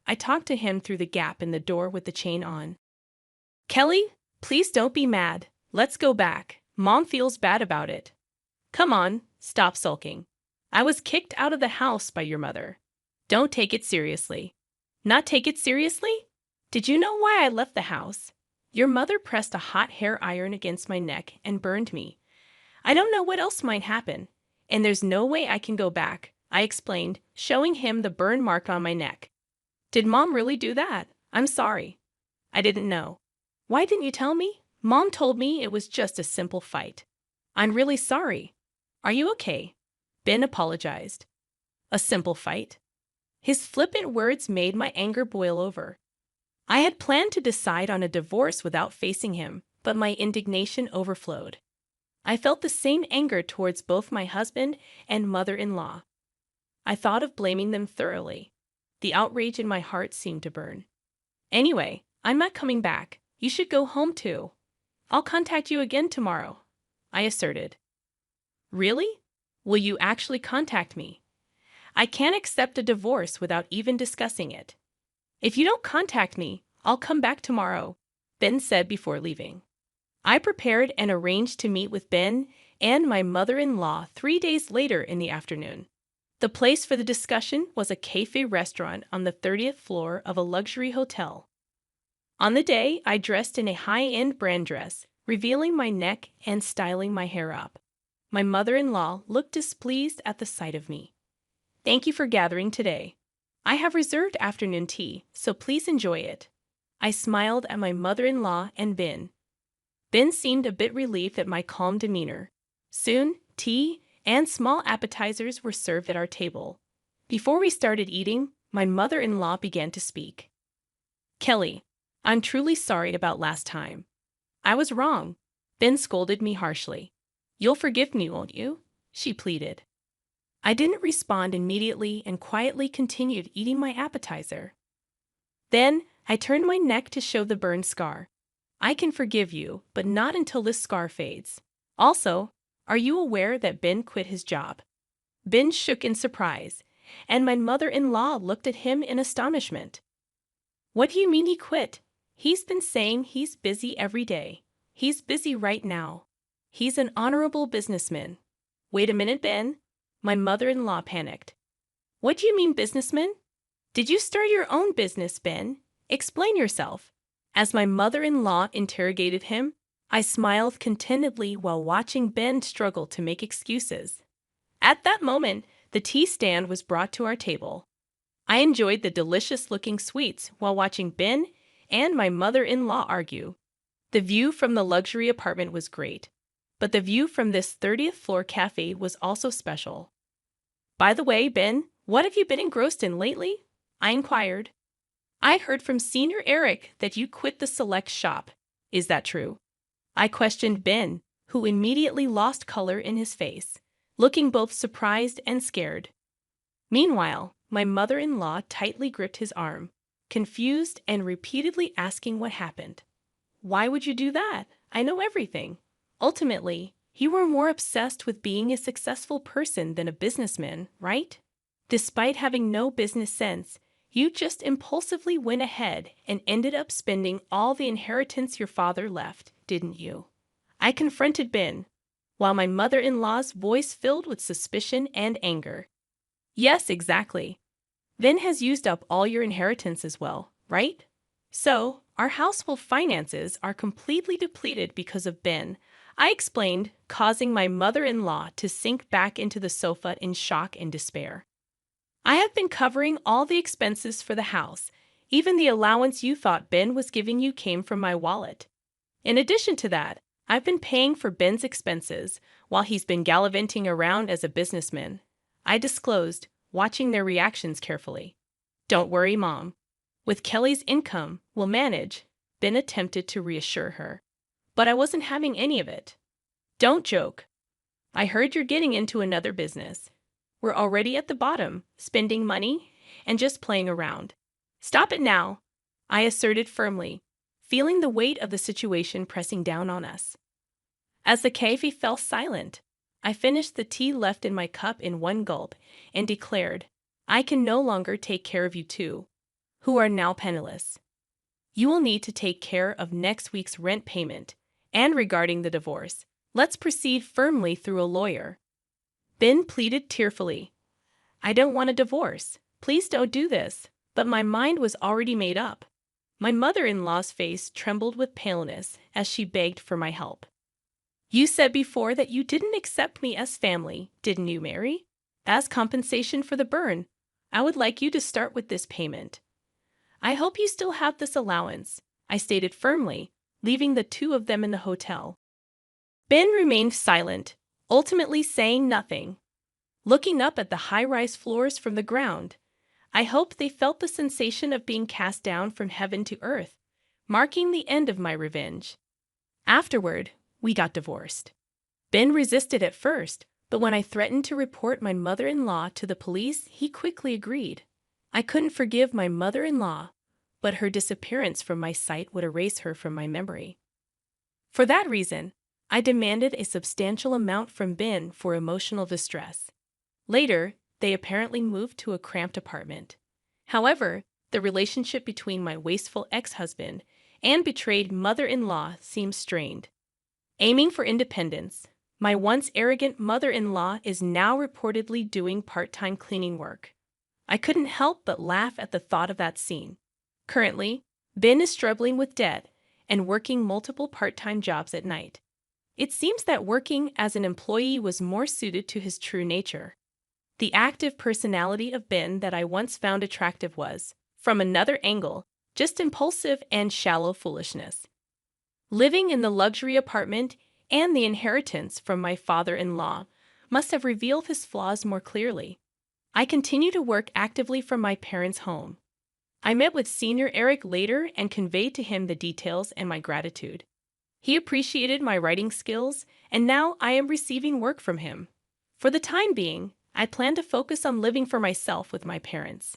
I talked to him through the gap in the door with the chain on. "Kelly, please don't be mad. Let's go back. Mom feels bad about it." "Come on, stop sulking. I was kicked out of the house by your mother. Don't take it seriously." "Not take it seriously? Did you know why I left the house? Your mother pressed a hot hair iron against my neck and burned me. I don't know what else might happen, and there's no way I can go back," I explained, showing him the burn mark on my neck. "Did Mom really do that? I'm sorry." "I didn't know." "Why didn't you tell me? Mom told me it was just a simple fight." "I'm really sorry. Are you okay?" Ben apologized. "A simple fight. His flippant words made my anger boil over. I had planned to decide on a divorce without facing him, but my indignation overflowed. I felt the same anger towards both my husband and mother-in-law. I thought of blaming them thoroughly. The outrage in my heart seemed to burn. Anyway, I'm not coming back. You should go home too. I'll contact you again tomorrow, I asserted. Really? Will you actually contact me? I can't accept a divorce without even discussing it. If you don't contact me, I'll come back tomorrow, Ben said before leaving. I prepared and arranged to meet with Ben and my mother-in-law 3 days later in the afternoon. The place for the discussion was a cafe restaurant on the 30th floor of a luxury hotel. On the day, I dressed in a high-end brand dress, revealing my neck and styling my hair up. My mother-in-law looked displeased at the sight of me. Thank you for gathering today. I have reserved afternoon tea, so please enjoy it. I smiled at my mother-in-law and Ben. Ben seemed a bit relieved at my calm demeanor. Soon, tea and small appetizers were served at our table. Before we started eating, my mother-in-law began to speak. Kelly, I'm truly sorry about last time. I was wrong. Ben scolded me harshly. You'll forgive me, won't you? She pleaded. I didn't respond immediately and quietly continued eating my appetizer. Then, I turned my neck to show the burn scar. I can forgive you, but not until this scar fades. Also, are you aware that Ben quit his job? Ben shook in surprise, and my mother-in-law looked at him in astonishment. What do you mean he quit? He's been saying he's busy every day. He's busy right now. He's an honorable businessman. Wait a minute, Ben. My mother-in-law panicked. What do you mean, businessman? Did you start your own business, Ben? Explain yourself. As my mother-in-law interrogated him, I smiled contentedly while watching Ben struggle to make excuses. At that moment, the tea stand was brought to our table. I enjoyed the delicious-looking sweets while watching Ben and my mother-in-law argue. The view from the luxury apartment was great, but the view from this 30th floor cafe was also special. By the way, Ben, what have you been engrossed in lately? I inquired. I heard from Senior Eric that you quit the select shop. Is that true? I questioned Ben, who immediately lost color in his face, looking both surprised and scared. Meanwhile, my mother-in-law tightly gripped his arm, confused and repeatedly asking what happened. Why would you do that? I know everything. Ultimately, you were more obsessed with being a successful person than a businessman, right? Despite having no business sense, you just impulsively went ahead and ended up spending all the inheritance your father left, didn't you? I confronted Ben, while my mother-in-law's voice filled with suspicion and anger. Yes, exactly. Ben has used up all your inheritance as well, right? So, our household finances are completely depleted because of Ben, I explained, causing my mother-in-law to sink back into the sofa in shock and despair. I have been covering all the expenses for the house. Even the allowance you thought Ben was giving you came from my wallet. In addition to that, I've been paying for Ben's expenses while he's been gallivanting around as a businessman. I disclosed, watching their reactions carefully. Don't worry, Mom. With Kelly's income, we'll manage, Ben attempted to reassure her. But I wasn't having any of it. Don't joke. I heard you're getting into another business. We're already at the bottom, spending money and just playing around. Stop it now, I asserted firmly, feeling the weight of the situation pressing down on us. As the cafe fell silent, I finished the tea left in my cup in one gulp and declared, I can no longer take care of you two, who are now penniless. You will need to take care of next week's rent payment, and regarding the divorce, let's proceed firmly through a lawyer. Ben pleaded tearfully. I don't want a divorce. Please don't do this. But my mind was already made up. My mother-in-law's face trembled with paleness as she begged for my help. You said before that you didn't accept me as family, didn't you, Mary? As compensation for the burn, I would like you to start with this payment. I hope you still have this allowance, I stated firmly, leaving the two of them in the hotel. Ben remained silent, ultimately saying nothing. Looking up at the high-rise floors from the ground, I hope they felt the sensation of being cast down from heaven to earth, marking the end of my revenge. Afterward, we got divorced. Ben resisted at first, but when I threatened to report my mother-in-law to the police, he quickly agreed. I couldn't forgive my mother-in-law, but her disappearance from my sight would erase her from my memory. For that reason, I demanded a substantial amount from Ben for emotional distress. Later, they apparently moved to a cramped apartment. However, the relationship between my wasteful ex-husband and betrayed mother-in-law seems strained. Aiming for independence, my once arrogant mother-in-law is now reportedly doing part-time cleaning work. I couldn't help but laugh at the thought of that scene. Currently, Ben is struggling with debt and working multiple part-time jobs at night. It seems that working as an employee was more suited to his true nature. The active personality of Ben that I once found attractive was, from another angle, just impulsive and shallow foolishness. Living in the luxury apartment and the inheritance from my father-in-law must have revealed his flaws more clearly. I continue to work actively from my parents' home. I met with Senior Eric later and conveyed to him the details and my gratitude. He appreciated my writing skills, and now I am receiving work from him. For the time being, I plan to focus on living for myself with my parents.